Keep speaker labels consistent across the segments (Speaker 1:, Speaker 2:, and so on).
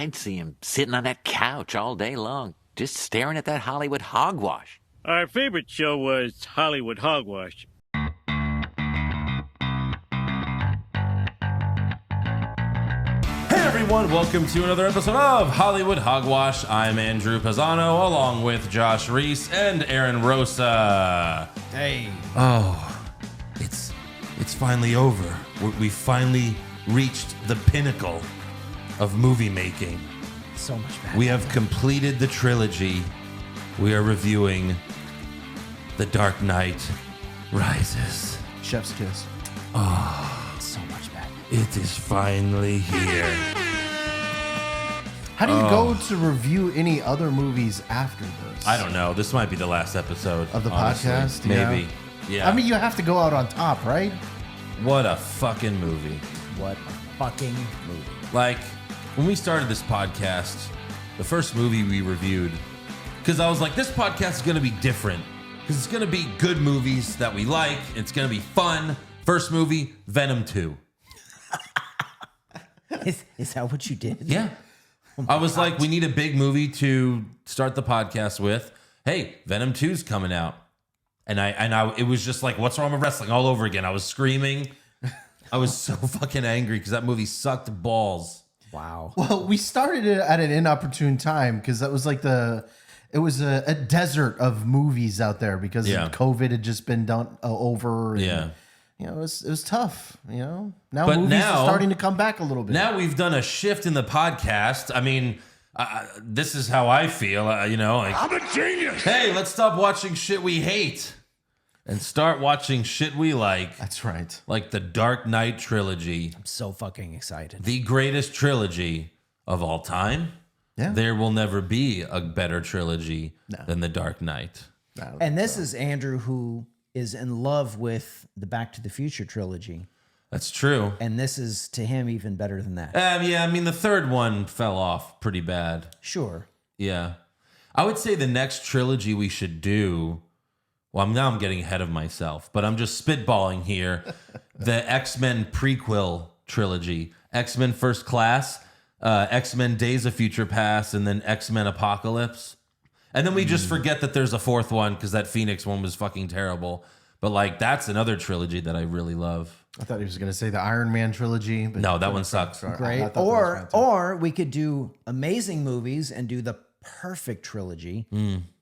Speaker 1: I'd see him sitting on that couch all day long, just staring at that Hollywood hogwash.
Speaker 2: Our favorite show was Hollywood Hogwash.
Speaker 3: Hey everyone, welcome to another episode of Hollywood Hogwash. I'm Andrew Pisano, along with Josh Reese and Aaron Rosa.
Speaker 4: Hey.
Speaker 3: Oh, it's finally over. We finally reached the pinnacle of movie making.
Speaker 4: So much better.
Speaker 3: We have completed the trilogy. We are reviewing The Dark Knight Rises.
Speaker 4: Chef's kiss.
Speaker 3: Oh,
Speaker 4: so much better.
Speaker 3: it is finally here.
Speaker 4: How do you go to review any other movies after this?
Speaker 3: I don't know. This might be the last episode
Speaker 4: Of the
Speaker 3: honestly.
Speaker 4: podcast?
Speaker 3: Maybe. Yeah.
Speaker 4: I mean, you have to go out on top, right?
Speaker 3: What a fucking movie.
Speaker 4: What a fucking movie.
Speaker 3: Like, when we started this podcast, the first movie we reviewed, because I was like, this podcast is going to be different. Because it's going to be good movies that we like. It's going to be fun. First movie, Venom 2.
Speaker 4: Is that what you did?
Speaker 3: Yeah. I was like, we need a big movie to start the podcast with. Hey, Venom 2's coming out. And I it was just like, what's wrong with wrestling all over again? I was screaming. I was so fucking angry because that movie sucked balls.
Speaker 4: Wow.
Speaker 5: Well, we started it at an inopportune time because that was like it was a desert of movies out there because COVID had just been done over. And,
Speaker 3: Yeah.
Speaker 5: You know, it was tough, you know. Now
Speaker 3: But
Speaker 5: movies
Speaker 3: now-
Speaker 5: are starting to come back a little bit.
Speaker 3: Now we've done a shift in the podcast. I mean, this is how I feel. You know, like,
Speaker 2: I'm a genius!
Speaker 3: hey, let's stop watching shit we hate and start watching shit we like.
Speaker 5: That's right.
Speaker 3: Like the Dark Knight trilogy,
Speaker 4: I'm so fucking excited.
Speaker 3: the greatest trilogy of all time.
Speaker 5: Yeah.
Speaker 3: There will never be a better trilogy than the Dark Knight.
Speaker 4: And this is Andrew, who is in love with the Back to the Future trilogy.
Speaker 3: That's true.
Speaker 4: And this is, to him, even better than that.
Speaker 3: Yeah, I mean, the third one fell off pretty bad.
Speaker 4: Sure.
Speaker 3: Yeah. I would say the next trilogy we should do. Well, now I'm getting ahead of myself, but I'm just spitballing here. The X-Men prequel trilogy. X-Men First Class, X-Men Days of Future Past, and then X-Men Apocalypse. And then we just forget that there's a fourth one because that Phoenix one was fucking terrible. But like, that's another trilogy that I really love.
Speaker 5: I thought he was going to say the Iron Man trilogy. But
Speaker 3: No, that one sucks.
Speaker 5: Sorry, I
Speaker 4: Great.
Speaker 5: thought that was fantastic.
Speaker 4: Or we could do amazing movies and do the perfect trilogy.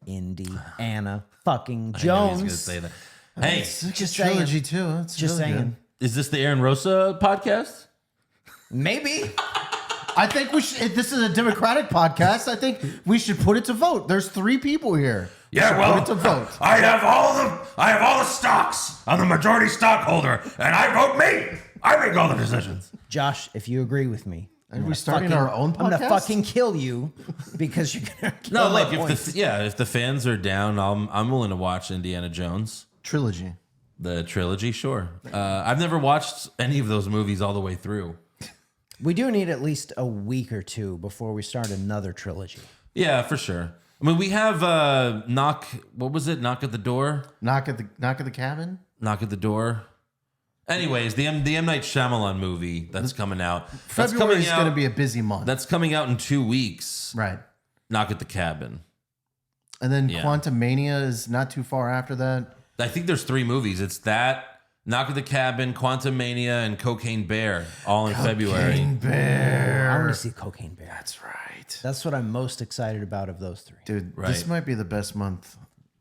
Speaker 4: Indiana fucking
Speaker 3: I knew he was gonna
Speaker 4: Jones.
Speaker 3: say that. Hey,
Speaker 5: It's a
Speaker 4: Just
Speaker 5: trilogy too. It's
Speaker 4: Just
Speaker 5: really
Speaker 4: saying.
Speaker 3: is this the Aaron Rosa podcast?
Speaker 4: Maybe.
Speaker 5: good. I think we should. This is a democratic podcast. I think we should put it to vote. There's 3 people here.
Speaker 6: Yeah, well,
Speaker 5: put it to vote.
Speaker 6: I have all the stocks. I'm the majority stockholder, and I vote me. I make all the decisions.
Speaker 4: Josh, if you agree with me,
Speaker 5: Are we starting our own podcast?
Speaker 4: I'm gonna fucking kill you because you're gonna kill
Speaker 3: No,
Speaker 4: my
Speaker 3: like
Speaker 4: points.
Speaker 3: if the fans are down, I'm willing to watch Indiana Jones,
Speaker 5: trilogy.
Speaker 3: the trilogy. Sure. I've never watched any of those movies all the way through.
Speaker 4: We do need at least a week or two before we start another trilogy.
Speaker 3: Yeah, for sure. I mean, we have knock. What was it? Knock at the door.
Speaker 5: Knock at the cabin.
Speaker 3: Knock at the door. Anyways, the M Night Shyamalan movie that's coming out. That's
Speaker 5: February
Speaker 3: coming
Speaker 5: is
Speaker 3: out.
Speaker 5: going to be a busy month.
Speaker 3: That's coming out in 2 weeks.
Speaker 5: right.
Speaker 3: Knock at the Cabin.
Speaker 5: And then
Speaker 3: Yeah.
Speaker 5: Quantum Mania is not too far after that.
Speaker 3: I think there's 3 movies. It's that, Knock at the Cabin, Quantum Mania, and Cocaine Bear, all in February.
Speaker 5: Cocaine Bear.
Speaker 4: I want to see Cocaine Bear.
Speaker 5: That's right.
Speaker 4: That's what I'm most excited about of those 3.
Speaker 5: Dude,
Speaker 3: Right.
Speaker 5: this might be the best month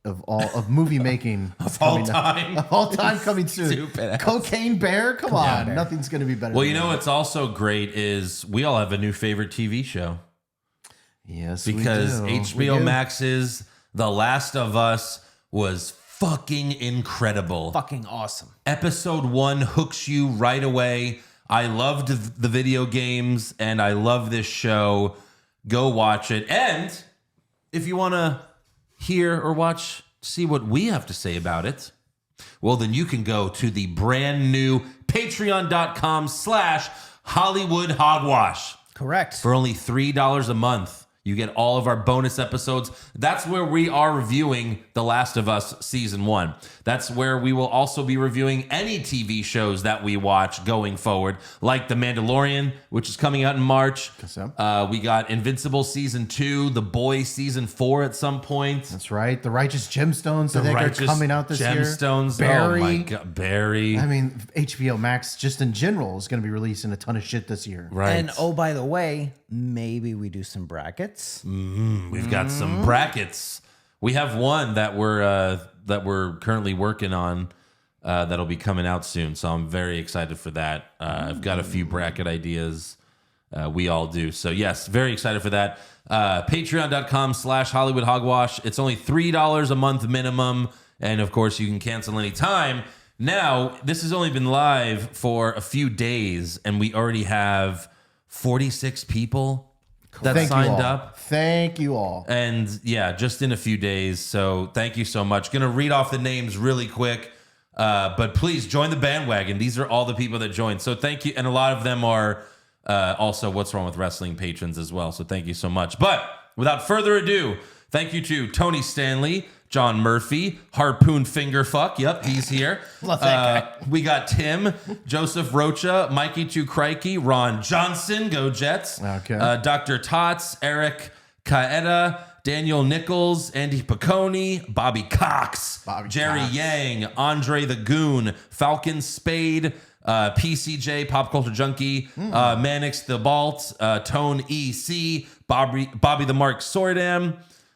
Speaker 5: of movie making
Speaker 3: Of all
Speaker 5: coming up.
Speaker 3: time.
Speaker 5: Of all time coming soon.
Speaker 3: Stupid ass.
Speaker 5: Cocaine Bear? Come on. Nothing's going to be better
Speaker 3: Well,
Speaker 5: than
Speaker 3: you know
Speaker 5: that.
Speaker 3: what's also great is we all have a new favorite TV show.
Speaker 5: Yes,
Speaker 3: Because
Speaker 5: we do.
Speaker 3: HBO Max's The Last of Us was fucking incredible.
Speaker 4: Fucking awesome.
Speaker 3: Episode 1 hooks you right away. I loved the video games and I love this show. Go watch it. And if you want to hear or watch, see what we have to say about it, well, then you can go to the brand new patreon.com/Hollywood Hogwash.
Speaker 4: Correct.
Speaker 3: For only $3 a month, You get all of our bonus episodes. That's where we are reviewing The Last of Us Season 1. That's where we will also be reviewing any TV shows that we watch going forward, like The Mandalorian, which is coming out in March. We got Invincible Season 2, The Boys Season 4 at some point.
Speaker 5: That's right. The Righteous Gemstones, I think, are coming out this year.
Speaker 3: Gemstones.
Speaker 5: Barry.
Speaker 3: Oh my God. Barry.
Speaker 5: I mean, HBO Max, just in general, is going to be releasing a ton of shit this year.
Speaker 3: Right.
Speaker 4: And oh, by the way, maybe we do some brackets.
Speaker 3: We've got some brackets. We have one that we're currently working on that'll be coming out soon. So I'm very excited for that. I've got a few bracket ideas. We all do. So yes, very excited for that. Patreon.com/Hollywood Hogwash. It's only $3 a month minimum. And of course, you can cancel anytime. Now, this has only been live for a few days, and we already have 46 people that signed up.
Speaker 5: Thank you all.
Speaker 3: And yeah, just in a few days. So thank you so much. Gonna read off the names really quick. But please join the bandwagon. These are all the people that joined. So thank you. And a lot of them are also What's Wrong with Wrestling patrons as well. So thank you so much. But without further ado, thank you to Tony Stanley, John Murphy, Harpoon Fingerfuck. Yep, he's here.
Speaker 4: Love that
Speaker 3: We got Tim, Joseph Rocha, Mikey 2 Crikey, Ron Johnson, go Jets.
Speaker 5: Okay.
Speaker 3: Dr. Tots, Eric Kaeda, Daniel Nichols, Andy Piccone, Bobby Cox, Jerry Yang, Andre the Goon, Falcon Spade, PCJ, Pop Culture Junkie, Manix the Balt, Tone EC, Bobby the Mark Sordam,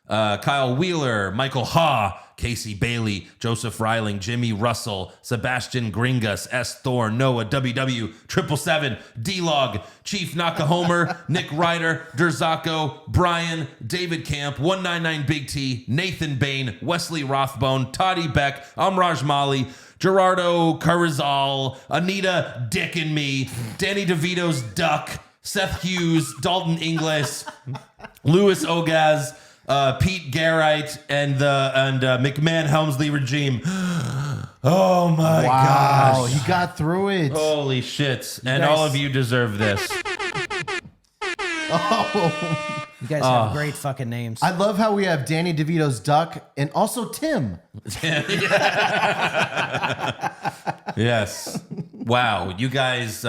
Speaker 3: Kyle Wheeler, Michael Ha, Casey Bailey, Joseph Reiling, Jimmy Russell, Sebastian Gringas, S. Thor, Noah, WW, 777, D-Log, Chief Nakahomer, Nick Ryder, Derzako, Brian, David Camp, 199 Big T, Nathan Bain, Wesley Rothbone, Toddy Beck, Amraj Mali, Gerardo Carizal, Anita Dick and Me, Danny DeVito's Duck, Seth Hughes, Dalton Inglis, Louis Ogaz, Pete Garrite, and McMahon Helmsley regime. Oh my
Speaker 5: Wow,
Speaker 3: gosh.
Speaker 5: you got through it.
Speaker 3: Holy shit. And
Speaker 5: guys-
Speaker 3: all of you deserve this.
Speaker 4: You guys have great fucking names.
Speaker 5: I love how we have Danny DeVito's Duck and also Tim.
Speaker 3: Yes. Wow. You guys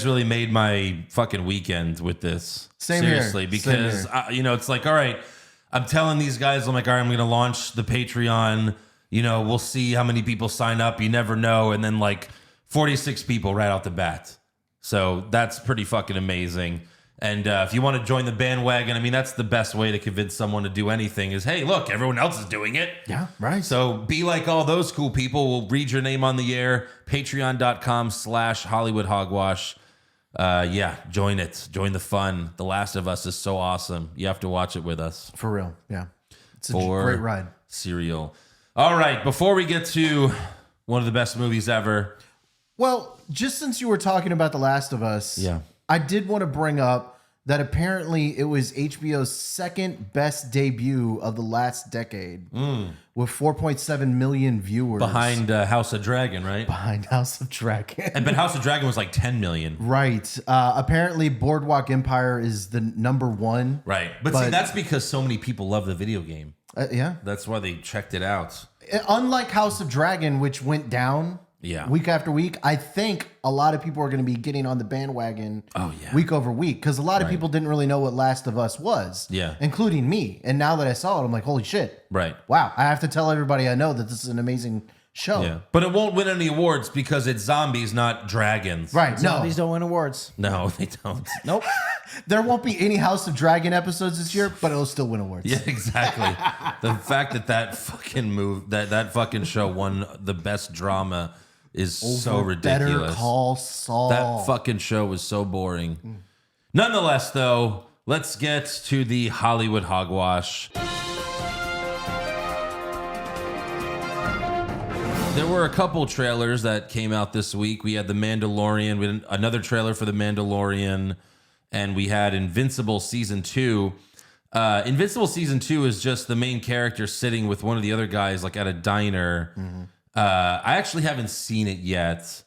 Speaker 3: really made my fucking weekend with this.
Speaker 5: Same here.
Speaker 3: Seriously,
Speaker 5: Same
Speaker 3: because it's like, all right, I'm telling these guys, I'm like, all right, I'm going to launch the Patreon. We'll see how many people sign up. You never know. And then like 46 people right out the bat. So that's pretty fucking amazing. And if you want to join the bandwagon, I mean, that's the best way to convince someone to do anything is, hey, look, everyone else is doing it.
Speaker 5: Yeah, right.
Speaker 3: So be like all those cool people. We'll read your name on the air. Patreon.com/Hollywood Hogwash. Join it. Join the fun. The Last of Us is so awesome. You have to watch it with us.
Speaker 5: For real. Yeah. It's a
Speaker 3: For
Speaker 5: great ride.
Speaker 3: Serial. All right. Before we get to one of the best movies ever.
Speaker 5: Well, just since you were talking about The Last of Us,
Speaker 3: Yeah.
Speaker 5: I did want to bring up that apparently it was HBO's second best debut of the last decade with 4.7 million viewers.
Speaker 3: Behind House of Dragon, right?
Speaker 5: Behind House of Dragon.
Speaker 3: But House of Dragon was like 10 million.
Speaker 5: Right. Apparently Boardwalk Empire is the number one.
Speaker 3: Right. But see, that's because so many people love the video game.
Speaker 5: Yeah.
Speaker 3: That's why they checked it out.
Speaker 5: Unlike House of Dragon, which went down week after week, I think a lot of people are going to be getting on the bandwagon week over week because a lot of people didn't really know what Last of Us was, including me. And now that I saw it, I'm like, holy shit.
Speaker 3: Right.
Speaker 5: Wow. I have to tell everybody I know that this is an amazing show.
Speaker 3: Yeah. But it won't win any awards because it's zombies, not dragons.
Speaker 5: Right.
Speaker 4: Zombies don't win awards.
Speaker 3: No, they don't.
Speaker 4: Nope.
Speaker 5: There won't be any House of Dragon episodes this year, but it'll still win awards.
Speaker 3: Yeah, exactly. The fact that fucking that fucking show won the best drama is so ridiculous.
Speaker 5: Better Call Saul.
Speaker 3: That fucking show was so boring. Nonetheless, though, let's get to the Hollywood Hogwash. There were a couple trailers that came out this week. We had The Mandalorian, we had another trailer for The Mandalorian, and we had Invincible Season 2. Invincible Season 2 is just the main character sitting with one of the other guys like at a diner. I actually haven't seen it yet.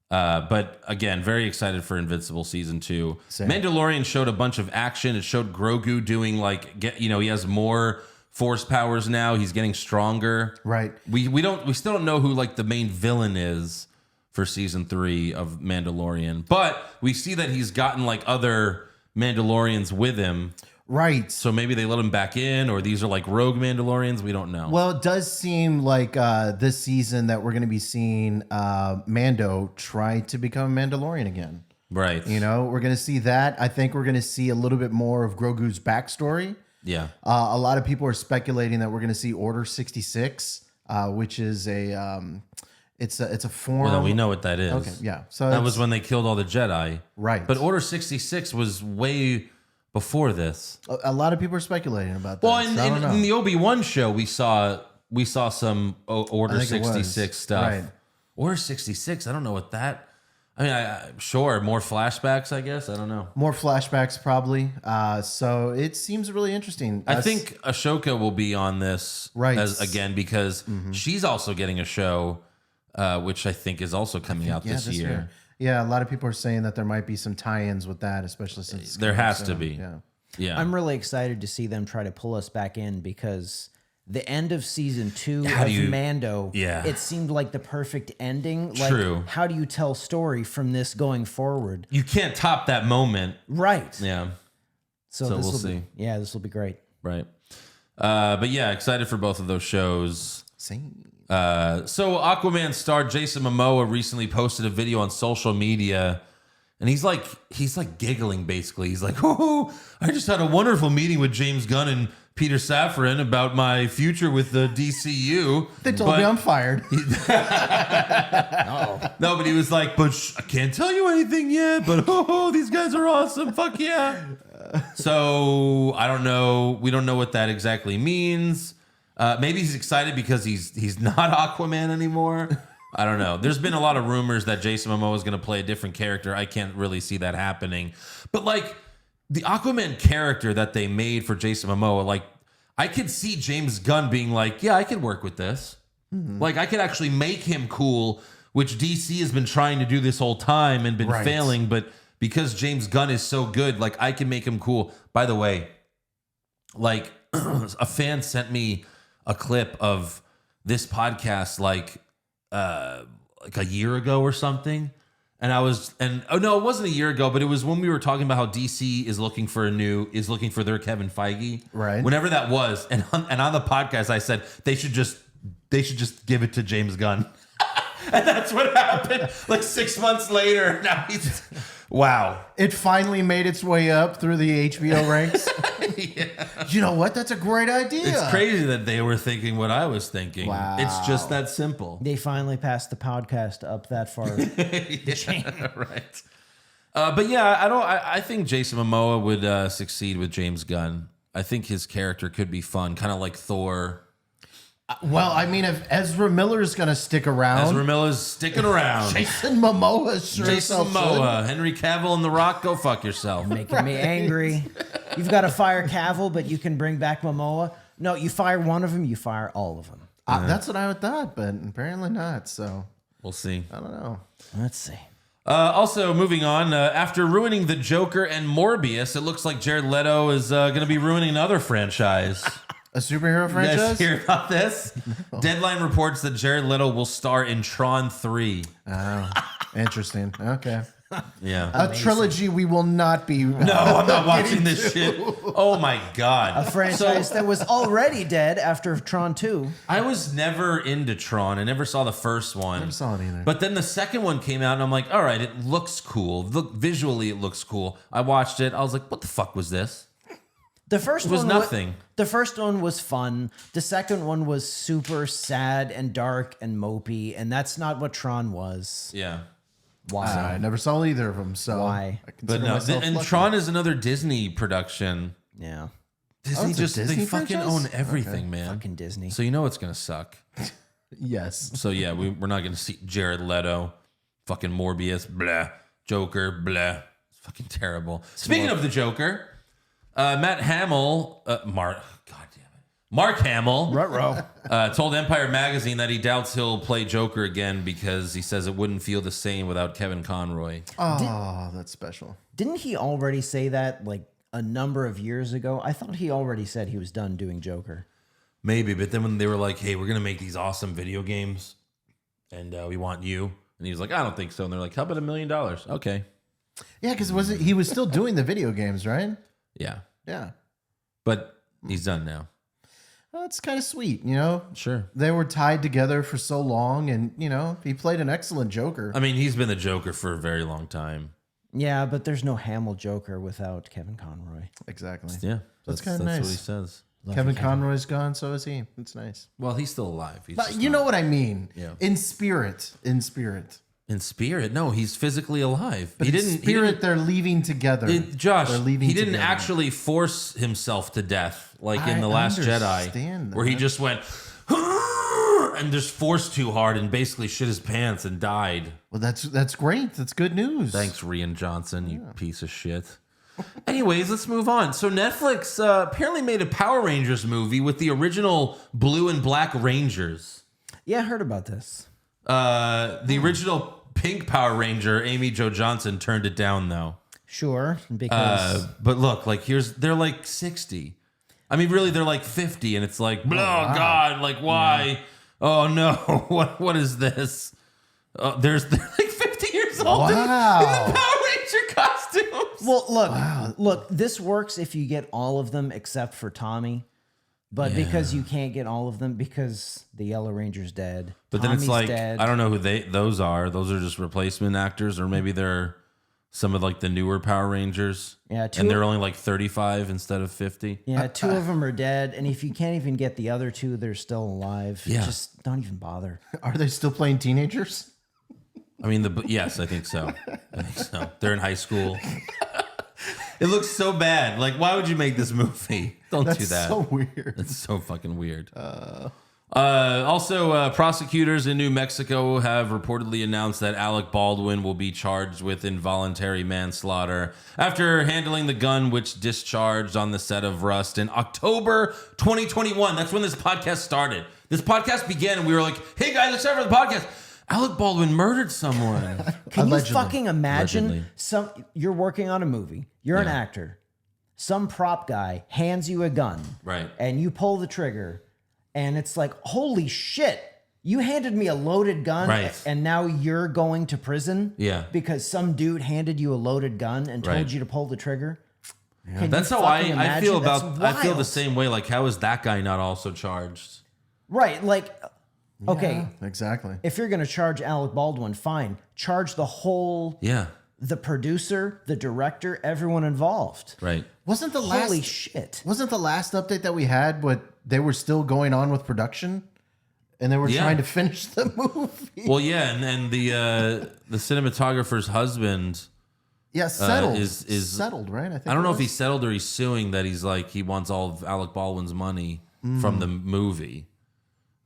Speaker 3: But again, very excited for Invincible season 2. Same. Mandalorian showed a bunch of action. It showed Grogu doing he has more force powers now. He's getting stronger.
Speaker 5: Right.
Speaker 3: We still don't know who the main villain is for season 3 of Mandalorian, but we see that he's gotten other Mandalorians with him.
Speaker 5: Right.
Speaker 3: So maybe they let him back in, or these are rogue Mandalorians. We don't know.
Speaker 5: Well, it does seem like this season that we're going to be seeing Mando try to become a Mandalorian again.
Speaker 3: Right.
Speaker 5: We're going to see that. I think we're going to see a little bit more of Grogu's backstory.
Speaker 3: Yeah.
Speaker 5: A lot of people are speculating that we're going to see Order 66, which is it's a form.
Speaker 3: Well, we know what that is.
Speaker 5: Okay, yeah. So
Speaker 3: that was when they killed all the Jedi.
Speaker 5: Right.
Speaker 3: But Order 66 was way before this.
Speaker 5: A lot of people are speculating about that.
Speaker 3: Well, in the Obi-Wan show, we saw some Order 66 stuff.
Speaker 5: Right.
Speaker 3: Order 66, I don't know what that... I mean, sure, more flashbacks, I guess. I don't know.
Speaker 5: More flashbacks, probably. So it seems really interesting.
Speaker 3: I think Ahsoka will be on this again because she's also getting a show, which I think is also coming out this year.
Speaker 5: Yeah, a lot of people are saying that there might be some tie-ins with that, especially since
Speaker 3: there has to be. Yeah.
Speaker 4: I'm really excited to see them try to pull us back in because the end of season 2 Mando, it seemed like the perfect ending.
Speaker 3: True.
Speaker 4: How do you tell story from this going forward?
Speaker 3: You can't top that moment.
Speaker 4: Right.
Speaker 3: Yeah.
Speaker 4: So
Speaker 3: we'll see.
Speaker 4: This will be great.
Speaker 3: Right. But yeah, excited for both of those shows.
Speaker 5: Same.
Speaker 3: So Aquaman star Jason Momoa recently posted a video on social media, and he's giggling basically. He's like, "Oh, I just had a wonderful meeting with James Gunn and Peter Safran about my future with the DCU.
Speaker 5: They told me I'm fired."
Speaker 3: No, but he was like, "But I can't tell you anything yet. But these guys are awesome. Fuck yeah!" So I don't know. We don't know what that exactly means. Maybe he's excited because he's not Aquaman anymore. I don't know. There's been a lot of rumors that Jason Momoa is going to play a different character. I can't really see that happening. But the Aquaman character that they made for Jason Momoa, I could see James Gunn being like, yeah, I could work with this. Mm-hmm. I could actually make him cool, which DC has been trying to do this whole time and been failing. But because James Gunn is so good, I can make him cool. By the way, a fan sent me a clip of this podcast a year ago or something. And it wasn't a year ago, but it was when we were talking about how DC is looking for their Kevin Feige.
Speaker 5: Right.
Speaker 3: Whenever that was. And on the podcast, I said they should just give it to James Gunn. And that's what happened. 6 months later, now he's... Wow.
Speaker 5: It finally made its way up through the HBO ranks.
Speaker 3: Yeah.
Speaker 5: You know what? That's a great idea.
Speaker 3: It's crazy that they were thinking what I was thinking.
Speaker 4: Wow.
Speaker 3: It's just that simple.
Speaker 4: They finally passed the podcast up that far.
Speaker 3: Right. But yeah, I think Jason Momoa would succeed with James Gunn. I think his character could be fun, kind of like Thor.
Speaker 5: Well, I mean, if Ezra Miller's going to stick around.
Speaker 3: Ezra Miller's sticking around.
Speaker 5: Jason Momoa sure
Speaker 3: Jason Momoa. Henry Cavill and The Rock, go fuck yourself.
Speaker 4: Making me angry. You've got to fire Cavill, but you can bring back Momoa. No, you fire one of them, you fire all of them.
Speaker 5: That's what I would thought, but apparently not. So
Speaker 3: we'll see.
Speaker 5: I don't know.
Speaker 4: Let's see.
Speaker 3: Also, moving on, after ruining The Joker and Morbius, it looks like Jared Leto is going to be ruining another franchise.
Speaker 5: A superhero franchise?
Speaker 3: You guys hear about this? No. Deadline reports that Jared Leto will star in Tron 3.
Speaker 5: Oh, interesting. Okay.
Speaker 3: Yeah.
Speaker 5: A trilogy we will not be.
Speaker 3: No, I'm not watching this shit. Oh my God.
Speaker 4: A franchise that was already dead after Tron 2.
Speaker 3: I was never into Tron. I never saw the first one.
Speaker 5: I never saw it either.
Speaker 3: But then the second one came out and I'm like, all right, it looks cool. Visually, it looks cool. I watched it. I was like, what the fuck was this?
Speaker 4: The first
Speaker 3: it was
Speaker 4: one
Speaker 3: nothing.
Speaker 4: The first one was fun. The second one was super sad and dark and mopey, and that's not what Tron was.
Speaker 3: Yeah.
Speaker 4: Why?
Speaker 5: I never saw either of them. So
Speaker 4: why?
Speaker 3: But no, and Tron is another Disney production.
Speaker 4: Yeah.
Speaker 3: Disney Disney fucking own everything, man.
Speaker 4: Fucking Disney.
Speaker 3: So you know it's gonna suck.
Speaker 5: Yes.
Speaker 3: So yeah, we're not gonna see Jared Leto, fucking Morbius, blah, Joker, blah. It's fucking terrible. Speaking of the Joker. Mark Mark Hamill
Speaker 4: Ruh-roh.
Speaker 3: told Empire Magazine that he doubts he'll play Joker again because he says it wouldn't feel the same without Kevin Conroy.
Speaker 5: Oh, that's special.
Speaker 4: Didn't he already say that like a number of years ago? I thought he already said he was done doing Joker.
Speaker 3: Maybe, but then when they were like, hey, we're going to make these awesome video games and we want you. And he was like, I don't think so. And they're like, how about $1 million? Okay.
Speaker 5: Yeah, because he was still doing the video games, right?
Speaker 3: Yeah.
Speaker 5: Yeah.
Speaker 3: But he's done now.
Speaker 5: Well, that's kind of sweet, you know?
Speaker 3: Sure.
Speaker 5: They were tied together for so long, and, you know, he played an excellent Joker.
Speaker 3: I mean, he's been the Joker for a very long time.
Speaker 4: Yeah, but there's no Hamill Joker without Kevin Conroy.
Speaker 5: Exactly.
Speaker 3: Yeah.
Speaker 5: That's kind of nice.
Speaker 3: That's what he says.
Speaker 5: Kevin Conroy's gone, so is he. It's nice.
Speaker 3: Well, he's still alive. He's
Speaker 5: But
Speaker 3: just
Speaker 5: you
Speaker 3: not-
Speaker 5: know what I mean.
Speaker 3: Yeah.
Speaker 5: In spirit. In spirit.
Speaker 3: In spirit? No, he's physically alive.
Speaker 5: But
Speaker 3: he
Speaker 5: in
Speaker 3: didn't.
Speaker 5: spirit, they're leaving together.
Speaker 3: Josh,
Speaker 5: they're leaving
Speaker 3: he didn't
Speaker 5: together.
Speaker 3: actually force himself to death like in
Speaker 5: I
Speaker 3: The Last Jedi,
Speaker 5: understand
Speaker 3: where he
Speaker 5: that.
Speaker 3: just went and just forced too hard and basically shit his pants and died.
Speaker 5: Well, that's great. That's good news.
Speaker 3: Thanks, Rian Johnson, you piece of shit. Anyways, let's move on. So Netflix apparently made a Power Rangers movie with the original blue and black Rangers.
Speaker 4: Yeah, I heard about this.
Speaker 3: The original pink Power Ranger, Amy Jo Johnson, turned it down though.
Speaker 4: Sure, because
Speaker 3: But look, like they're like 60. I mean, really, they're like 50, and it's like, oh God, like why? Yeah. Oh no, what is this? They're like 50 years old in the Power Ranger costumes.
Speaker 4: Well, look, this works if you get all of them except for Tommy. But because you can't get all of them because the Yellow Ranger's dead.
Speaker 3: But
Speaker 4: Tommy's
Speaker 3: then it's like,
Speaker 4: dead.
Speaker 3: I don't know who those are. Those are just replacement actors, or maybe they're some of like the newer Power Rangers.
Speaker 4: Yeah,
Speaker 3: and they're only like 35 instead of 50.
Speaker 4: Yeah, two of them are dead, and if you can't even get the other two, they're still alive.
Speaker 3: Yeah.
Speaker 4: Just don't even bother.
Speaker 5: Are they still playing teenagers?
Speaker 3: I mean, yes, I think so. They're in high school. It looks so bad. Like, why would you make this movie? Don't do that.
Speaker 5: That's so weird.
Speaker 3: It's so fucking weird. Also, prosecutors in New Mexico have reportedly announced that Alec Baldwin will be charged with involuntary manslaughter after handling the gun which discharged on the set of Rust in October 2021. That's when this podcast started. This podcast began and we were like, hey guys, let's start for the podcast. Alec Baldwin murdered someone.
Speaker 4: Can you fucking imagine you're working on a movie, you're an actor, some prop guy hands you a gun,
Speaker 3: right?
Speaker 4: And you pull the trigger, and it's like, holy shit, you handed me a loaded gun,
Speaker 3: right?
Speaker 4: And now you're going to prison, because some dude handed you a loaded gun and told you to pull the trigger.
Speaker 3: Yeah. That's how I feel about. I feel the same way. Like, how is that guy not also charged?
Speaker 4: Right, like. Okay,
Speaker 5: exactly.
Speaker 4: If you're going to charge Alec Baldwin, fine. Charge the whole, the producer, the director, everyone involved.
Speaker 3: Right.
Speaker 5: Wasn't the last
Speaker 4: Holy shit.
Speaker 5: Wasn't the last update that we had what they were still going on with production, and they were trying to finish the movie?
Speaker 3: Well, yeah, and the cinematographer's husband.
Speaker 5: Yeah, settled.
Speaker 3: Is
Speaker 5: settled, right?
Speaker 3: I don't know if he's settled or he's suing that he's like he wants all of Alec Baldwin's money from the movie.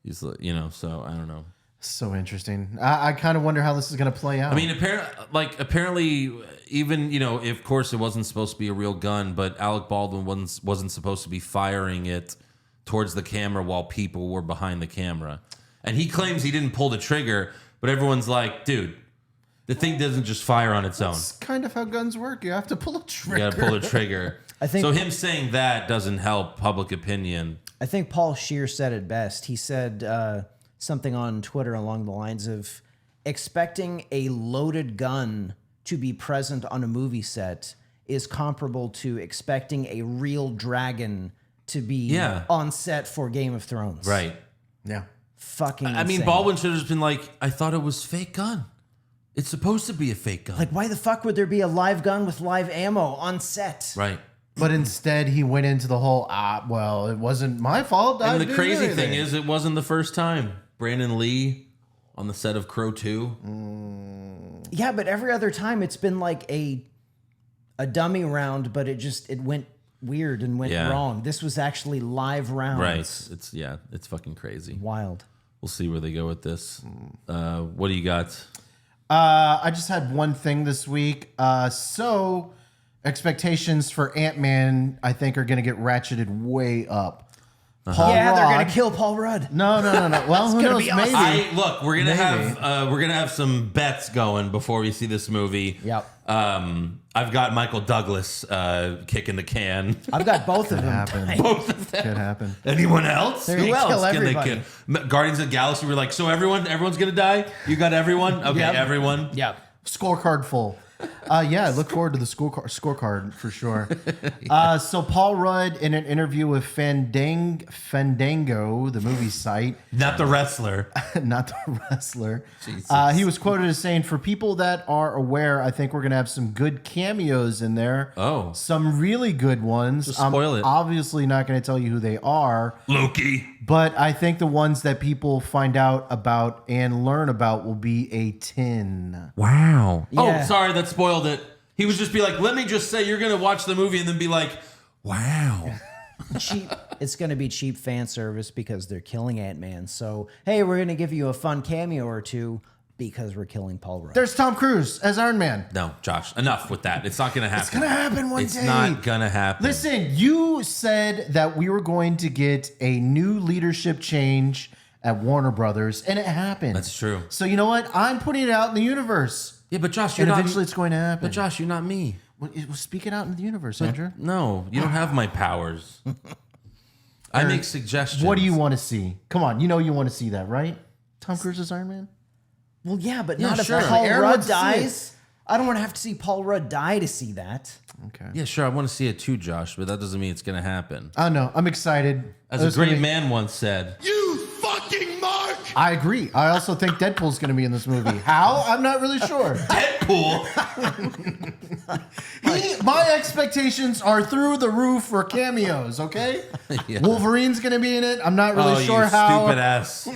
Speaker 3: He's, so I don't know.
Speaker 5: So interesting. I kind of wonder how this is going to play out.
Speaker 3: I mean, apparently, even of course, it wasn't supposed to be a real gun, but Alec Baldwin wasn't supposed to be firing it towards the camera while people were behind the camera, and he claims he didn't pull the trigger. But everyone's like, dude, the thing doesn't just fire on its own.
Speaker 5: That's kind of how guns work. You have to pull a trigger.
Speaker 3: You got to pull a trigger. I think so. Him saying that doesn't help public opinion.
Speaker 4: I think Paul Scheer said it best. He said something on Twitter along the lines of expecting a loaded gun to be present on a movie set is comparable to expecting a real dragon to be on set for Game of Thrones.
Speaker 3: Right.
Speaker 5: Yeah.
Speaker 4: Fucking
Speaker 3: I mean, Baldwin should have just been like, I thought it was fake gun. It's supposed to be a fake gun.
Speaker 4: Like, why the fuck would there be a live gun with live ammo on set?
Speaker 3: Right.
Speaker 5: But instead, he went into the whole, well, it wasn't my fault.
Speaker 3: And the crazy thing is, it wasn't the first time. Brandon Lee on the set of Crow 2.
Speaker 4: Yeah, but every other time it's been like a dummy round, but it went weird and went wrong. This was actually live rounds.
Speaker 3: Right. It's fucking crazy.
Speaker 4: Wild.
Speaker 3: We'll see where they go with this. What do you got?
Speaker 5: I just had one thing this week. Expectations for Ant-Man, I think, are going to get ratcheted way up. Paul
Speaker 4: Yeah, they're
Speaker 5: Rudd.
Speaker 4: gonna kill Paul Rudd.
Speaker 5: No. Well, who
Speaker 4: gonna
Speaker 5: knows?
Speaker 4: be awesome.
Speaker 5: Maybe.
Speaker 3: Look, we're gonna have some bets going before we see this movie.
Speaker 4: Yep.
Speaker 3: I've got Michael Douglas kicking the can.
Speaker 4: I've got both of them.
Speaker 5: Happen.
Speaker 3: Both of them.
Speaker 5: Could happen.
Speaker 3: Anyone else?
Speaker 4: They're
Speaker 3: Who
Speaker 4: gonna
Speaker 3: else
Speaker 4: kill
Speaker 3: can they
Speaker 4: everybody.
Speaker 3: kill? Guardians of the Galaxy. We're like, so everyone's gonna die. You got everyone. Okay,
Speaker 4: Yep.
Speaker 3: everyone.
Speaker 4: Yep.
Speaker 5: Scorecard full. Yeah, I look forward to the scorecard for sure. So Paul Rudd in an interview with Fandango, the movie site,
Speaker 3: Not the wrestler.
Speaker 5: not the wrestler.
Speaker 3: Jesus.
Speaker 5: He was quoted as saying, "For people that are aware, I think we're gonna have some good cameos in there.
Speaker 3: Oh.
Speaker 5: Some really good ones.
Speaker 3: Just spoil it.
Speaker 5: Obviously not going to tell you who they are,
Speaker 6: Loki.
Speaker 5: but I think the ones that people find out about and learn about will be a 10.
Speaker 3: Wow.
Speaker 4: Yeah.
Speaker 3: Oh, sorry, that spoiled it. He would just be like, let me just say you're gonna watch the movie and then be like, wow.
Speaker 4: Cheap. It's gonna be cheap fan service because they're killing Ant-Man. So hey, we're gonna give you a fun cameo or two because we're killing Paul Rudd.
Speaker 5: There's Tom Cruise as Iron Man.
Speaker 3: No, Josh, enough with that. It's not gonna happen.
Speaker 5: It's gonna happen one
Speaker 3: It's
Speaker 5: day.
Speaker 3: not gonna happen.
Speaker 5: Listen, you said that we were going to get a new leadership change at Warner Brothers, and it happened.
Speaker 3: That's true.
Speaker 5: So you know what? I'm putting it out in the universe.
Speaker 3: Yeah, but Josh, you're
Speaker 5: And
Speaker 3: not.
Speaker 5: eventually it's going to happen.
Speaker 3: But Josh, you're not me.
Speaker 5: Well, speak it out into the universe, Andrew.
Speaker 3: No, you don't have my powers. I make suggestions.
Speaker 5: What do you want to see? Come on, you know you want to see that, right? Tom Cruise's Iron Man?
Speaker 4: Well, yeah, but
Speaker 3: Yeah,
Speaker 4: not
Speaker 3: sure.
Speaker 4: if Paul
Speaker 5: Aaron
Speaker 4: Rudd
Speaker 5: wants to see it.
Speaker 4: dies. I don't want to have to see Paul Rudd die to see that.
Speaker 5: Okay.
Speaker 3: Yeah, sure. I want to see it too, Josh, but that doesn't mean it's gonna happen.
Speaker 5: I know. I'm excited.
Speaker 3: As a great man once said,
Speaker 6: You fucking mark.
Speaker 5: I agree. I also think Deadpool's going to be in this movie. How? I'm not really sure.
Speaker 3: Deadpool.
Speaker 5: My expectations are through the roof for cameos, okay?
Speaker 3: Yeah.
Speaker 5: Wolverine's going to be in it. I'm not really
Speaker 3: Oh,
Speaker 5: sure
Speaker 3: you
Speaker 5: how.
Speaker 3: stupid ass.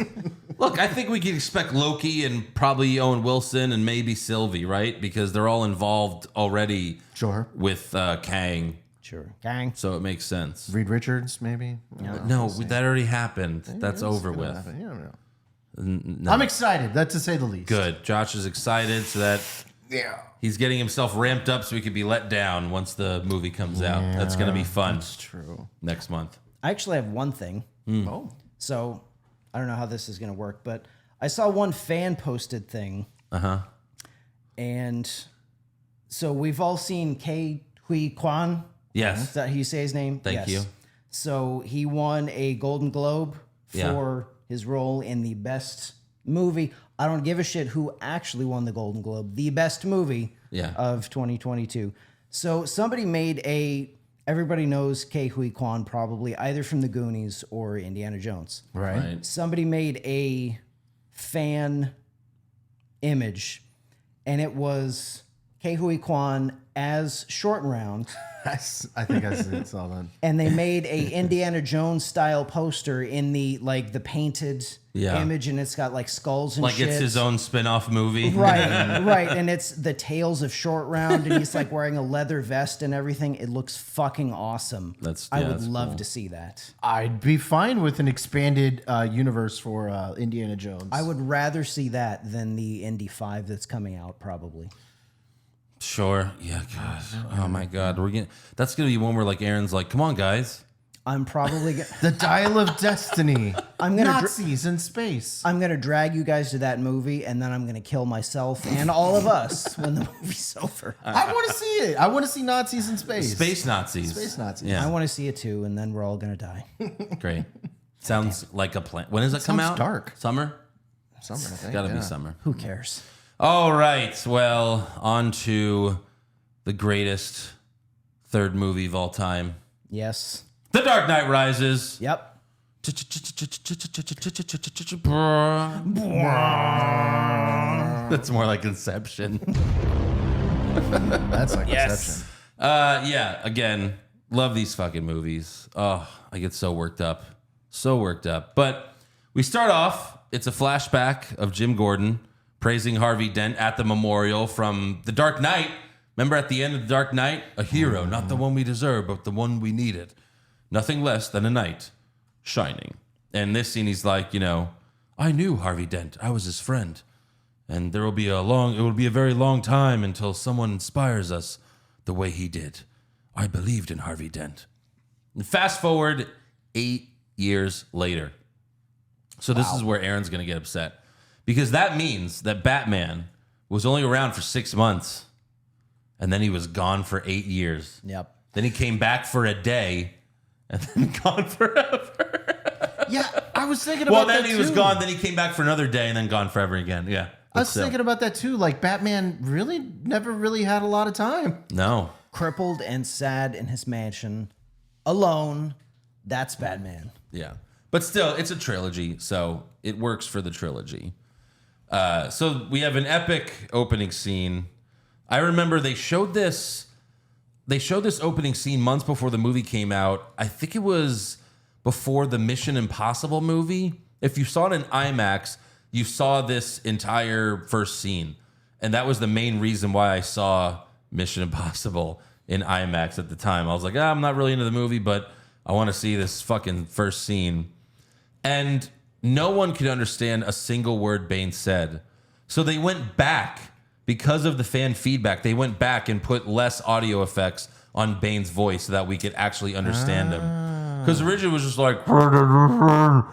Speaker 3: Look, I think we can expect Loki and probably Owen Wilson and maybe Sylvie, right? Because they're all involved already
Speaker 5: Sure.
Speaker 3: with Kang,
Speaker 4: Sure, gang.
Speaker 3: so it makes sense.
Speaker 5: Reed Richards, maybe?
Speaker 3: No, that already happened. That's over with.
Speaker 5: You don't know.
Speaker 3: No.
Speaker 5: I'm excited. That's to say the least.
Speaker 3: Good. Josh is excited so that he's getting himself ramped up so he can be let down once the movie comes out. That's going to be fun
Speaker 5: That's true.
Speaker 3: next month.
Speaker 4: I actually have one thing.
Speaker 5: Oh.
Speaker 4: So I don't know how this is going to work, but I saw one fan posted thing. And so we've all seen Ke Huy Quan.
Speaker 3: Yes.
Speaker 4: Is that how you say his name?
Speaker 3: Thank you.
Speaker 4: So he won a Golden Globe
Speaker 3: Yeah.
Speaker 4: for his role in the best movie. I don't give a shit who actually won the Golden Globe. The best movie
Speaker 3: Yeah.
Speaker 4: of 2022. So somebody made everybody knows Ke Huy Quan probably either from The Goonies or Indiana Jones.
Speaker 5: Right.
Speaker 4: Somebody made a fan image, and it was Ke Huy Quan as Short Round.
Speaker 5: I think I saw that.
Speaker 4: And they made a Indiana Jones style poster in the painted
Speaker 3: Yeah.
Speaker 4: image, and it's got like skulls and
Speaker 3: Like
Speaker 4: shit.
Speaker 3: it's his own spin-off movie.
Speaker 4: Right, and it's the Tales of Short Round, and he's like wearing a leather vest and everything. It looks fucking awesome. I would
Speaker 3: that's
Speaker 4: love
Speaker 3: cool.
Speaker 4: to see that.
Speaker 5: I'd be fine with an expanded universe for Indiana Jones.
Speaker 4: I would rather see that than the Indy 5 that's coming out probably.
Speaker 3: Sure. Yeah, God. Oh my God. That's gonna be one where like Aaron's like, come on, guys.
Speaker 4: I'm probably
Speaker 5: The Dial of Destiny.
Speaker 4: I'm gonna
Speaker 5: Nazis in space.
Speaker 4: I'm gonna drag you guys to that movie, and then I'm gonna kill myself and all of us when the movie's over.
Speaker 5: I want to see it. I want to see Nazis in space.
Speaker 3: Space Nazis.
Speaker 5: Space Nazis.
Speaker 3: Yeah.
Speaker 4: I want to see it too, and then we're all gonna die.
Speaker 3: Great. Sounds like a plan. When does it come
Speaker 5: sounds
Speaker 3: out?
Speaker 5: dark.
Speaker 3: Summer?
Speaker 5: Summer, I think.
Speaker 3: Gotta
Speaker 5: yeah.
Speaker 3: be summer.
Speaker 4: Who cares?
Speaker 3: All right. Well, on to the greatest third movie of all time.
Speaker 4: Yes.
Speaker 3: The Dark Knight Rises.
Speaker 4: Yep.
Speaker 3: That's more like Inception.
Speaker 5: That's like
Speaker 4: Yes.
Speaker 5: Inception.
Speaker 3: Yeah, again, love these fucking movies. Oh, I get so worked up. So worked up. But we start off, it's a flashback of Jim Gordon praising Harvey Dent at the memorial from The Dark Knight. Remember at the end of The Dark Knight? A hero, not the one we deserve, but the one we needed. Nothing less than a knight shining. And this scene, he's like, I knew Harvey Dent. I was his friend. And it will be a very long time until someone inspires us the way he did. I believed in Harvey Dent. And fast forward 8 years later. So this is where Aaron's going to get upset. Because that means that Batman was only around for 6 months. And then he was gone for 8 years.
Speaker 4: Yep.
Speaker 3: Then he came back for a day. And then gone forever.
Speaker 5: Yeah, I was thinking about that
Speaker 3: Well, then he was gone. Then he came back for another day. And then gone forever again. Yeah.
Speaker 5: I was thinking about that too. Like, Batman really never really had a lot of time.
Speaker 3: No.
Speaker 4: Crippled and sad in his mansion. Alone. That's Batman.
Speaker 3: Yeah. But still, it's a trilogy. So it works for the trilogy. So we have an epic opening scene. I remember they showed this opening scene months before the movie came out. I think it was before the Mission Impossible movie. If you saw it in IMAX, you saw this entire first scene. And that was the main reason why I saw Mission Impossible in IMAX at the time. I was like, I'm not really into the movie, but I want to see this fucking first scene. And no one could understand a single word Bane said. So they went back, because of the fan feedback, they went back and put less audio effects on Bane's voice so that we could actually understand him. Because originally it was just like, and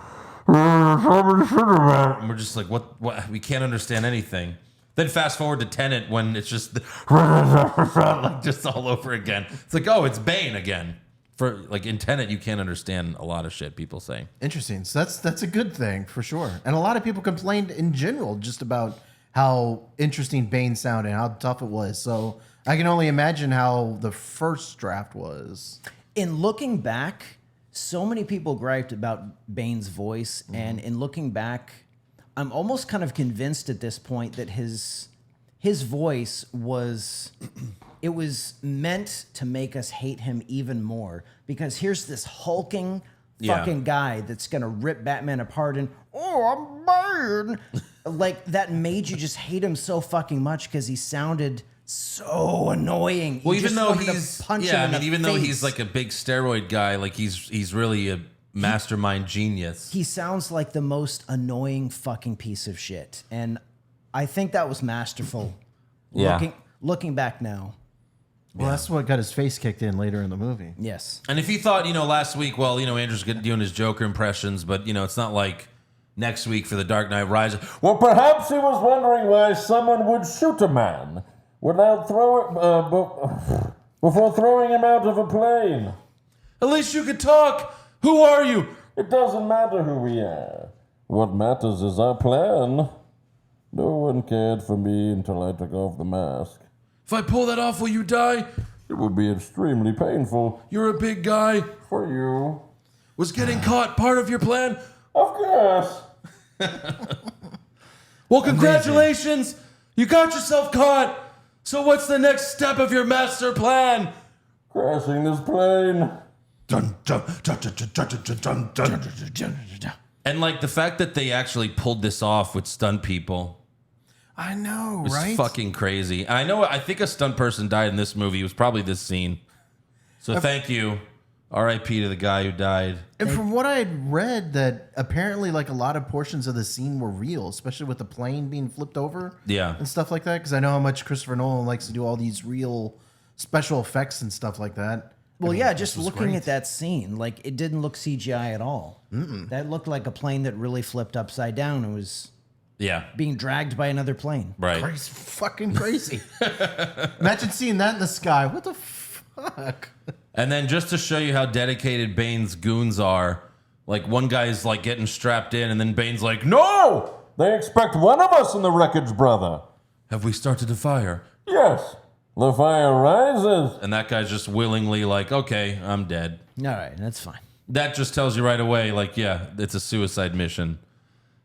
Speaker 3: we're just like, what? We can't understand anything. Then fast forward to Tenet when it's just like just all over again. It's like, oh, it's Bane again. For like in Tenet, you can't understand a lot of shit people say.
Speaker 5: Interesting. So that's a good thing for sure. And a lot of people complained in general just about how interesting Bane sounded and how tough it was. So I can only imagine how the first draft was.
Speaker 4: In looking back, so many people griped about Bane's voice, and in looking back, I'm almost kind of convinced at this point that his voice was it was meant to make us hate him even more, because here's this hulking fucking guy that's gonna rip Batman apart and I'm Bane. Like, that made you just hate him so fucking much because he sounded so annoying.
Speaker 3: Well,
Speaker 4: You
Speaker 3: even
Speaker 4: just
Speaker 3: though
Speaker 4: wanted to
Speaker 3: he's
Speaker 4: punch him in the
Speaker 3: even though
Speaker 4: face.
Speaker 3: he's like a big steroid guy, like he's really a mastermind genius.
Speaker 4: He sounds like the most annoying fucking piece of shit. And I think that was masterful.
Speaker 3: Yeah.
Speaker 4: Looking back now.
Speaker 5: Well, that's what got his face kicked in later in the movie.
Speaker 4: Yes.
Speaker 3: And if you thought, last week, well, Andrew's doing his Joker impressions, but it's not like next week for the Dark Knight Rises.
Speaker 6: Well, perhaps he was wondering why someone would shoot a man without before throwing him out of a plane.
Speaker 3: At least you could talk. Who are you?
Speaker 6: It doesn't matter who we are. What matters is our plan. No one cared for me until I took off the mask.
Speaker 3: If I pull that off, will you die?
Speaker 6: It would be extremely painful.
Speaker 3: You're a big guy.
Speaker 6: For you.
Speaker 3: Was getting caught part of your plan?
Speaker 6: Of course.
Speaker 3: Well, congratulations. You got yourself caught. So what's the next step of your master plan?
Speaker 6: Crashing this plane.
Speaker 3: Dun, dun, dun, dun, dun, dun, dun, dun, dun. And like the fact that they actually pulled this off with stunt people.
Speaker 5: I know,
Speaker 3: It's
Speaker 5: right?
Speaker 3: fucking crazy. I think a stunt person died in this movie. It was probably this scene. So thank you. R.I.P. to the guy who died.
Speaker 5: And from what I had read, that apparently like a lot of portions of the scene were real, especially with the plane being flipped over.
Speaker 3: Yeah.
Speaker 5: And stuff like that. Because I know how much Christopher Nolan likes to do all these real special effects and stuff like that.
Speaker 4: Well, yeah, just looking at that scene, like, it didn't look CGI at all. That looked like a plane that really flipped upside down and was being dragged by another plane.
Speaker 3: Right.
Speaker 5: Crazy, fucking crazy. Imagine seeing that in the sky. What the fuck?
Speaker 3: And then just to show you how dedicated Bane's goons are, like one guy's like getting strapped in, and then Bane's like, "No,
Speaker 6: They expect one of us in the wreckage, brother.
Speaker 3: have we started a fire?"
Speaker 6: Yes. The fire rises.
Speaker 3: And that guy's just willingly like, "Okay, I'm dead."
Speaker 4: All right, that's fine.
Speaker 3: That just tells you right away, like, yeah, it's a suicide mission.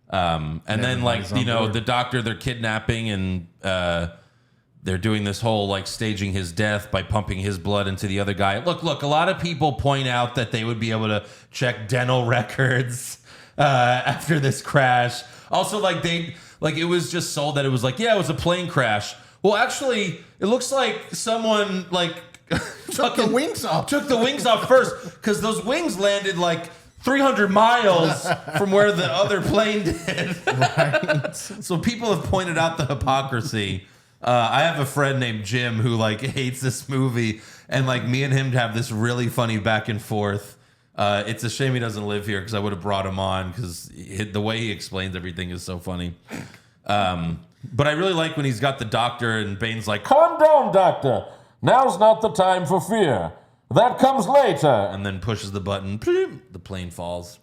Speaker 3: And then, like, the doctor they're kidnapping, and they're doing this whole, like, staging his death by pumping his blood into the other guy. Look, a lot of people point out that they would be able to check dental records after this crash. Also, like, it was just sold that it was like, yeah, it was a plane crash. Well, actually, it looks like someone, like,
Speaker 5: Took the wings off.
Speaker 3: Took the wings off first, because those wings landed like 300 miles from where the other plane did. Right. So people have pointed out the hypocrisy. I have a friend named Jim who like hates this movie, and like me and him have this really funny back and forth It's a shame he doesn't live here because I would have brought him on because the way he explains everything is so funny. But I really like when he's got the doctor and Bane's like,
Speaker 6: Calm down, Doctor. Now's not the time for fear. That comes later.
Speaker 3: And then pushes the button. The plane falls.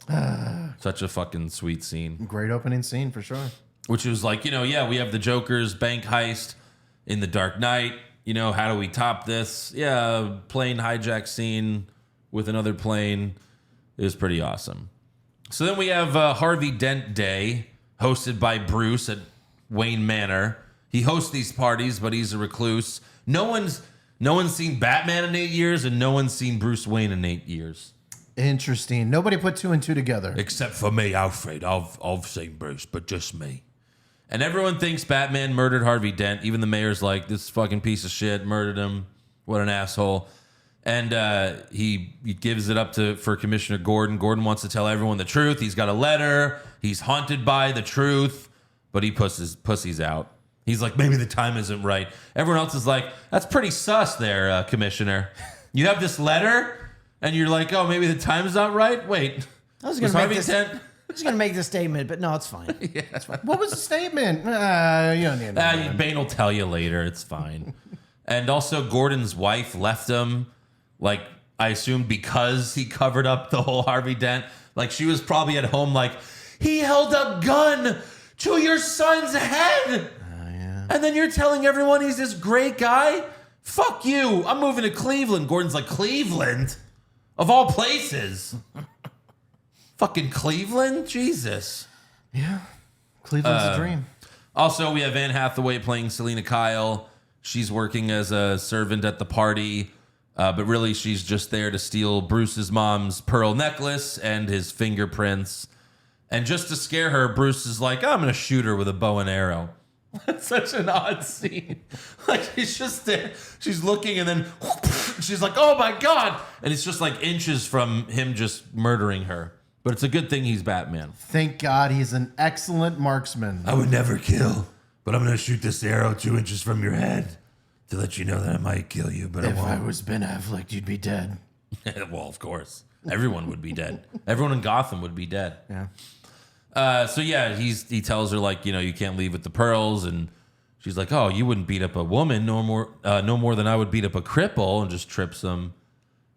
Speaker 3: Such a fucking sweet scene.
Speaker 5: Great opening scene for sure.
Speaker 3: Which was like, we have the Joker's bank heist in The Dark Knight. How do we top this? Yeah, plane hijack scene with another plane is pretty awesome. So then we have Harvey Dent Day, hosted by Bruce at Wayne Manor. He hosts these parties, but he's a recluse. No one's seen Batman in 8 years, and no one's seen Bruce Wayne in 8 years.
Speaker 5: Interesting. Nobody put 2 and 2 together.
Speaker 3: Except for me, Alfred. I've seen Bruce, but just me. And everyone thinks Batman murdered Harvey Dent. Even the mayor's like, this fucking piece of shit murdered him. What an asshole. And he gives it up for Commissioner Gordon. Gordon wants to tell everyone the truth. He's got a letter. He's haunted by the truth, but he pussies out. He's like, maybe the time isn't right. Everyone else is like, that's pretty sus there, Commissioner. You have this letter, and you're like, oh, maybe the time's not right? Wait.
Speaker 4: I was going to make this statement, but no, it's fine.
Speaker 3: Yeah. It's fine.
Speaker 5: What was the statement? You don't need to know.
Speaker 3: Bane will tell you later. It's fine. And also, Gordon's wife left him, like, I assumed because he covered up the whole Harvey Dent. Like, she was probably at home like, he held a gun to your son's head. And then you're telling everyone he's this great guy? Fuck you. I'm moving to Cleveland. Gordon's like, Cleveland? Of all places. Fucking Cleveland? Jesus.
Speaker 5: Yeah. Cleveland's a dream.
Speaker 3: Also, we have Anne Hathaway playing Selena Kyle. She's working as a servant at the party, but really she's just there to steal Bruce's mom's pearl necklace and his fingerprints. And just to scare her, Bruce is like, I'm going to shoot her with a bow and arrow. It's such an odd scene. Like, she's just there. She's looking, and then she's like, oh, my God. And it's just like inches from him just murdering her. But it's a good thing he's Batman.
Speaker 5: Thank God he's an excellent marksman.
Speaker 3: I would never kill, but I'm going to shoot this arrow 2 inches from your head to let you know that I might kill you, but I won't.
Speaker 5: If I was Ben Affleck, you'd be dead.
Speaker 3: Well, of course. Everyone would be dead. Everyone in Gotham would be dead.
Speaker 5: Yeah.
Speaker 3: So yeah, he tells her like, you can't leave with the pearls, and she's like, oh, you wouldn't beat up a woman no more than I would beat up a cripple, and just trips him,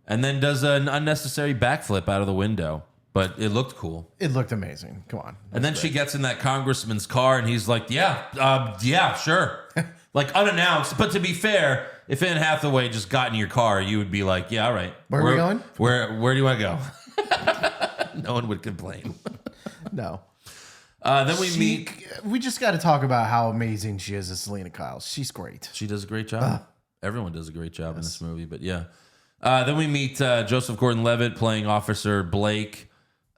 Speaker 3: and then does an unnecessary backflip out of the window. But it looked cool.
Speaker 5: It looked amazing. Come on.
Speaker 3: And then she gets in that congressman's car, and he's like, yeah, sure. Like unannounced. But to be fair, if Anne Hathaway just got in your car, you would be like, yeah, all right.
Speaker 5: Where are we going?
Speaker 3: Where do you want to go? No one would complain.
Speaker 5: No.
Speaker 3: Then we meet.
Speaker 5: We just got to talk about how amazing she is as Selena Kyle. She's great.
Speaker 3: She does a great job. Everyone does a great job in this movie, but yeah. Then we meet Joseph Gordon-Levitt playing Officer Blake.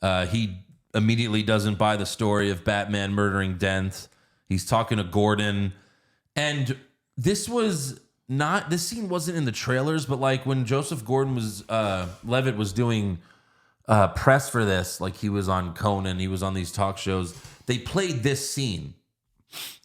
Speaker 3: He immediately doesn't buy the story of Batman murdering Dent. He's talking to Gordon. And this scene wasn't in the trailers, but like when Joseph Gordon-Levitt was doing press for this, like he was on Conan, he was on these talk shows, they played this scene.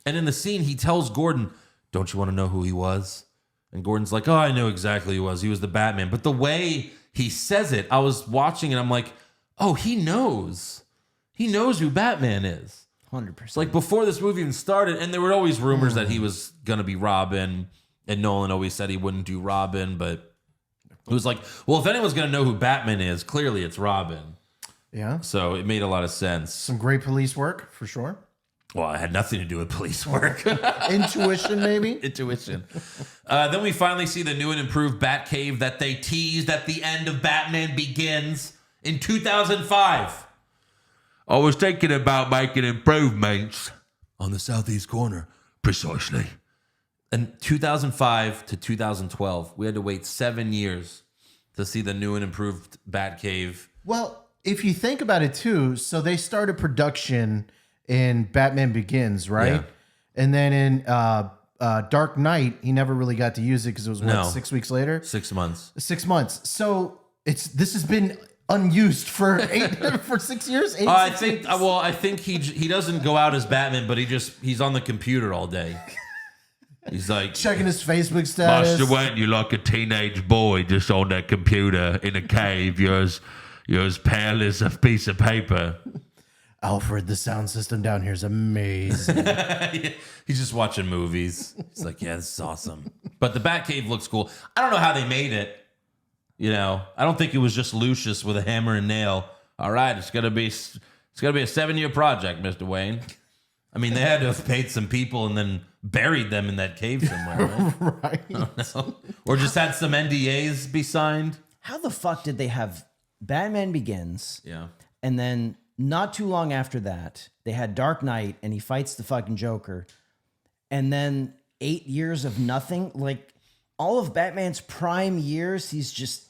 Speaker 3: And in the scene, he tells Gordon, don't you want to know who he was? And Gordon's like, oh, I know exactly who he was. He was the Batman. But the way he says it, I was watching and I'm like, oh, he knows. He knows who Batman is.
Speaker 4: 100%.
Speaker 3: Like before this movie even started, and there were always rumors that he was going to be Robin, and Nolan always said he wouldn't do Robin, but it was like, well, if anyone's going to know who Batman is, clearly it's Robin.
Speaker 5: Yeah.
Speaker 3: So it made a lot of sense.
Speaker 5: Some great police work, for sure.
Speaker 3: Well, it had nothing to do with police work.
Speaker 5: Intuition, maybe?
Speaker 3: Intuition. Then we finally see the new and improved Batcave that they teased at the end of Batman Begins in 2005. I was thinking about making improvements on the southeast corner. Precisely. In 2005 to 2012, we had to wait 7 years to see the new and improved Batcave.
Speaker 5: Well, if you think about it too, so they started production in Batman Begins, right?
Speaker 3: Yeah.
Speaker 5: And then in Dark Knight, he never really got to use it because it was 6 weeks later?
Speaker 3: 6 months.
Speaker 5: 6 months. So this has been unused for 6 years.
Speaker 3: I think he doesn't go out as Batman, but he's on the computer all day. He's like
Speaker 5: checking his Facebook status.
Speaker 3: Master Wayne, you're like a teenage boy just on that computer in a cave. You're as pale as a piece of paper.
Speaker 5: Alfred, the sound system down here is amazing.
Speaker 3: He's just watching movies. He's like, yeah, this is awesome. But the Batcave looks cool. I don't know how they made it. You know, I don't think it was just Lucius with a hammer and nail. All right, it's gonna be a 7-year project, Mr. Wayne. I mean, they had to have paid some people and then buried them in that cave somewhere, right?
Speaker 5: Right.
Speaker 3: Or just had some NDAs be signed.
Speaker 4: How the fuck did they have Batman Begins?
Speaker 3: Yeah.
Speaker 4: And then not too long after that, they had Dark Knight and he fights the fucking Joker. And then 8 years of nothing. Like all of Batman's prime years, he's just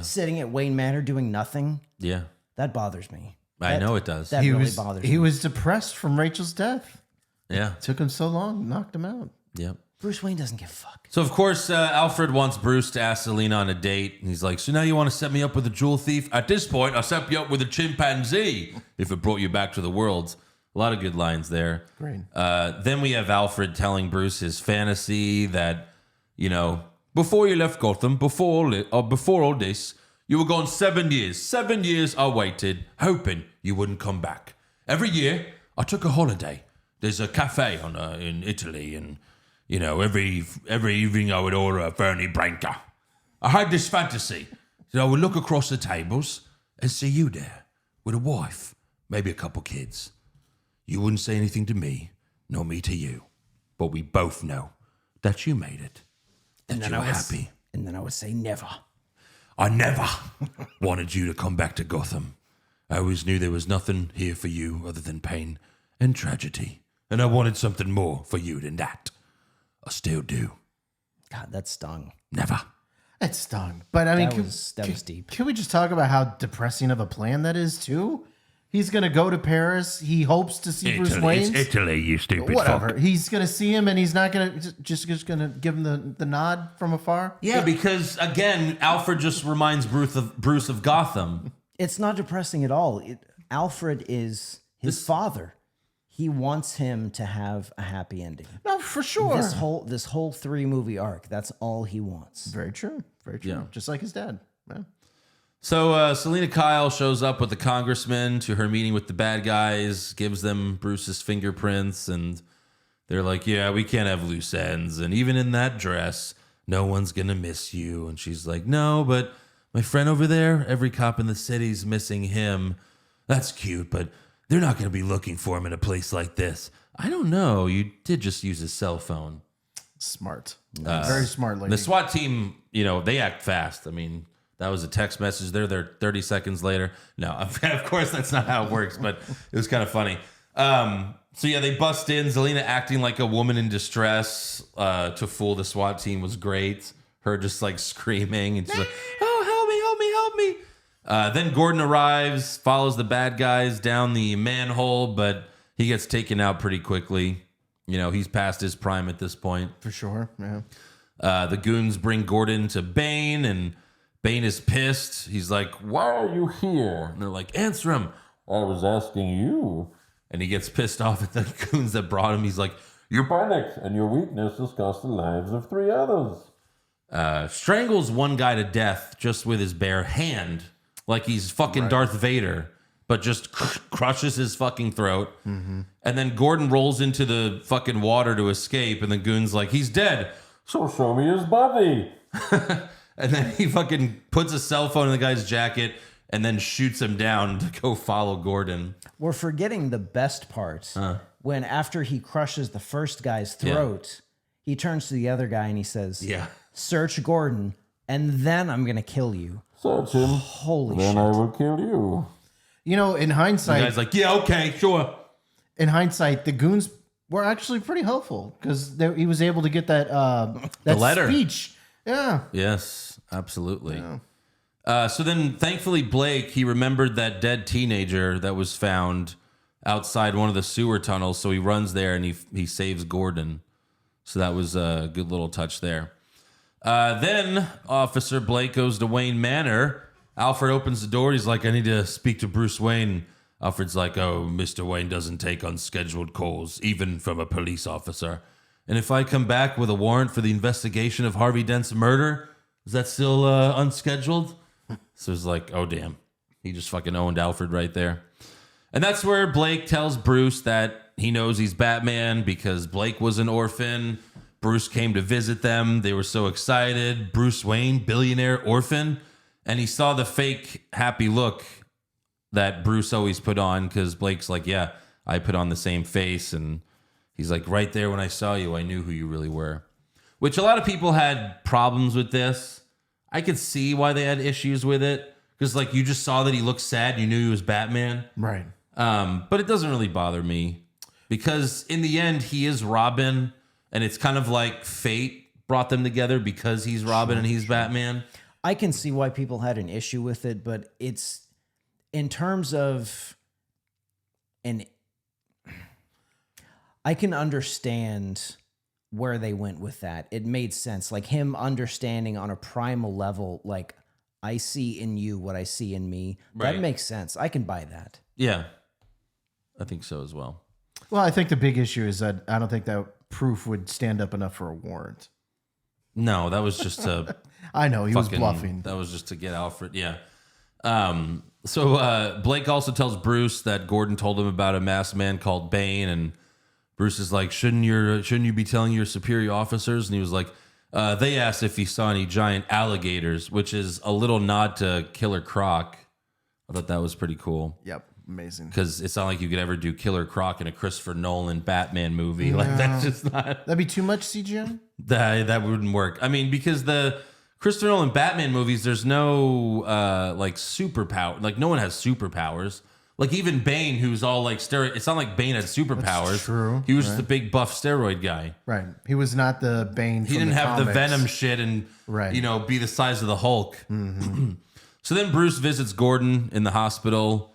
Speaker 4: sitting at Wayne Manor doing nothing.
Speaker 3: Yeah.
Speaker 4: That bothers me.
Speaker 3: I know it does.
Speaker 4: That really bothers me.
Speaker 5: He was depressed from Rachel's death.
Speaker 3: Yeah.
Speaker 5: Took him so long, knocked him out.
Speaker 3: Yep.
Speaker 4: Bruce Wayne doesn't give a fuck.
Speaker 3: So, of course, Alfred wants Bruce to ask Selina on a date. And he's like, so now you want to set me up with a jewel thief? At this point, I'll set you up with a chimpanzee if it brought you back to the world. A lot of good lines there.
Speaker 5: Great.
Speaker 3: Then we have Alfred telling Bruce his fantasy that, you know, before you left Gotham, before all this, you were gone 7 years. 7 years I waited, hoping you wouldn't come back. Every year, I took a holiday. There's a cafe in Italy, and, you know, every evening I would order a Fernie Branca. I had this fantasy that I would look across the tables and see you there with a wife, maybe a couple kids. You wouldn't say anything to me, nor me to you, but we both know that you made it, that you're happy.
Speaker 4: And then I would say never.
Speaker 3: I never wanted you to come back to Gotham. I always knew there was nothing here for you other than pain and tragedy. And I wanted something more for you than that. I still do.
Speaker 4: God, that stung.
Speaker 3: Never.
Speaker 5: It stung. But I mean,
Speaker 4: That was deep.
Speaker 5: Can we just talk about how depressing of a plan that is, too? He's going to go to Paris. He hopes to see Bruce Wayne.
Speaker 3: It's Italy, you stupid
Speaker 5: Whatever.
Speaker 3: fuck.
Speaker 5: He's going to see him, and he's not going to just going to give him the nod from afar.
Speaker 3: Yeah, because, again, Alfred just reminds Bruce of Gotham.
Speaker 4: It's not depressing at all. Alfred is his father. He wants him to have a happy ending.
Speaker 5: No, for sure.
Speaker 4: This whole 3-movie arc, that's all he wants.
Speaker 5: Very true. Very true.
Speaker 3: Yeah.
Speaker 5: Just like his dad. Yeah.
Speaker 3: So Selina Kyle shows up with the congressman to her meeting with the bad guys, gives them Bruce's fingerprints, and they're like, yeah, we can't have loose ends. And even in that dress, no one's going to miss you. And she's like, no, but my friend over there, every cop in the city's missing him. That's cute, but they're not going to be looking for him in a place like this. I don't know. You did just use his cell phone.
Speaker 5: Smart. Very smart lady.
Speaker 3: The SWAT team, you know, they act fast. I mean, that was a text message. They're there 30 seconds later. No, of course, that's not how it works, but it was kind of funny. So, yeah, they bust in. Zelina acting like a woman in distress to fool the SWAT team was great. Her just, like, screaming. And she's like, oh, help me, help me, help me. Then Gordon arrives, follows the bad guys down the manhole, but he gets taken out pretty quickly. You know, he's past his prime at this point.
Speaker 5: For sure, yeah.
Speaker 3: The goons bring Gordon to Bane, and Bane is pissed. He's like, why are you here? And they're like, answer him.
Speaker 6: I was asking you.
Speaker 3: And he gets pissed off at the goons that brought him. He's like,
Speaker 6: You panicked, and your weakness has cost the lives of 3 others.
Speaker 3: Strangles one guy to death just with his bare hand, like he's fucking Darth Vader, but just crushes his fucking throat. Mm-hmm. And then Gordon rolls into the fucking water to escape, and the goon's like, he's dead.
Speaker 6: So show me his body.
Speaker 3: And then he fucking puts a cell phone in the guy's jacket and then shoots him down to go follow Gordon.
Speaker 4: We're forgetting the best part. When after he crushes the first guy's throat, he turns to the other guy and he says, search Gordon, and then I'm going to kill you.
Speaker 6: Search him.
Speaker 4: Holy
Speaker 6: then
Speaker 4: shit.
Speaker 6: I will kill you.
Speaker 5: You know, in hindsight...
Speaker 3: The guy's like, yeah, okay, sure.
Speaker 5: In hindsight, the goons were actually pretty helpful because he was able to get that
Speaker 3: the letter.
Speaker 5: Speech. Yeah.
Speaker 3: Yes, absolutely. Yeah. So then, thankfully, Blake, he remembered that dead teenager that was found outside one of the sewer tunnels. So he runs there and he saves Gordon. So that was a good little touch there. Then Officer Blake goes to Wayne Manor. Alfred opens the door. He's like, I need to speak to Bruce Wayne. Alfred's like, oh, Mr. Wayne doesn't take unscheduled calls, even from a police officer. And if I come back with a warrant for the investigation of Harvey Dent's murder, is that still unscheduled? So it's like, oh, damn. He just fucking owned Alfred right there. And that's where Blake tells Bruce that he knows he's Batman because Blake was an orphan. Bruce came to visit them. They were so excited. Bruce Wayne, billionaire orphan. And he saw the fake happy look that Bruce always put on because Blake's like, yeah, I put on the same face. And he's like, right there when I saw you, I knew who you really were. Which a lot of people had problems with this. I could see why they had issues with it. Because like you just saw that he looked sad. You knew he was Batman.
Speaker 5: Right.
Speaker 3: But it doesn't really bother me. Because in the end, he is Robin. And it's kind of like fate brought them together because he's Robin and he's Batman.
Speaker 4: I can see why people had an issue with it, but it's in terms of I can understand where they went with that. It made sense. Like him understanding on a primal level, like I see in you what I see in me.
Speaker 3: Right.
Speaker 4: That makes sense. I can buy that.
Speaker 3: Yeah. I think so as well.
Speaker 5: Well, I think the big issue is that I don't think that proof would stand up enough for a warrant.
Speaker 3: No, that was just to...
Speaker 5: I know, he was bluffing.
Speaker 3: That was just to get Alfred, yeah. So Blake also tells Bruce that Gordon told him about a masked man called Bane, and Bruce is like, shouldn't you be telling your superior officers? And he was like, they asked if he saw any giant alligators, which is a little nod to Killer Croc. I thought that was pretty cool.
Speaker 5: Yep. Amazing.
Speaker 3: Because it's not like you could ever do Killer Croc in a Christopher Nolan Batman movie. No. Like that's just not.
Speaker 5: That'd be too much CGI?
Speaker 3: That wouldn't work. I mean, because the Christopher Nolan Batman movies, there's no like superpower. Like no one has superpowers. Like even Bane, who's all like steroid. It's not like Bane had superpowers.
Speaker 5: That's true.
Speaker 3: He was just a big buff steroid guy.
Speaker 5: Right. He was not the Bane.
Speaker 3: He didn't have
Speaker 5: comics.
Speaker 3: the Venom shit and be the size of the Hulk. Mm-hmm. So then Bruce visits Gordon in the hospital.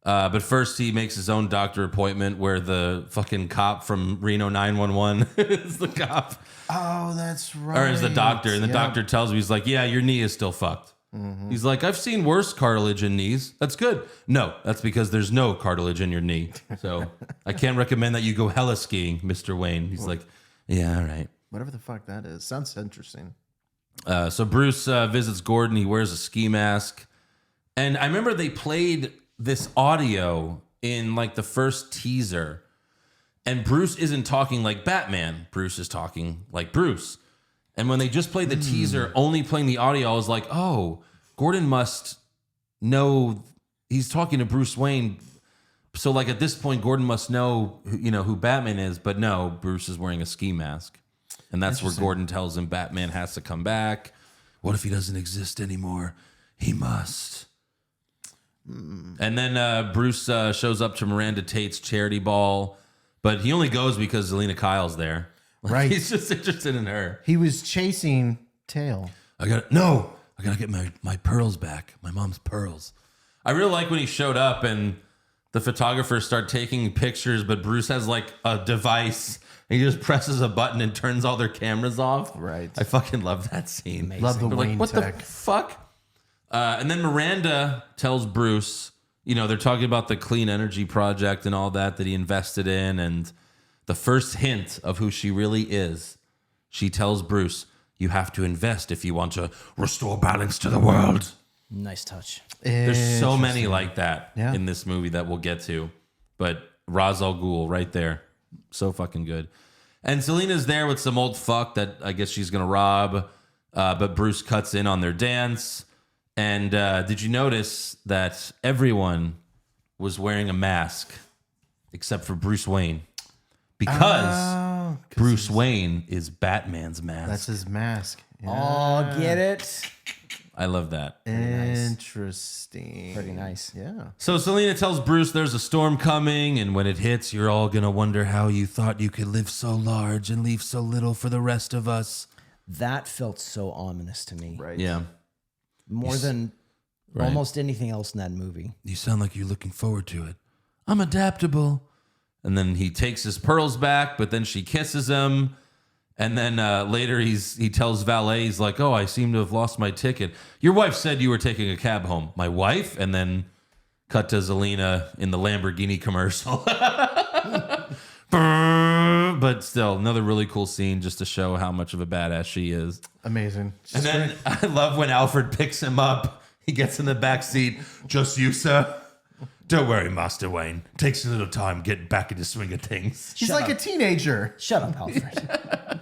Speaker 3: But first he makes his own doctor appointment where the fucking cop from Reno 911 is the cop.
Speaker 5: Oh, that's right.
Speaker 3: Or is the doctor. And the doctor tells me, he's like, yeah, your knee is still fucked. Mm-hmm. He's like, I've seen worse cartilage in knees. That's good. No, that's because there's no cartilage in your knee. So I can't recommend that you go hella skiing, Mr. Wayne. He's like, yeah, all right.
Speaker 5: Whatever the fuck that is. Sounds interesting.
Speaker 3: So Bruce visits Gordon. He wears a ski mask. And I remember they played this audio in like the first teaser, and Bruce isn't talking like Batman. Bruce is talking like Bruce. And when they just played the teaser, only playing the audio, I was like, oh, Gordon must know he's talking to Bruce Wayne. So like at this point, Gordon must know, who Batman is, but no, Bruce is wearing a ski mask. And that's where Gordon tells him Batman has to come back. What if he doesn't exist anymore? He must. And then Bruce shows up to Miranda Tate's charity ball, but he only goes because Zelina Kyle's there.
Speaker 5: Right.
Speaker 3: He's just interested in her.
Speaker 5: He was chasing Tail.
Speaker 3: I gotta get my pearls back. My mom's pearls. I really like when he showed up and the photographers start taking pictures, but Bruce has like a device. And he just presses a button and turns all their cameras off.
Speaker 5: Right.
Speaker 3: I fucking love that scene.
Speaker 4: Amazing.
Speaker 5: Love the Wayne
Speaker 3: what
Speaker 5: tech.
Speaker 3: the fuck? And then Miranda tells Bruce, they're talking about the clean energy project and all that he invested in. And the first hint of who she really is, she tells Bruce, you have to invest if you want to restore balance to the world.
Speaker 4: Nice touch.
Speaker 3: There's so many like that
Speaker 5: Yeah.
Speaker 3: in this movie that we'll get to. But Ra's al Ghul right there. So fucking good. And Selena's there with some old fuck that I guess she's going to rob. But Bruce cuts in on their dance. And did you notice that everyone was wearing a mask except for Bruce Wayne? Because Bruce Wayne is Batman's mask.
Speaker 5: That's his mask. Yeah.
Speaker 4: Oh, get it?
Speaker 3: I love that.
Speaker 5: Interesting.
Speaker 4: Pretty nice.
Speaker 5: Yeah.
Speaker 3: So Selena tells Bruce there's a storm coming, and when it hits, you're all going to wonder how you thought you could live so large and leave so little for the rest of us.
Speaker 4: That felt so ominous to me.
Speaker 5: Right.
Speaker 3: Yeah.
Speaker 4: More than almost anything else in that movie.
Speaker 3: You sound like you're looking forward to it. I'm adaptable. And then he takes his pearls back, but then she kisses him. And then later he tells Valet, he's like, oh, I seem to have lost my ticket. Your wife said you were taking a cab home. My wife? And then cut to Zelina in the Lamborghini commercial. But still, another really cool scene just to show how much of a badass she is.
Speaker 5: Amazing.
Speaker 3: And then I love when Alfred picks him up He gets in the back seat. Just you, sir. Don't worry, Master Wayne. Takes a little time getting back into swing of things.
Speaker 5: He's like a teenager.
Speaker 4: Shut up, Alfred.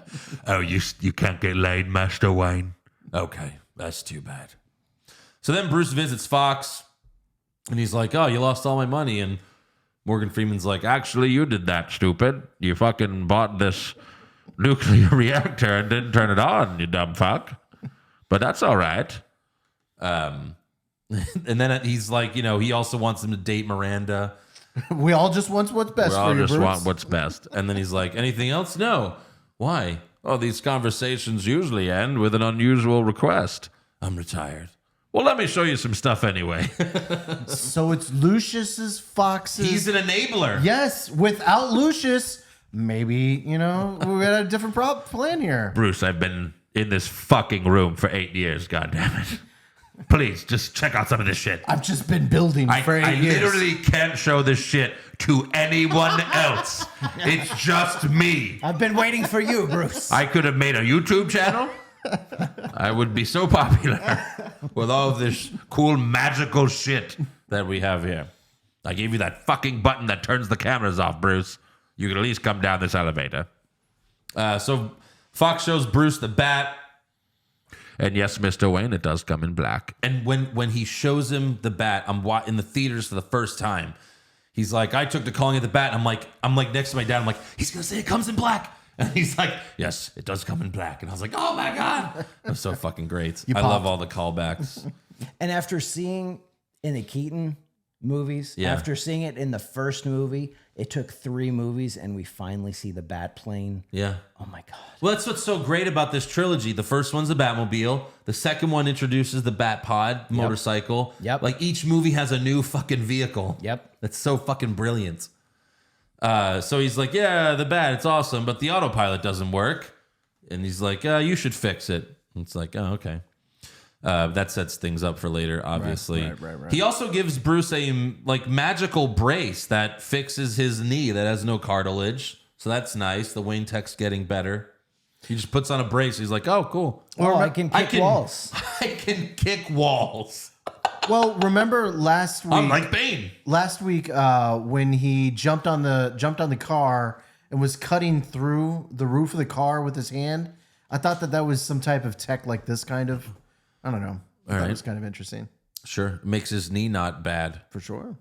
Speaker 3: Oh, you can't get laid, Master Wayne? Okay, that's too bad. So then Bruce visits Fox, and he's like, oh, you lost all my money. And Morgan Freeman's like, actually, you did that, stupid. You fucking bought this nuclear reactor and didn't turn it on, you dumb fuck. But that's all right. And then he's like, he also wants him to date Miranda.
Speaker 5: We all just want what's best for you, Bruce.
Speaker 3: We all just want what's best. And then he's like, anything else? No. Why? Oh, these conversations usually end with an unusual request. I'm retired. Well, let me show you some stuff anyway.
Speaker 5: So it's Lucius's Fox's.
Speaker 3: He's an enabler.
Speaker 5: Yes. Without Lucius, maybe, we got a different plan here.
Speaker 3: Bruce, I've been in this fucking room for 8 years, goddammit. Please, just check out some of this shit.
Speaker 5: I've just been building for 8 years.
Speaker 3: I literally can't show this shit to anyone else. It's just me.
Speaker 4: I've been waiting for you, Bruce.
Speaker 3: I could have made a YouTube channel. I would be so popular with all of this cool magical shit that we have here. I gave you that fucking button that turns the cameras off, Bruce. You can at least come down this elevator. So Fox shows Bruce the bat. And yes, Mr. Wayne, it does come in black. And when he shows him the bat, I'm in the theaters for the first time. He's like, I took to calling it the bat. I'm like next to my dad. I'm like, he's gonna say it comes in black. And he's like, yes, it does come in black. And I was like, oh my God. That's so fucking great. I love all the callbacks.
Speaker 4: And after seeing in the Keaton movies, after seeing it in the first movie, it took 3 movies and we finally see the bat plane.
Speaker 3: Yeah.
Speaker 4: Oh my God.
Speaker 3: Well, that's what's so great about this trilogy. The first one's the Batmobile. The second one introduces the Bat Pod motorcycle.
Speaker 4: Yep.
Speaker 3: Like each movie has a new fucking vehicle.
Speaker 4: Yep.
Speaker 3: That's so fucking brilliant. So he's like, yeah, the bat, it's awesome, but the autopilot doesn't work. And he's like, you should fix it. And it's like, oh, okay. That sets things up for later, obviously. Right. He also gives Bruce a magical brace that fixes his knee that has no cartilage. So that's nice. The Wayne tech's getting better. He just puts on a brace. He's like, oh, cool.
Speaker 4: I can kick walls.
Speaker 3: I can kick walls.
Speaker 5: Well, remember last week?
Speaker 3: I'm like Bane.
Speaker 5: Last week, when he jumped on the car and was cutting through the roof of the car with his hand, I thought that was some type of tech like this kind of. I don't know. That was kind of interesting.
Speaker 3: Sure, makes his knee not bad
Speaker 5: for sure.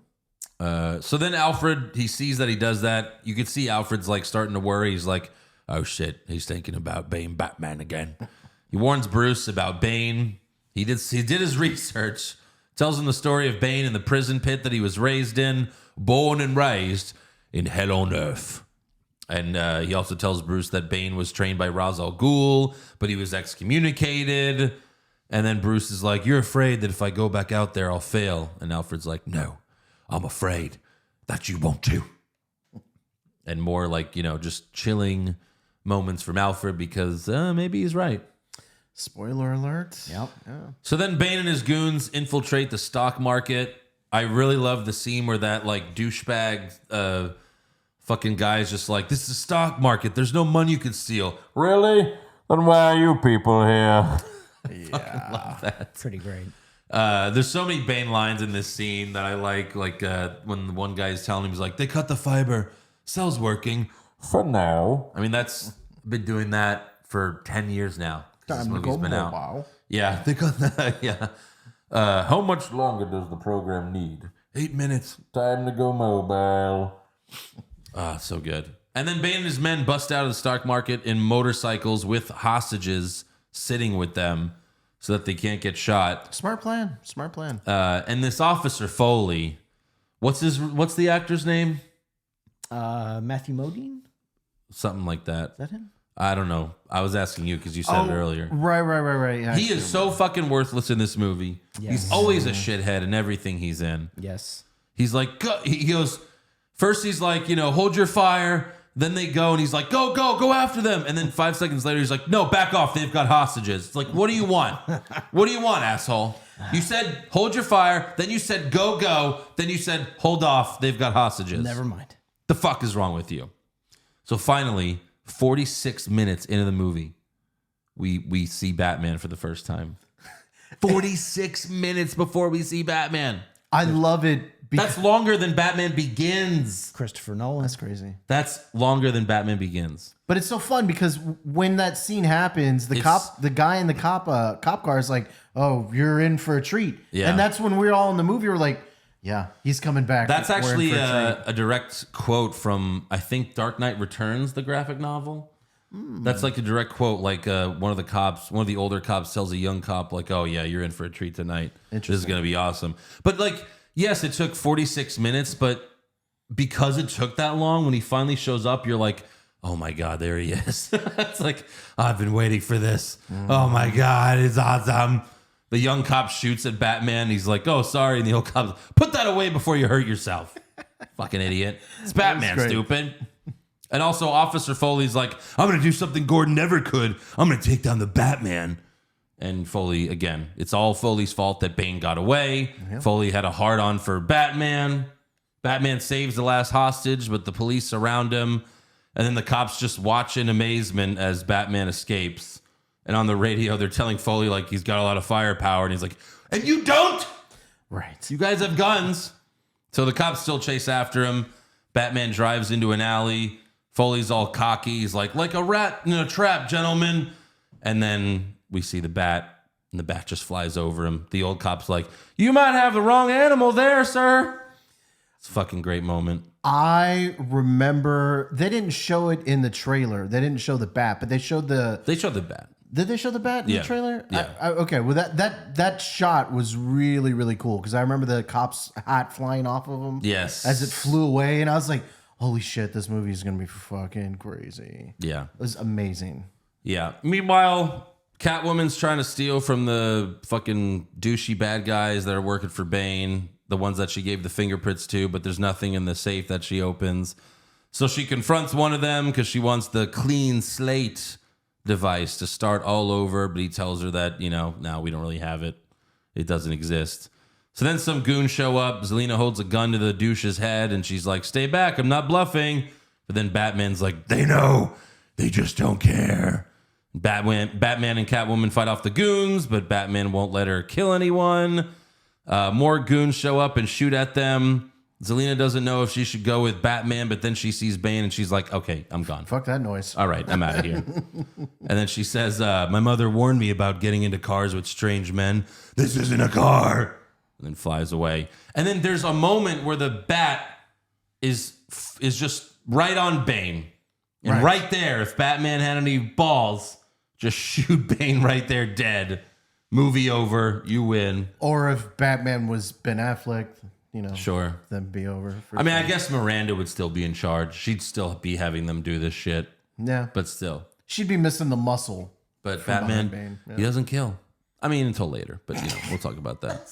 Speaker 3: So then Alfred, he sees that he does that. You can see Alfred's like starting to worry. He's like, oh shit, he's thinking about Bane Batman again. He warns Bruce about Bane. He did his research. Tells him the story of Bane in the prison pit that he was raised in, born and raised in hell on earth. And he also tells Bruce that Bane was trained by Ra's al Ghul, but he was excommunicated. And then Bruce is like, you're afraid that if I go back out there, I'll fail. And Alfred's like, no, I'm afraid that you won't too. And more like, just chilling moments from Alfred because maybe he's right.
Speaker 5: Spoiler alert.
Speaker 4: Yep.
Speaker 5: Yeah.
Speaker 3: So then Bane and his goons infiltrate the stock market. I really love the scene where that douchebag fucking guy is just like, this is a stock market. There's no money you can steal.
Speaker 6: Really? Then why are you people here?
Speaker 3: Yeah. Love that.
Speaker 4: Pretty great.
Speaker 3: There's so many Bane lines in this scene that I like when the one guy is telling him, he's like, they cut the fiber. Cell's working.
Speaker 6: For now.
Speaker 3: I mean, that's been doing that for 10 years now. This movie's been out.
Speaker 5: Wow.
Speaker 3: Yeah, they got that. Yeah.
Speaker 6: How much longer does the program need?
Speaker 3: 8 minutes.
Speaker 6: Time to go mobile.
Speaker 3: So good. And then Bane and his men bust out of the stock market in motorcycles with hostages sitting with them so that they can't get shot.
Speaker 5: Smart plan.
Speaker 3: And this Officer Foley, what's the actor's name?
Speaker 4: Matthew Modine?
Speaker 3: Something like that.
Speaker 4: Is that him?
Speaker 3: I don't know. I was asking you because you said it earlier.
Speaker 5: Right. Yeah,
Speaker 3: he is so fucking worthless in this movie.
Speaker 4: Yes.
Speaker 3: He's always a shithead in everything he's in.
Speaker 4: Yes.
Speaker 3: He's like, he goes, first he's like, hold your fire. Then they go and he's like, go after them. And then 5 seconds later, he's like, no, back off. They've got hostages. It's like, what do you want? What do you want, asshole? You said, hold your fire. Then you said, go. Then you said, hold off. They've got hostages.
Speaker 4: Never mind.
Speaker 3: The fuck is wrong with you? So finally, 46 minutes into the movie, we see Batman for the first time. 46 minutes before we see Batman.
Speaker 5: I love it.
Speaker 3: That's longer than Batman Begins.
Speaker 4: Christopher Nolan.
Speaker 5: That's crazy.
Speaker 3: That's longer than Batman Begins.
Speaker 5: But it's so fun because when that scene happens, the guy in the cop car is like, "Oh, you're in for a treat."
Speaker 3: Yeah.
Speaker 5: And that's when we're all in the movie. We're like, "Yeah, he's coming back."
Speaker 3: That's
Speaker 5: We're in
Speaker 3: actually
Speaker 5: for a treat.
Speaker 3: a direct quote from, I think, Dark Knight Returns, the graphic novel. That's like a direct quote. Like one of the older cops tells a young cop, like, "Oh yeah, you're in for a treat tonight. This is gonna be awesome." But like, yes, it took 46 minutes, but because it took that long, when he finally shows up, you're like, "Oh my God, there he is." It's like, I've been waiting for this. Oh my God, it's awesome. The young cop shoots at Batman. He's like, "Oh, sorry." And the old cop, "Put that away before you hurt yourself." Fucking idiot. It's Batman, stupid. And also Officer Foley's like, "I'm going to do something Gordon never could. I'm going to take down the Batman." And Foley, again, it's all Foley's fault that Bane got away. Yep. Foley had a hard-on for Batman. Batman saves the last hostage, but the police surround him. And then the cops just watch in amazement as Batman escapes. And on the radio, they're telling Foley, like, he's got a lot of firepower. And he's like, "And you don't?"
Speaker 5: Right.
Speaker 3: You guys have guns. So the cops still chase after him. Batman drives into an alley. Foley's all cocky. He's like a rat in a trap, gentlemen. And then we see the bat, and the bat just flies over him. The old cop's like, "You might have the wrong animal there, sir." It's a fucking great moment.
Speaker 5: I remember they didn't show it in the trailer. They didn't show the bat, but they showed the
Speaker 3: bat.
Speaker 5: Did they show the bat in the trailer?
Speaker 3: Yeah.
Speaker 5: Okay. Well, that shot was really, really cool because I remember the cop's hat flying off of him.
Speaker 3: Yes.
Speaker 5: As it flew away, and I was like, "Holy shit, this movie is gonna be fucking crazy."
Speaker 3: Yeah.
Speaker 5: It was amazing.
Speaker 3: Yeah. Meanwhile, Catwoman's trying to steal from the fucking douchey bad guys that are working for Bane, the ones that she gave the fingerprints to, but there's nothing in the safe that she opens. So she confronts one of them because she wants the clean slate device to start all over, but he tells her that, no, we don't really have it. It doesn't exist. So then some goons show up. Zelina holds a gun to the douche's head, and she's like, "Stay back, I'm not bluffing." But then Batman's like, "They know. They just don't care." Batman and Catwoman fight off the goons, but Batman won't let her kill anyone. More goons show up and shoot at them. Zelina doesn't know if she should go with Batman, but then she sees Bane and she's like, "Okay, I'm gone.
Speaker 5: Fuck that noise."
Speaker 3: All right, I'm out of here." And then she says, "My mother warned me about getting into cars with strange men. This isn't a car." And then flies away. And then there's a moment where the bat is just right on Bane. And right there, if Batman had any balls, just shoot Bane right there dead. Movie over, you win.
Speaker 5: Or if Batman was Ben Affleck,
Speaker 3: sure,
Speaker 5: then be over.
Speaker 3: I guess Miranda would still be in charge. She'd still be having them do this shit.
Speaker 5: Yeah.
Speaker 3: But still.
Speaker 5: She'd be missing the muscle.
Speaker 3: But Batman, he doesn't kill. Until later. But, we'll talk about that.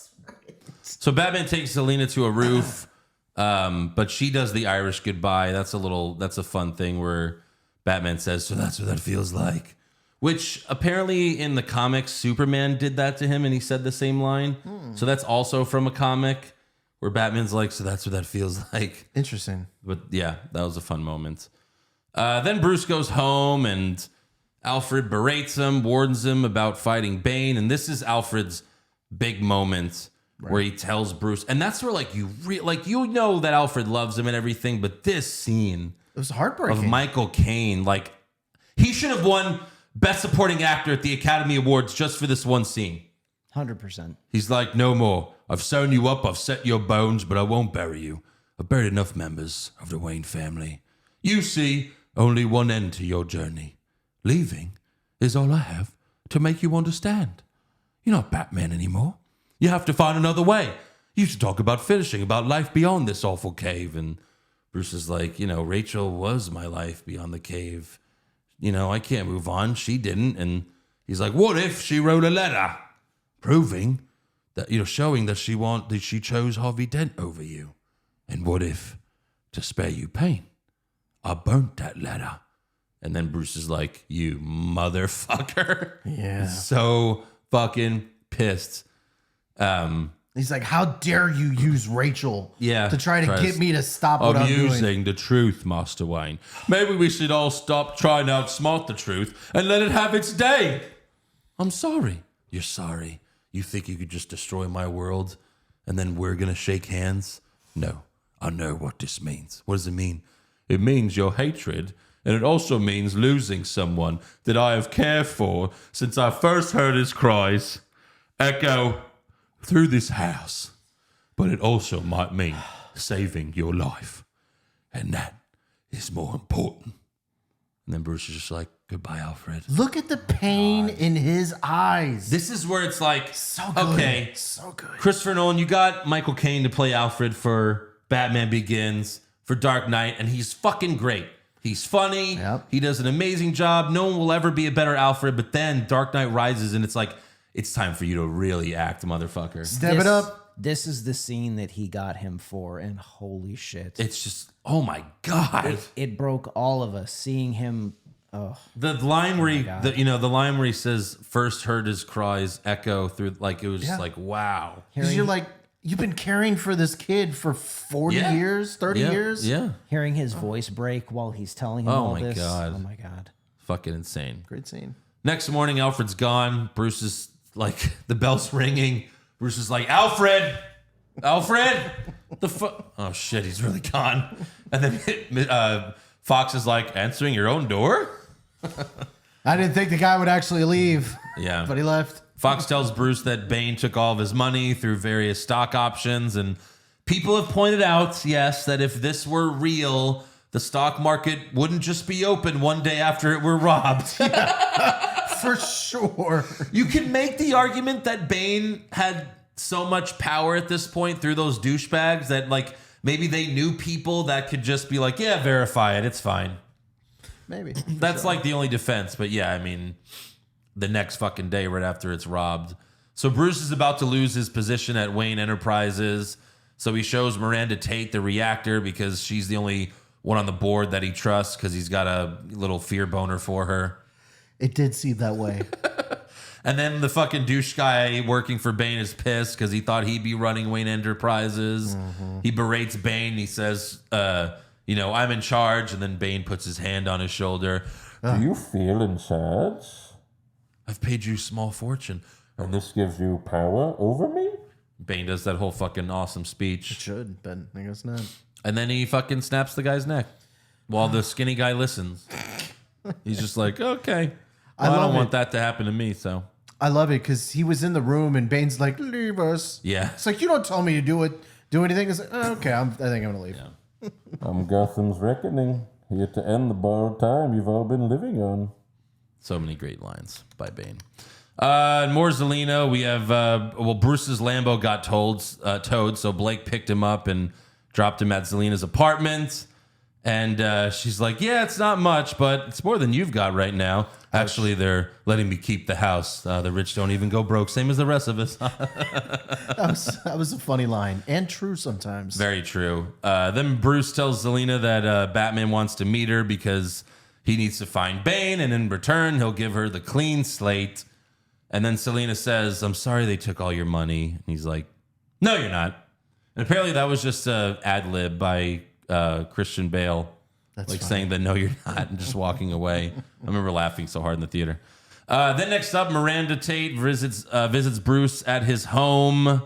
Speaker 3: So Batman takes Zelina to a roof, but she does the Irish goodbye. That's a fun thing where Batman says, "So that's what that feels like." Which apparently in the comics, Superman did that to him and he said the same line. So that's also from a comic where Batman's like, "So that's what that feels like."
Speaker 5: Interesting.
Speaker 3: But yeah, that was a fun moment. Then Bruce goes home and Alfred berates him, warns him about fighting Bane. And this is Alfred's big moment where he tells Bruce. And that's where you know that Alfred loves him and everything. But this scene,
Speaker 5: it was heartbreaking,
Speaker 3: of Michael Caine, he should have won Best Supporting Actor at the Academy Awards just for this one scene.
Speaker 4: 100%.
Speaker 3: He's like, "No more. I've sewn you up, I've set your bones, but I won't bury you. I've buried enough members of the Wayne family. You see only one end to your journey. Leaving is all I have to make you understand. You're not Batman anymore. You have to find another way. You used to talk about finishing, about life beyond this awful cave." And Bruce is like, "Rachel was my life beyond the cave. I can't move on. She didn't." And he's like, "What if she wrote a letter proving that, showing that she chose Harvey Dent over you? And what if, to spare you pain, I burnt that letter?" And then Bruce is like, "You motherfucker."
Speaker 5: Yeah.
Speaker 3: He's so fucking pissed.
Speaker 5: He's like, "How dare you use Rachel to try to get me to stop what I'm doing?"
Speaker 3: I'm using the truth, Master Wayne. Maybe we should all stop trying to outsmart the truth and let it have its day. I'm sorry. You're sorry. You think you could just destroy my world and then we're going to shake hands? No, I know what this means. What does it mean? It means your hatred, and it also means losing someone that I have cared for since I first heard his cries echo through this house. But it also might mean saving your life, and that is more important. And then Bruce is just like, goodbye, Alfred.
Speaker 5: Look at the pain in his eyes.
Speaker 3: This is where it's like,
Speaker 5: So good.
Speaker 3: okay,
Speaker 5: So good.
Speaker 3: Christopher Nolan, you got Michael Caine to play Alfred for Batman Begins, for Dark Knight, and he's fucking great. He's funny.
Speaker 5: Yep.
Speaker 3: He does an amazing job. No one will ever be a better Alfred, but then Dark Knight Rises, and it's like, it's time for you to really act, motherfucker.
Speaker 5: Step it up.
Speaker 4: This is the scene that he got him for, and holy shit.
Speaker 3: It's just, oh my God.
Speaker 4: It broke all of us seeing him. Oh,
Speaker 3: The line where the line where he says, first heard his cries echo through, like, it was just like, wow.
Speaker 5: Because you're like, you've been caring for this kid for 40 years, 30 years?
Speaker 3: Yeah.
Speaker 4: hearing his voice break while he's telling him all
Speaker 3: my
Speaker 4: this.
Speaker 3: God.
Speaker 4: Oh my God.
Speaker 3: Fucking insane.
Speaker 5: Great scene.
Speaker 3: Next morning, Alfred's gone. Bruce is like, the bell's ringing. Bruce is like, Alfred, the fuck? Oh shit, he's really gone. And then Fox is like, answering your own door?
Speaker 5: I didn't think the guy would actually leave.
Speaker 3: Yeah.
Speaker 5: But he left.
Speaker 3: Fox tells Bruce that Bane took all of his money through various stock options. And people have pointed out, yes, that if this were real, the stock market wouldn't just be open one day after it were robbed.
Speaker 5: For sure.
Speaker 3: You can make the argument that Bane had so much power at this point through those douchebags that, like, maybe they knew people that could just be like, yeah, verify it. It's fine.
Speaker 5: Maybe.
Speaker 3: That's like the only defense. But yeah, I mean, the next fucking day right after it's robbed. So Bruce is about to lose his position at Wayne Enterprises. So he shows Miranda Tate the reactor because she's the only one on the board that he trusts because he's got a little fear boner for her.
Speaker 5: It did seem that way.
Speaker 3: And then the fucking douche guy working for Bane is pissed because he thought he'd be running Wayne Enterprises. Mm-hmm. He berates Bane. He says, I'm in charge. And then Bane puts his hand on his shoulder.
Speaker 6: Do you feel in charge?
Speaker 3: I've paid you a small fortune.
Speaker 6: And this gives you power over me?
Speaker 3: Bane does that whole fucking awesome speech.
Speaker 5: It should, but I guess not.
Speaker 3: And then he fucking snaps the guy's neck while the skinny guy listens. He's just like, okay. Well, I don't want that to happen to me, so.
Speaker 5: I love it because he was in the room and Bane's like, leave us.
Speaker 3: Yeah.
Speaker 5: It's like, you don't tell me to do anything. It's like, okay, I think I'm going to leave.
Speaker 3: Yeah.
Speaker 6: I'm Gotham's reckoning, here to end the borrowed time you've all been living on.
Speaker 3: So many great lines by Bane. More Zelina. We have, Bruce's Lambo got towed, so Blake picked him up and dropped him at Zelina's apartment. And she's like, yeah, it's not much, but it's more than you've got right now. Actually, they're letting me keep the house. The rich don't even go broke, same as the rest of us.
Speaker 5: That was a funny line and true sometimes.
Speaker 3: Very true. Then Bruce tells Zelina that Batman wants to meet her because he needs to find Bane, and in return, he'll give her the clean slate. And then Selina says, I'm sorry they took all your money. And he's like, no, you're not. And apparently that was just an ad lib by Christian Bale. That's like funny. Saying that, no, you're not, and just walking away. I remember laughing so hard in the theater. Then next up, Miranda Tate visits Bruce at his home.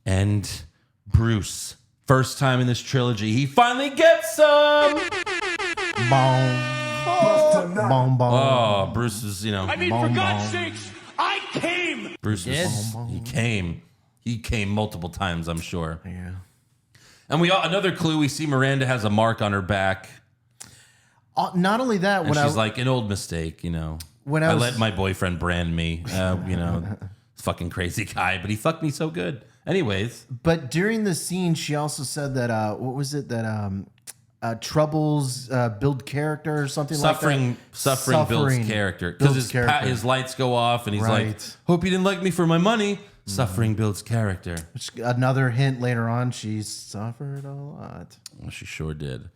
Speaker 3: And Bruce, first time in this trilogy, he finally gets some.
Speaker 5: Boom.
Speaker 3: Oh, Bruce is,
Speaker 2: I mean, for God's sakes, I came.
Speaker 3: Bruce was, he came. He came multiple times, I'm sure.
Speaker 5: Yeah.
Speaker 3: And another clue, we see Miranda has a mark on her back.
Speaker 5: Not only that,
Speaker 3: and she's like, an old mistake, When I let my boyfriend brand me, fucking crazy guy, but he fucked me so good. Anyways.
Speaker 5: But during the scene, she also said that, what was it, that troubles build character or something like that?
Speaker 3: Suffering builds character. Because his lights go off and he's like, hope you didn't like me for my money. Suffering builds character.
Speaker 5: Another hint later on, she suffered a lot.
Speaker 3: Well, she sure did.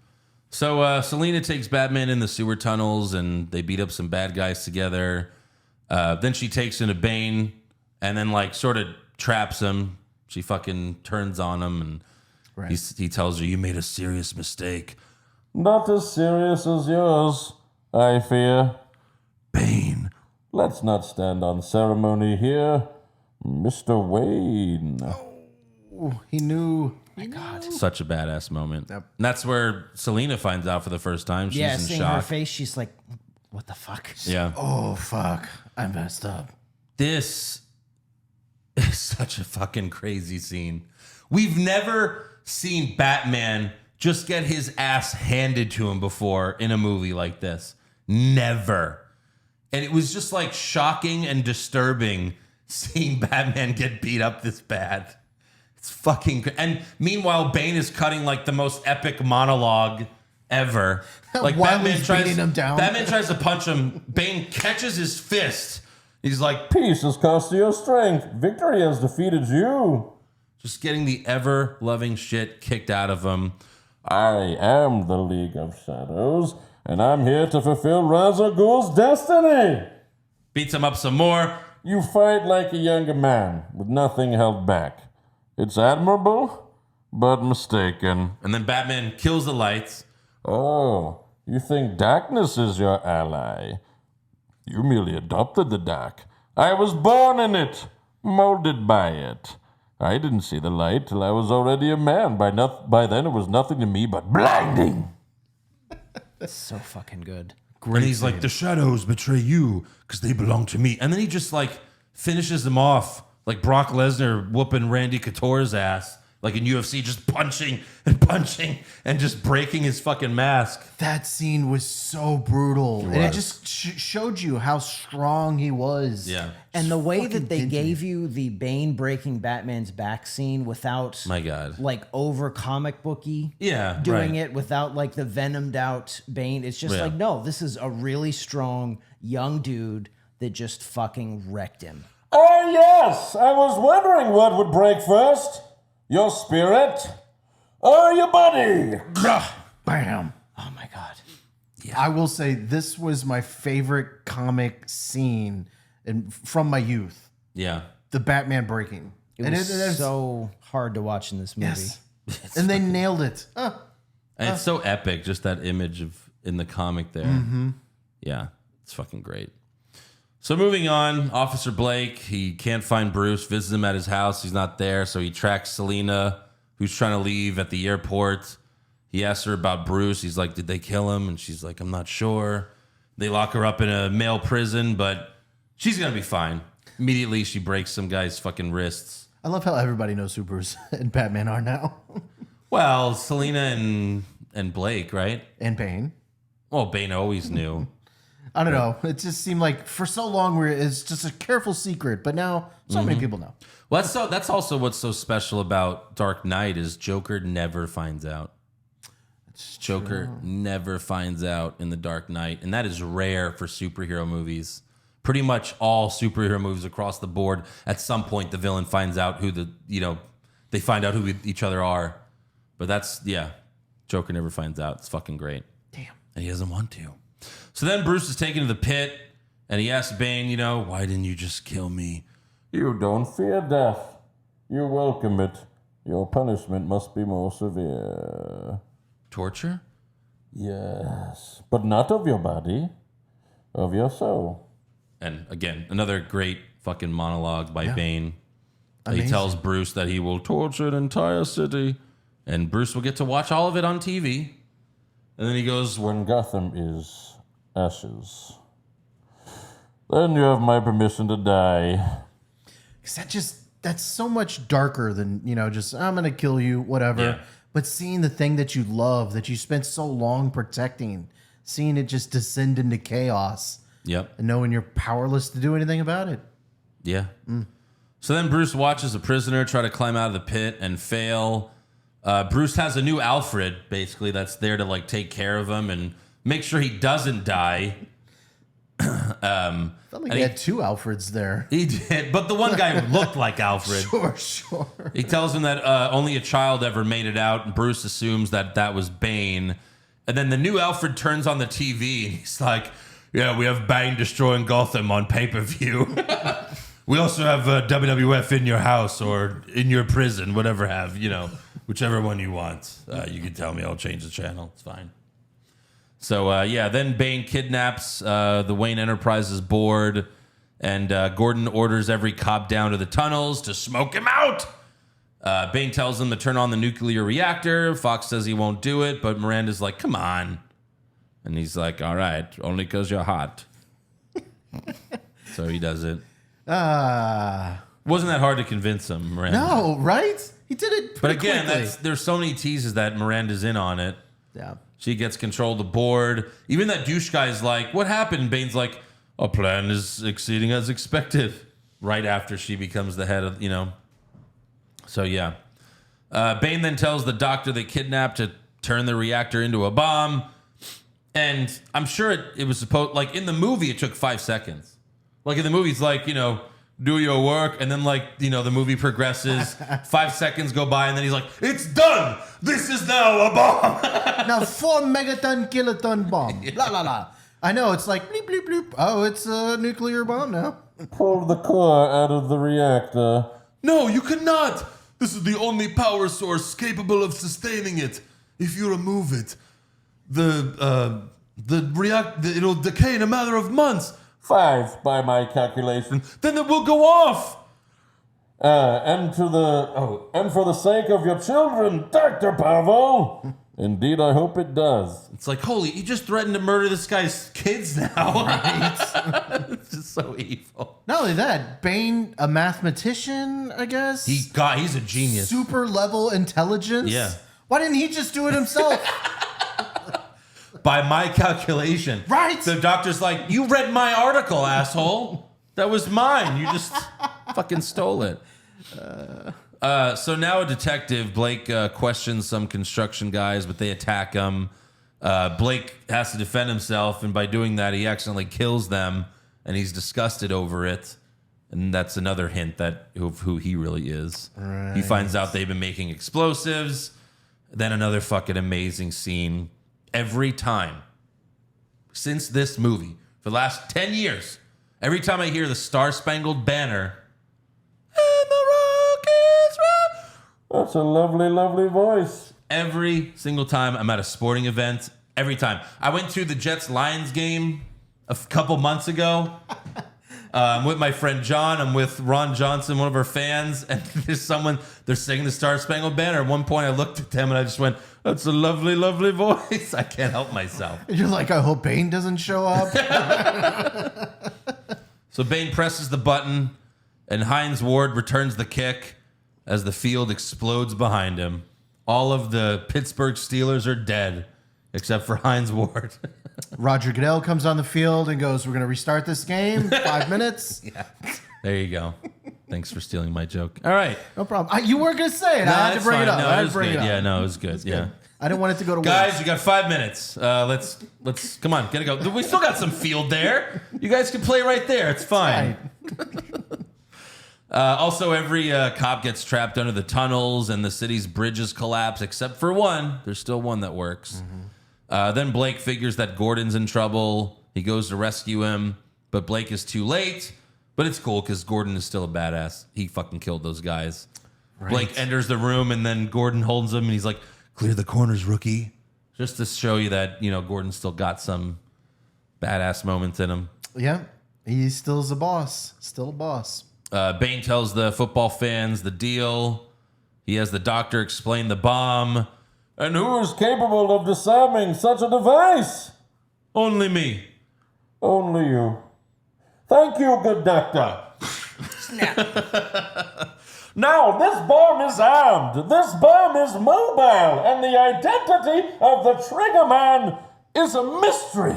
Speaker 3: So Selina takes Batman in the sewer tunnels and they beat up some bad guys together. Then she takes him to Bane and then like sort of traps him. She fucking turns on him and he tells her, you made a serious mistake.
Speaker 6: Not as serious as yours, I fear.
Speaker 3: Bane.
Speaker 6: Let's not stand on ceremony here. Mr. Wayne.
Speaker 5: Oh, he knew.
Speaker 3: Such a badass moment. Yep. And that's where Selena finds out for the first time. She's in
Speaker 4: seeing
Speaker 3: shock.
Speaker 4: her face, she's like, what the fuck?
Speaker 3: Yeah.
Speaker 5: Oh, fuck. I messed up.
Speaker 3: This is such a fucking crazy scene. We've never seen Batman just get his ass handed to him before in a movie like this. Never. And it was just like shocking and disturbing seeing Batman get beat up this bad. It's fucking... And meanwhile, Bane is cutting like the most epic monologue ever. Like
Speaker 5: While
Speaker 3: Batman
Speaker 5: he's
Speaker 3: tries,
Speaker 5: beating him down.
Speaker 3: Batman tries to punch him. Bane catches his fist. He's like,
Speaker 6: Peace has cost you your strength. Victory has defeated you.
Speaker 3: just getting the ever-loving shit kicked out of him.
Speaker 6: I am the League of Shadows, and I'm here to fulfill Ra's al Ghul's destiny.
Speaker 3: Beats him up some more.
Speaker 6: You fight like a younger man, with nothing held back. It's admirable, but mistaken.
Speaker 3: And then Batman kills the lights.
Speaker 6: Oh, you think darkness is your ally? You merely adopted the dark. I was born in it, molded by it. I didn't see the light till I was already a man. By then, it was nothing to me but blinding.
Speaker 4: That's so fucking good.
Speaker 3: And he's like, the shadows betray you because they belong to me. And then he just like finishes him off like Brock Lesnar whooping Randy Couture's ass. Like in UFC, just punching and just breaking his fucking mask.
Speaker 5: That scene was so brutal. And it just showed you how strong he was.
Speaker 3: Yeah.
Speaker 4: And the way
Speaker 5: fucking
Speaker 4: that they
Speaker 5: dingy.
Speaker 4: gave you the Bane breaking Batman's back scene without,
Speaker 3: My God.
Speaker 4: like over comic booky,
Speaker 3: right.
Speaker 4: doing it without like the venomed out Bane. It's just
Speaker 3: Yeah.
Speaker 4: like, no, this is a really strong young dude that just fucking wrecked him.
Speaker 6: Oh, yes! I was wondering what would break first. Your spirit or your body?
Speaker 5: Bam.
Speaker 4: Oh my God.
Speaker 5: I will say this was my favorite comic scene from my youth.
Speaker 3: Yeah.
Speaker 5: The Batman breaking.
Speaker 4: It was so hard to watch in this movie.
Speaker 5: Yes. And they nailed it.
Speaker 3: And it's so epic, just that image of in the comic there.
Speaker 5: Mm-hmm.
Speaker 3: Yeah, it's fucking great. So moving on, Officer Blake, he can't find Bruce, visits him at his house. He's not there, so he tracks Selena, who's trying to leave at the airport. He asks her about Bruce. He's like, did they kill him? And she's like, I'm not sure. They lock her up in a male prison, but she's going to be fine. Immediately, she breaks some guy's fucking wrists.
Speaker 5: I love how everybody knows who Bruce and Batman are now.
Speaker 3: Well, Selena and Blake, right?
Speaker 5: And Bane.
Speaker 3: Well, Bane always knew.
Speaker 5: I don't know. It just seemed like for so long it's just a careful secret, but now so many people know.
Speaker 3: Well, that's also what's so special about Dark Knight is Joker never finds out. Joker never finds out in the Dark Knight, and that is rare for superhero movies. Pretty much all superhero movies across the board, at some point the villain finds out they find out who each other are. But Joker never finds out. It's fucking great.
Speaker 5: Damn.
Speaker 3: And he doesn't want to. So then Bruce is taken to the pit, and he asks Bane, why didn't you just kill me?
Speaker 6: You don't fear death. You welcome it. Your punishment must be more severe.
Speaker 3: Torture?
Speaker 6: Yes, but not of your body, of your soul.
Speaker 3: And again, another great fucking monologue by Bane.
Speaker 5: Amazing.
Speaker 3: He tells Bruce that he will torture an entire city, and Bruce will get to watch all of it on TV. And then he goes,
Speaker 6: When Gotham is ashes, then you have my permission to die.
Speaker 5: Because that's so much darker than, just, I'm going to kill you, whatever.
Speaker 3: Yeah.
Speaker 5: But seeing the thing that you love, that you spent so long protecting, seeing it just descend into chaos,
Speaker 3: yep.
Speaker 5: and knowing you're powerless to do anything about it.
Speaker 3: Yeah. So then Bruce watches a prisoner try to climb out of the pit and fail. Bruce has a new Alfred, basically, that's there to like take care of him and make sure he doesn't die.
Speaker 5: Felt like he had two Alfreds there.
Speaker 3: He did, but the one guy looked like Alfred.
Speaker 5: Sure.
Speaker 3: He tells him that only a child ever made it out, and Bruce assumes that was Bane. And then the new Alfred turns on the TV, and he's like, yeah, we have Bane destroying Gotham on pay-per-view. We also have WWF in your house or in your prison, whatever whichever one you want. You can tell me, I'll change the channel. It's fine. So, then Bane kidnaps the Wayne Enterprises board, And Gordon orders every cop down to the tunnels to smoke him out. Bane tells him to turn on the nuclear reactor. Fox says he won't do it, but Miranda's like, come on. And he's like, all right, only because you're hot. So he does it. Wasn't that hard to convince him, Miranda?
Speaker 5: No, right? He did it pretty quickly.
Speaker 3: There's so many teases that Miranda's in on it.
Speaker 5: Yeah.
Speaker 3: She gets control of the board. Even that douche guy's like, what happened? Bane's like, our plan is exceeding as expected. Right after she becomes the head of, So, yeah. Bane then tells the doctor they kidnapped to turn the reactor into a bomb. And I'm sure it was supposed, like in the movie, it took 5 seconds. Like in the movie, it's like, do your work. And then the movie progresses. 5 seconds go by and then he's like, it's done. This is now a bomb.
Speaker 5: Now 4 megaton kiloton bomb. La la la. I know, it's like bleep bleep bleep. Oh, it's a nuclear bomb now.
Speaker 6: Pull the core out of the reactor.
Speaker 3: No, you cannot. This is the only power source capable of sustaining it. If you remove it, it'll decay in a matter of months.
Speaker 6: 5 by my calculation.
Speaker 3: Then it will go off.
Speaker 6: And for the sake of your children, Dr. Pavel. Indeed, I hope it does.
Speaker 3: It's like, holy, you just threatened to murder this guy's kids now. Right? It's just so evil.
Speaker 5: Not only that, Bane, a mathematician, I guess.
Speaker 3: He's a genius.
Speaker 5: Super level intelligence.
Speaker 3: Yeah.
Speaker 5: Why didn't he just do it himself?
Speaker 3: By my calculation.
Speaker 5: Right.
Speaker 3: The doctor's like, you read my article, asshole. That was mine. You just fucking stole it. So now a detective, Blake, questions some construction guys, but they attack him. Blake has to defend himself, and by doing that, he accidentally kills them, and he's disgusted over it. And that's another hint of who he really is. Right. He finds out they've been making explosives. Then another fucking amazing scene. Every time since this movie, for the last 10 years, every time I hear the Star-Spangled Banner, and the Rockets roll.
Speaker 6: That's a lovely, lovely voice.
Speaker 3: Every single time I'm at a sporting event, every time. I went to the Jets-Lions game a couple months ago. I'm with my friend John. I'm with Ron Johnson, one of our fans, and they're singing the Star-Spangled Banner. At one point, I looked at them and I just went, that's a lovely, lovely voice. I can't help myself.
Speaker 5: You're like, I hope Bane doesn't show up.
Speaker 3: So Bane presses the button, and Hines Ward returns the kick as the field explodes behind him. All of the Pittsburgh Steelers are dead, except for Hines Ward.
Speaker 5: Roger Goodell comes on the field and goes, we're going to restart this game. 5 minutes.
Speaker 3: Yeah. There you go. Thanks for stealing my joke. All right.
Speaker 5: No problem. You weren't going to say it. I had to bring it up.
Speaker 3: No, I had to bring it up. Yeah, no, it was good. Yeah.
Speaker 5: I didn't want it to go to
Speaker 3: Guys,
Speaker 5: waste.
Speaker 3: you got 5 minutes. Let's come on, gotta go. We still got some field there. You guys can play right there. It's fine. Also, every cop gets trapped under the tunnels and the city's bridges collapse, except for one. There's still one that works. Mm-hmm. Then Blake figures that Gordon's in trouble. He goes to rescue him, but Blake is too late. But it's cool because Gordon is still a badass. He fucking killed those guys. Right. Blake enters the room and then Gordon holds him and he's like, clear the corners, rookie. Just to show you that, Gordon still got some badass moments in him.
Speaker 5: Yeah, he still is a boss. Still a boss.
Speaker 3: Bane tells the football fans the deal. He has the doctor explain the bomb.
Speaker 6: And who is capable of disarming such a device?
Speaker 3: Only me.
Speaker 6: Only you. Thank you, good doctor.
Speaker 5: Snap.
Speaker 6: Now, this bomb is armed, this bomb is mobile, and the identity of the triggerman is a mystery.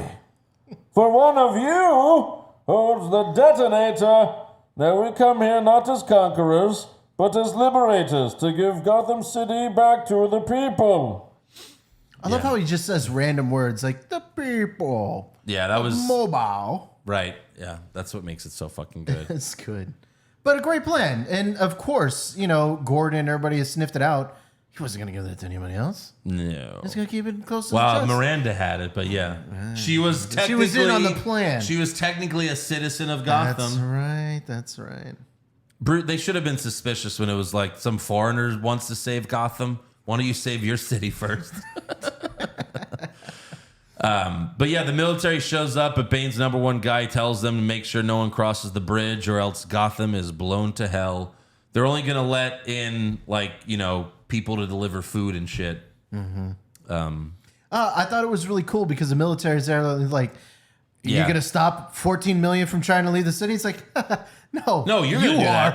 Speaker 6: For one of you holds the detonator. Now we come here not as conquerors, but as liberators to give Gotham City back to the people.
Speaker 5: I love how he just says random words like the people.
Speaker 3: Yeah, that was
Speaker 5: mobile.
Speaker 3: Right. Yeah, that's what makes it so fucking good.
Speaker 5: It's good. But a great plan. And of course, Gordon, everybody has sniffed it out. He wasn't going to give that to anybody else.
Speaker 3: No.
Speaker 5: He's going to keep it close to the
Speaker 3: Well,
Speaker 5: chest.
Speaker 3: Miranda had it, but yeah. She was
Speaker 5: in on the plan.
Speaker 3: She was technically a citizen of Gotham.
Speaker 5: That's right.
Speaker 3: They should have been suspicious when it was like some foreigner wants to save Gotham. Why don't you save your city first? But yeah, the military shows up, but Bane's number one guy tells them to make sure no one crosses the bridge or else Gotham is blown to hell. They're only going to let in, like, you know, people to deliver food and shit.
Speaker 5: I thought it was really cool because the military's there, like, you're going to stop 14 million from trying to leave the city? It's like, no,
Speaker 3: you are.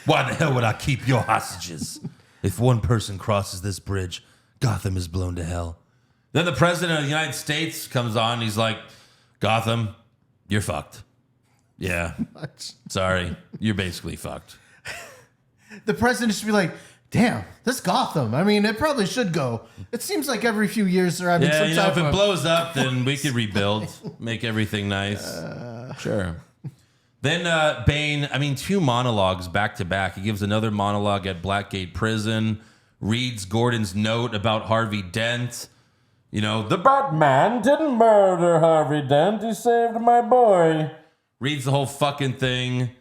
Speaker 3: Why the hell would I keep your hostages? If one person crosses this bridge, Gotham is blown to hell. Then the president of the United States comes on. He's like, Gotham, you're fucked. Yeah. Sorry. You're basically fucked.
Speaker 5: The president should be like, damn, this Gotham. I mean, it probably should go. It seems like every few years they're having some type
Speaker 3: if it blows up, then we could rebuild, make everything nice. Sure. Then Bane, 2 monologues back to back. He gives another monologue at Blackgate Prison, reads Gordon's note about Harvey Dent. You know, the Batman didn't murder Harvey Dent. He saved my boy. Reads the whole fucking thing.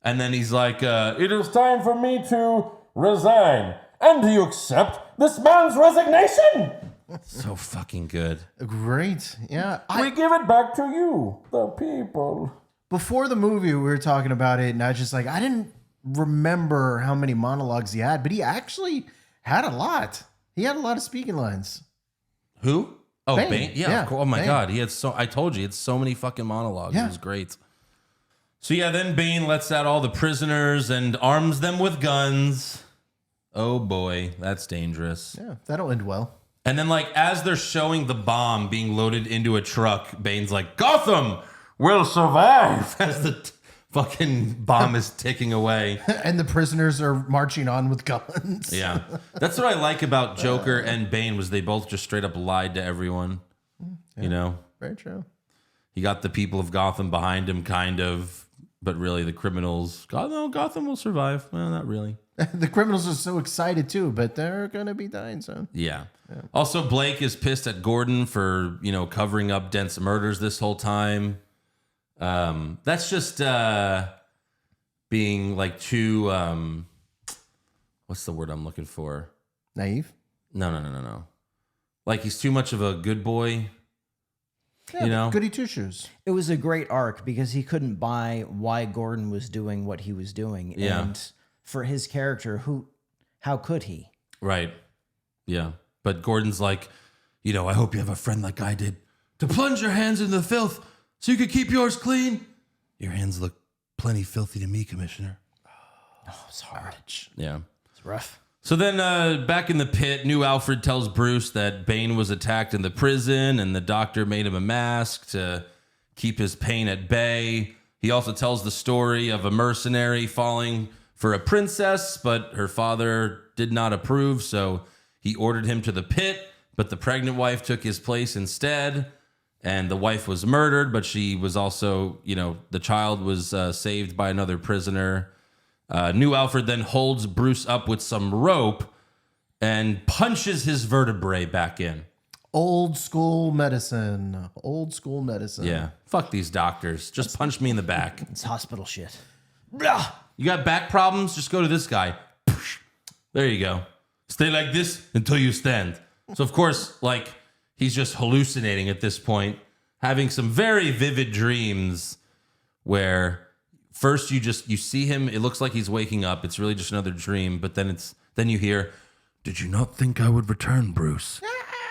Speaker 3: And then he's like, it is time for me to resign. And do you accept this man's resignation? So fucking good.
Speaker 5: Great. Yeah.
Speaker 6: We give it back to you, the people.
Speaker 5: Before the movie, we were talking about it, and I was just like, I didn't remember how many monologues he had, but he actually had a lot. He had a lot of speaking lines.
Speaker 3: Who? Oh, Bane? Yeah. Oh my
Speaker 5: Bane.
Speaker 3: God. I told you, he had so many fucking monologues.
Speaker 5: Yeah.
Speaker 3: It was great. So yeah, then Bane lets out all the prisoners and arms them with guns. Oh boy, that's dangerous.
Speaker 5: Yeah, that'll end well.
Speaker 3: And then, like, as they're showing the bomb being loaded into a truck, Bane's like, Gotham will survive as the fucking bomb is ticking away.
Speaker 5: And the prisoners are marching on with guns.
Speaker 3: Yeah. That's what I like about Joker and Bane was they both just straight up lied to everyone.
Speaker 5: Yeah,
Speaker 3: you know?
Speaker 5: Very true.
Speaker 3: He got the people of Gotham behind him, kind of, but really the criminals, Gotham will survive. Well, not really.
Speaker 5: The criminals are so excited too, but they're going to be dying soon.
Speaker 3: Yeah. Also, Blake is pissed at Gordon for, covering up Dent's murders this whole time. That's just being like too, what's the word I'm looking for?
Speaker 5: Naive?
Speaker 3: No. Like he's too much of a good boy.
Speaker 5: Yeah, goody two shoes.
Speaker 4: It was a great arc because he couldn't buy why Gordon was doing what he was doing.
Speaker 3: Yeah.
Speaker 4: And for his character, how could he?
Speaker 3: Right. Yeah. But Gordon's like, I hope you have a friend like I did to plunge your hands into the filth so you could keep yours clean. Your hands look plenty filthy to me, Commissioner.
Speaker 4: Oh, it's hard.
Speaker 3: Yeah.
Speaker 4: It's rough.
Speaker 3: So then back in the pit, new Alfred tells Bruce that Bane was attacked in the prison and the doctor made him a mask to keep his pain at bay. He also tells the story of a mercenary falling for a princess, but her father did not approve, so he ordered him to the pit, but the pregnant wife took his place instead, and the wife was murdered, but she was also, the child was saved by another prisoner. New Alfred then holds Bruce up with some rope and punches his vertebrae back in.
Speaker 5: Old school medicine. Old school medicine.
Speaker 3: Yeah. Fuck these doctors. Just punch me in the back.
Speaker 4: It's hospital shit.
Speaker 3: You got back problems? Just go to this guy. There you go. Stay like this until you stand. So, of course, he's just hallucinating at this point, having some very vivid dreams where first you see him, it looks like he's waking up. It's really just another dream. But then you hear, "Did you not think I would return, Bruce?"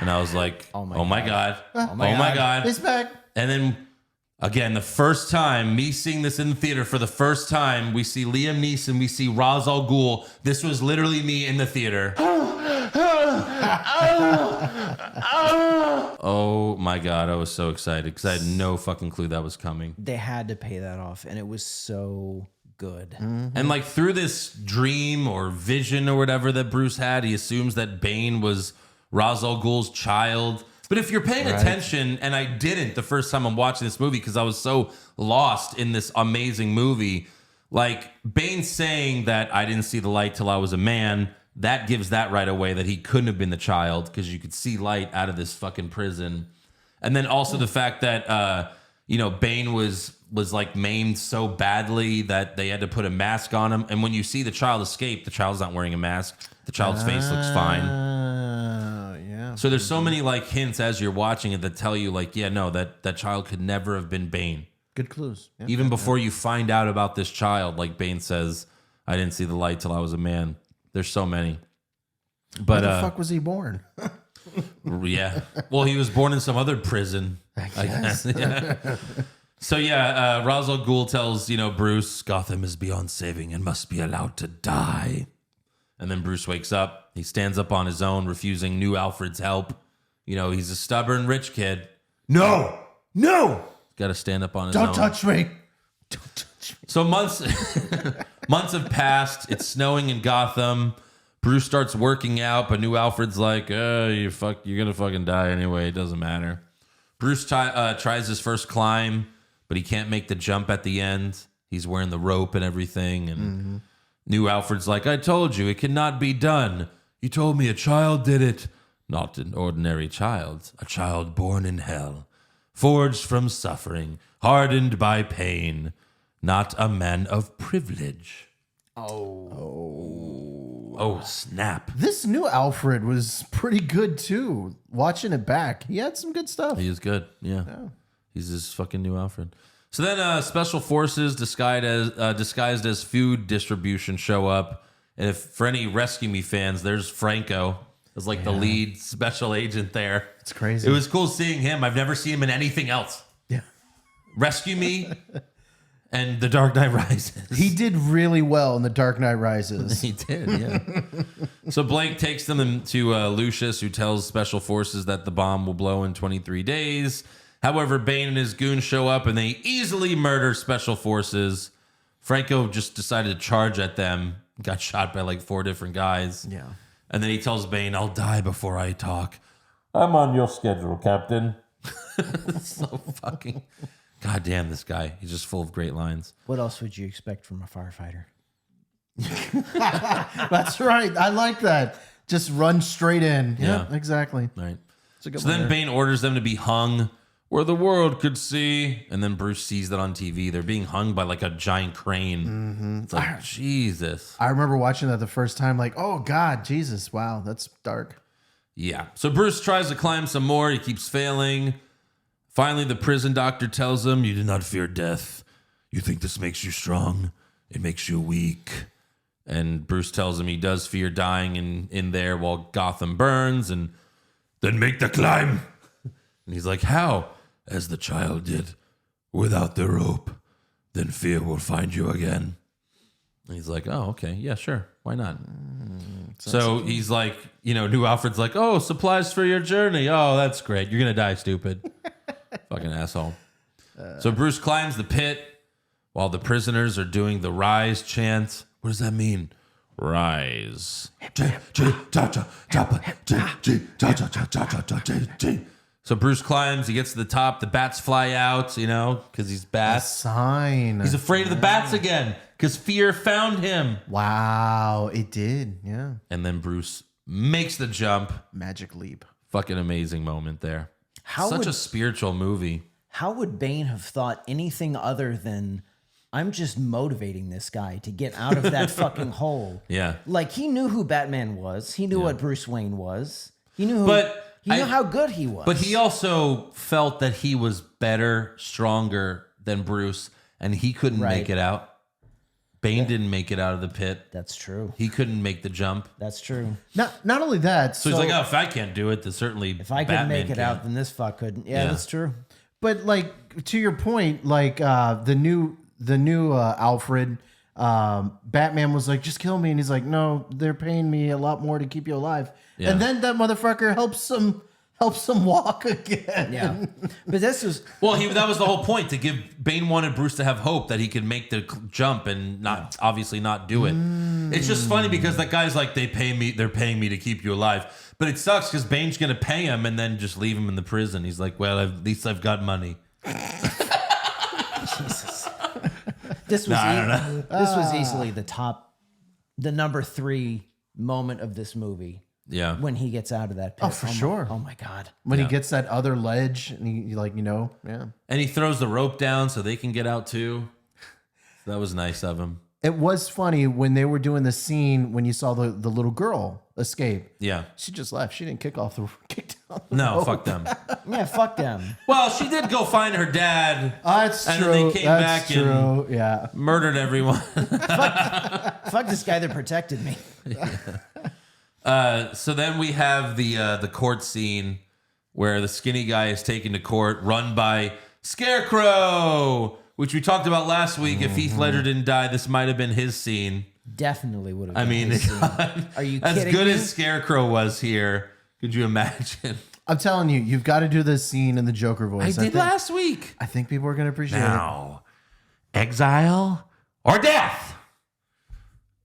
Speaker 3: And I was like, oh my God. Oh my God.
Speaker 5: He's back.
Speaker 3: And then again, the first time, me seeing this in the theater for the first time, we see Liam Neeson, we see Ra's al Ghul. This was literally me in the theater. Oh my God, I was so excited because I had no fucking clue that was coming.
Speaker 4: They had to pay that off, and it was so good.
Speaker 5: Mm-hmm.
Speaker 3: And through this dream or vision or whatever that Bruce had, he assumes that Bane was Ra's al Ghul's child. But if you're paying attention, and I didn't the first time I'm watching this movie because I was so lost in this amazing movie, Bane saying that I didn't see the light till I was a man, that gives that right away that he couldn't have been the child because you could see light out of this fucking prison. And then also the fact that, Bane was maimed so badly that they had to put a mask on him. And when you see the child escape, the child's not wearing a mask. The child's face looks fine.
Speaker 5: Yeah. Yeah.
Speaker 3: So there's so many like hints as you're watching it that tell you like, yeah, no, that child could never have been Bane.
Speaker 5: Good clues. Yeah.
Speaker 3: Even before you find out about this child, like Bane says, I didn't see the light till I was a man. There's so many. But
Speaker 5: where the fuck was he born?
Speaker 3: yeah. Well, he was born in some other prison, I guess. Yeah. So yeah, Ra's al Ghul tells, Bruce, Gotham is beyond saving and must be allowed to die. And then Bruce wakes up. He stands up on his own, refusing new Alfred's help. He's a stubborn rich kid.
Speaker 5: No.
Speaker 3: Got to stand up on his own.
Speaker 5: Don't touch me. Don't touch me.
Speaker 3: So months have passed. It's snowing in Gotham. Bruce starts working out, but new Alfred's like, you're gonna fucking die anyway. It doesn't matter. Bruce tries his first climb, but he can't make the jump at the end. He's wearing the rope and everything. And new Alfred's like, I told you, it cannot be done. You told me a child did it. Not an ordinary child. A child born in hell. Forged from suffering. Hardened by pain. Not a man of privilege. Oh, snap.
Speaker 5: This new Alfred was pretty good too. Watching it back, he had some good stuff.
Speaker 3: He is good. Yeah. He's this fucking new Alfred. So then special forces disguised as food distribution show up. And if for any Rescue Me fans, there's Franco as like the lead special agent there.
Speaker 5: It's crazy.
Speaker 3: It was cool seeing him. I've never seen him in anything else.
Speaker 5: Yeah.
Speaker 3: Rescue Me and The Dark Knight Rises.
Speaker 5: He did really well in The Dark Knight Rises.
Speaker 3: He did, yeah. So Blake takes them to Lucius, who tells special forces that the bomb will blow in 23 days. However, Bane and his goons show up and they easily murder special forces. Franco just decided to charge at them. Got shot by like 4 different guys.
Speaker 5: Yeah.
Speaker 3: And then he tells Bane, I'll die before I talk.
Speaker 6: I'm on your schedule, Captain.
Speaker 3: So fucking... God damn, this guy. He's just full of great lines.
Speaker 4: What else would you expect from a firefighter?
Speaker 5: That's right. I like that. Just run straight in.
Speaker 3: Yeah.
Speaker 5: Yeah, exactly.
Speaker 3: Right.
Speaker 5: It's a good
Speaker 3: So
Speaker 5: one
Speaker 3: then
Speaker 5: there.
Speaker 3: Bane orders them to be hung where the world could see. And then Bruce sees that on TV. They're being hung by like a giant crane. It's like, Jesus.
Speaker 5: I remember watching that the first time, like, oh God, Jesus, wow, that's dark.
Speaker 3: Yeah. So Bruce tries to climb some more. He keeps failing. Finally, the prison doctor tells him, you do not fear death. You think this makes you strong. It makes you weak. And Bruce tells him he does fear dying in there while Gotham burns. And then make the climb. And he's like, how? As the child did. Without the rope. Then fear will find you again. And he's like, oh, okay. Yeah, sure. Why not? So he's like, new Alfred's like, oh, supplies for your journey. Oh, that's great. You're going to die, stupid. Fucking asshole. So Bruce climbs the pit while the prisoners are doing the rise chant. What does that mean? Rise. So Bruce climbs. He gets to the top. The bats fly out, because he's
Speaker 5: A
Speaker 3: bats.
Speaker 5: sign.
Speaker 3: He's afraid of the bats again because fear found him.
Speaker 5: Wow, it did. Yeah.
Speaker 3: And then Bruce makes the jump.
Speaker 5: Magic leap.
Speaker 3: Fucking amazing moment there.
Speaker 4: How
Speaker 3: Such
Speaker 4: would-
Speaker 3: a spiritual movie.
Speaker 4: How would Bane have thought anything other than, I'm just motivating this guy to get out of that fucking hole?
Speaker 3: Yeah.
Speaker 4: Like, he knew who Batman was. He knew what Bruce Wayne was. He knew how good he was.
Speaker 3: But he also felt that he was better, stronger than Bruce, and he couldn't make it out. Bane didn't make it out of the pit.
Speaker 4: That's true.
Speaker 3: He couldn't make the jump.
Speaker 4: That's true.
Speaker 5: Not only that.
Speaker 3: So he's like, oh, if I can't do it, then certainly
Speaker 4: If I couldn't make it out, then this fuck couldn't. Yeah, that's true.
Speaker 5: But like to your point, like the new Alfred, Batman was like, just kill me, and he's like, no, they're paying me a lot more to keep you alive.
Speaker 3: Yeah.
Speaker 5: And then that motherfucker helps him walk again.
Speaker 4: Yeah. But this was...
Speaker 3: Well, that was the whole point, to give... Bane wanted Bruce to have hope that he could make the jump and obviously not do it. It's just funny because that guy's like, they're paying me to keep you alive. But it sucks because Bane's going to pay him and then just leave him in the prison. He's like, well, at least I've got money.
Speaker 4: Jesus. This was easily the number 3 moment of this movie.
Speaker 3: Yeah.
Speaker 4: When he gets out of that pit.
Speaker 5: Oh, for sure.
Speaker 4: Oh my God.
Speaker 5: When he gets that other ledge, and he like, yeah.
Speaker 3: And he throws the rope down so they can get out too. That was nice of him.
Speaker 5: It was funny when they were doing the scene when you saw the little girl escape.
Speaker 3: Yeah.
Speaker 5: She just left. She didn't kick
Speaker 3: No, fuck them.
Speaker 4: Yeah, fuck them.
Speaker 3: Well, she did go find her dad.
Speaker 5: That's
Speaker 3: and
Speaker 5: true.
Speaker 3: then they came
Speaker 5: That's
Speaker 3: back
Speaker 5: true.
Speaker 3: and murdered everyone.
Speaker 4: Fuck this guy that protected me.
Speaker 3: So then we have the court scene where the skinny guy is taken to court, run by Scarecrow, which we talked about last week. If Heath Ledger didn't die, this might have been his scene.
Speaker 4: Definitely would have.
Speaker 3: I mean,
Speaker 4: are you
Speaker 3: as
Speaker 4: kidding
Speaker 3: good
Speaker 4: me?
Speaker 3: as Scarecrow was here? Could you imagine?
Speaker 5: I'm telling you, you've got to do this scene in the Joker voice.
Speaker 3: I did last week.
Speaker 5: I think people are going to appreciate
Speaker 3: Now, exile or death?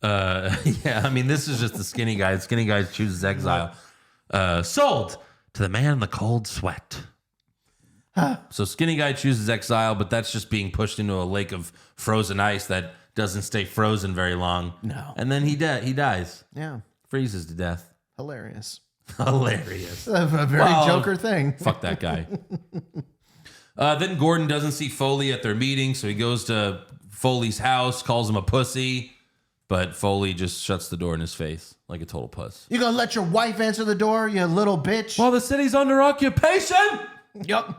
Speaker 3: Yeah, I mean, this is just the skinny guy. The skinny guy chooses exile. Sold to the man in the cold sweat. So skinny guy chooses exile, but that's just being pushed into a lake of frozen ice that doesn't stay frozen very long.
Speaker 5: No.
Speaker 3: And then he dies.
Speaker 5: it. Yeah.
Speaker 3: Freezes to death.
Speaker 5: Hilarious.
Speaker 3: Hilarious.
Speaker 5: A very Joker thing.
Speaker 3: Fuck that guy. Then Gordon doesn't see Foley at their meeting, so he goes to Foley's house, calls him a pussy, but Foley just shuts the door in his face like a total puss.
Speaker 5: You going to let your wife answer the door, you little bitch?
Speaker 3: Well, the city's under occupation.
Speaker 5: Yep.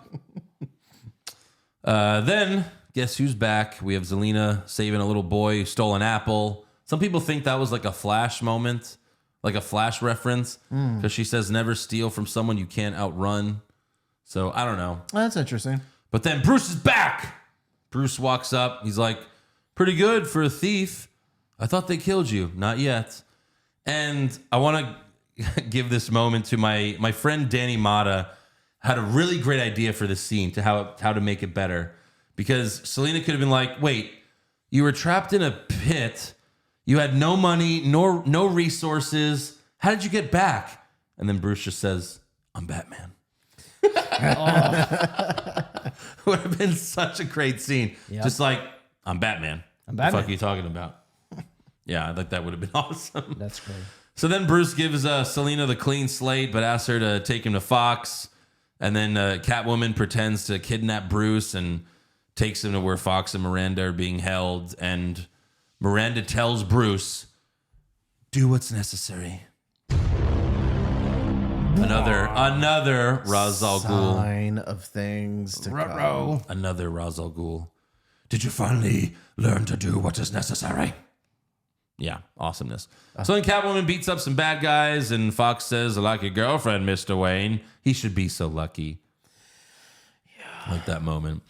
Speaker 3: Then, guess who's back? We have Zelina saving a little boy who stole an apple. Some people think that was like a Flash moment, like a Flash reference, because she says never steal from someone you can't outrun. So I don't know.
Speaker 5: That's interesting.
Speaker 3: But then Bruce is back. Bruce walks up. He's like, pretty good for a thief. I thought they killed you. Not yet. And I want to give this moment to my friend Danny Mata. Had a really great idea for this scene to how to make it better. Because Selena could have been like, wait, you were trapped in a pit. You had no money, no resources. How did you get back? And then Bruce just says, I'm Batman. Would have been such a great scene. Yep. Just like, I'm Batman.
Speaker 4: I'm Batman.
Speaker 3: What the fuck are you talking about? Yeah, I think that would have been awesome.
Speaker 4: That's great.
Speaker 3: So then Bruce gives Selena the clean slate, but asks her to take him to Fox. And then Catwoman pretends to kidnap Bruce and takes him to where Fox and Miranda are being held. And Miranda tells Bruce, do what's necessary. Another Ra's al Ghul.
Speaker 5: Sign of things to come.
Speaker 3: Another Ra's al Ghul. Did you finally learn to do what is necessary? Yeah, awesomeness. So then Catwoman beats up some bad guys, and Fox says, I like your girlfriend, Mr. Wayne. He should be so lucky. Yeah. Like that moment.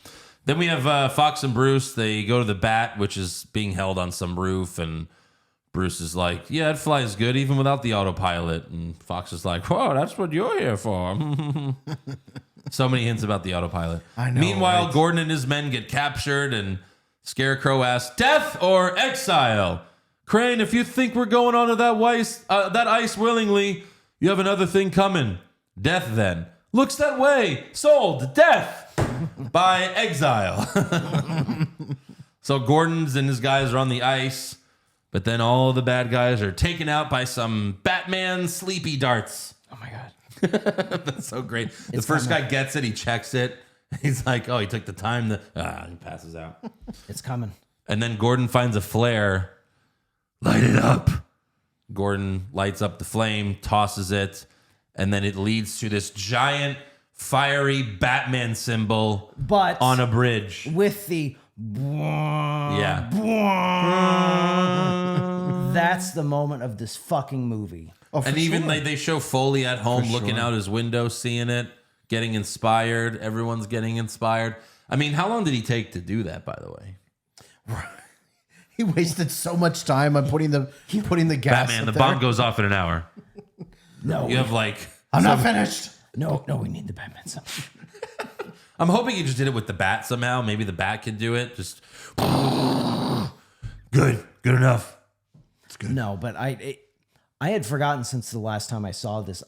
Speaker 3: Then we have Fox and Bruce. They go to the Bat, which is being held on some roof, and Bruce is like, yeah, it flies good even without the autopilot. And Fox is like, whoa, that's what you're here for. So many hints about the autopilot.
Speaker 5: I know.
Speaker 3: Meanwhile,
Speaker 5: right?
Speaker 3: Gordon and his men get captured, and Scarecrow asks, death or exile? Crane, if you think we're going onto that ice willingly, you have another thing coming. Death, then. Looks that way. Sold. Death. By exile. So Gordon's and his guys are on the ice, but then all the bad guys are taken out by some Batman sleepy darts.
Speaker 4: Oh my God.
Speaker 3: That's so great. The first guy gets it. He checks it. He's like, oh, he took the time. He passes out.
Speaker 4: It's coming.
Speaker 3: And then Gordon finds a flare. Light it up. Gordon lights up the flame, tosses it, and then it leads to this giant, fiery Batman symbol
Speaker 4: But
Speaker 3: on a bridge.
Speaker 4: with the
Speaker 3: Yeah.
Speaker 4: that's the moment of this fucking movie.
Speaker 5: Oh, for
Speaker 3: And even
Speaker 5: sure.
Speaker 3: they show Foley at home
Speaker 5: For
Speaker 3: looking
Speaker 5: sure.
Speaker 3: out his window, seeing it, getting inspired. Everyone's getting inspired. I mean, how long did he take to do that, by the way?
Speaker 5: He wasted so much time on putting the gas.
Speaker 3: Batman,
Speaker 5: up
Speaker 3: the
Speaker 5: there.
Speaker 3: bomb goes off in an hour.
Speaker 4: No,
Speaker 3: You have like...
Speaker 5: I'm not finished.
Speaker 4: no, we need the Batman song.
Speaker 3: I'm hoping he just did it with the bat somehow. Maybe the bat could do it. Just... Good enough.
Speaker 4: No, but I had forgotten since the last time I saw this.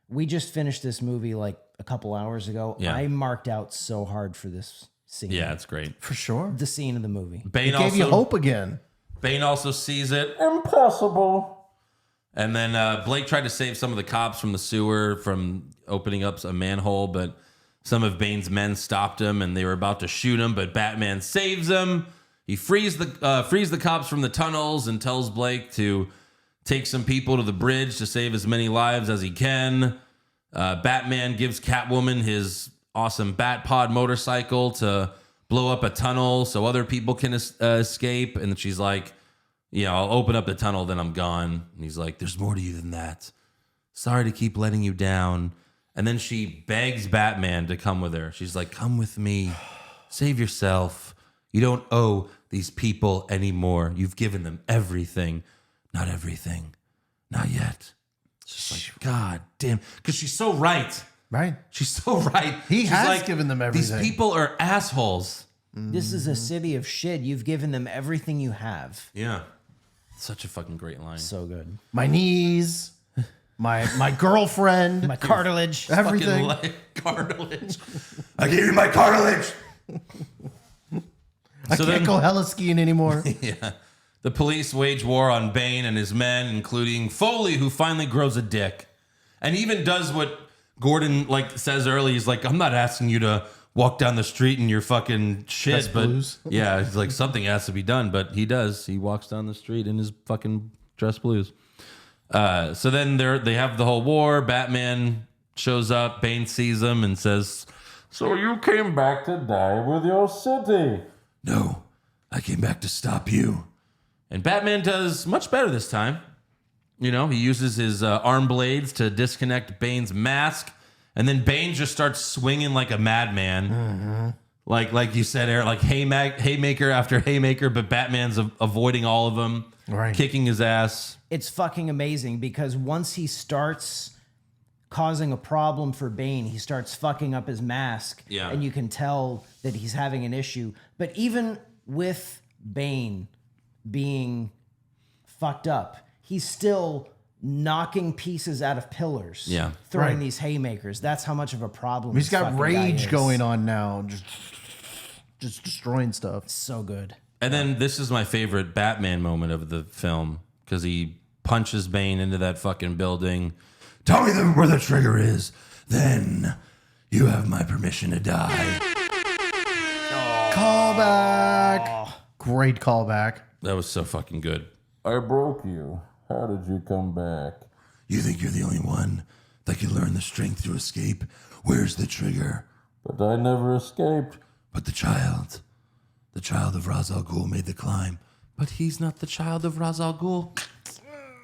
Speaker 4: We just finished this movie like a couple hours ago.
Speaker 3: Yeah.
Speaker 4: I marked out so hard for this scene.
Speaker 3: Yeah, it's great.
Speaker 5: For sure.
Speaker 4: The scene of the movie.
Speaker 3: Bane
Speaker 5: It gave you hope again.
Speaker 3: Bane also sees it. Impossible. And then Blake tried to save some of the cops from the sewer from opening up a manhole, but some of Bane's men stopped him, and they were about to shoot him, but Batman saves him. He frees the cops from the tunnels and tells Blake to take some people to the bridge to save as many lives as he can. Batman gives Catwoman his awesome Batpod motorcycle to blow up a tunnel so other people can escape. And she's like, I'll open up the tunnel, then I'm gone. And he's like, there's more to you than that. Sorry to keep letting you down. And then she begs Batman to come with her. She's like, come with me. Save yourself. You don't owe these people anymore. You've given them everything. Not everything. Not yet. It's just like, God damn. Because she's so right.
Speaker 5: Right.
Speaker 3: She's so right.
Speaker 5: She's has given them everything.
Speaker 3: These people are assholes.
Speaker 4: This is a city of shit. You've given them everything you have.
Speaker 3: Yeah. Such a fucking great line.
Speaker 4: So good.
Speaker 5: My knees, my girlfriend,
Speaker 4: my cartilage,
Speaker 5: everything.
Speaker 3: Cartilage. I gave you my cartilage.
Speaker 5: I can't go hella skiing anymore.
Speaker 3: Yeah. The police wage war on Bane and his men, including Foley, who finally grows a dick. And even does what Gordon says early. He's like, I'm not asking you to walk down the street in your fucking shit.
Speaker 5: Dress
Speaker 3: but
Speaker 5: blues.
Speaker 3: Yeah, it's like something has to be done. But he does. He walks down the street in his fucking dress blues. So then they have the whole war. Batman shows up. Bane sees him and says,
Speaker 6: So you came back to die with your city?
Speaker 3: No, I came back to stop you. And Batman does much better this time. He uses his arm blades to disconnect Bane's mask. And then Bane just starts swinging like a madman. Mm-hmm. Like you said, Eric, like haymaker after haymaker, but Batman's avoiding all of them, right. Kicking his ass.
Speaker 4: It's fucking amazing because once he starts causing a problem for Bane, he starts fucking up his mask.
Speaker 3: Yeah.
Speaker 4: And you can tell that he's having an issue. But even with Bane being fucked up, he's still knocking pieces out of pillars.
Speaker 3: Yeah.
Speaker 4: Throwing these haymakers. That's how much of a problem
Speaker 5: he's got rage going on now. Just destroying stuff.
Speaker 4: So good.
Speaker 3: And then this is my favorite Batman moment of the film because he punches Bane into that fucking building. Tell me where the trigger is. Then you have my permission to die.
Speaker 5: Callback. Great callback.
Speaker 3: That was so fucking good.
Speaker 6: I broke you. How did you come back?
Speaker 3: You think you're the only one that can learn the strength to escape? Where's the trigger?
Speaker 6: But I never escaped.
Speaker 3: But the child of Ra's al Ghul made the climb. But he's not the child of Ra's al Ghul.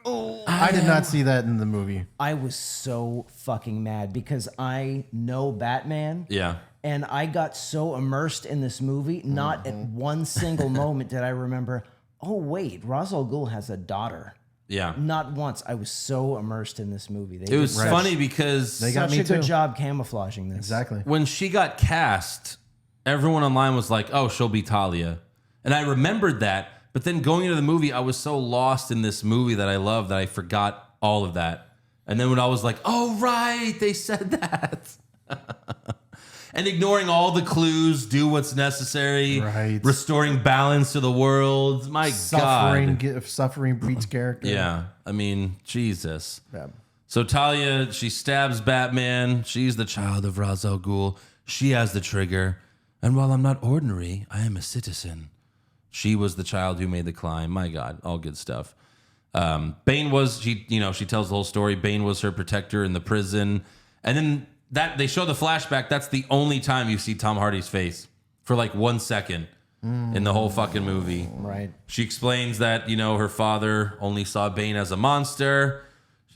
Speaker 4: Oh,
Speaker 5: I did not see that in the movie.
Speaker 4: I was so fucking mad because I know Batman.
Speaker 3: Yeah.
Speaker 4: And I got so immersed in this movie, not at one single moment did I remember, oh, wait, Ra's al Ghul has a daughter.
Speaker 3: Yeah.
Speaker 4: Not once. I was so immersed in this movie.
Speaker 3: It was funny because
Speaker 5: they got
Speaker 4: such
Speaker 5: me
Speaker 4: a good
Speaker 5: too.
Speaker 4: job camouflaging this.
Speaker 5: Exactly.
Speaker 3: When she got cast, everyone online was like, oh, she'll be Talia. And I remembered that. But then going into the movie, I was so lost in this movie that I loved that I forgot all of that. And then when I was like, oh, right, they said that. And ignoring all the clues, do what's necessary,
Speaker 5: right.
Speaker 3: Restoring balance to the world. My God.
Speaker 5: Suffering breeds character.
Speaker 3: Yeah. I mean, Jesus.
Speaker 5: Yeah.
Speaker 3: So Talia, she stabs Batman. She's the child of Ra's al Ghul. She has the trigger. And while I'm not ordinary, I am a citizen. She was the child who made the climb. My God, all good stuff. Bane was, she tells the whole story. Bane was her protector in the prison. And then that they show the flashback. That's the only time you see Tom Hardy's face for like 1 second in the whole fucking movie.
Speaker 4: Right.
Speaker 3: She explains that, her father only saw Bane as a monster.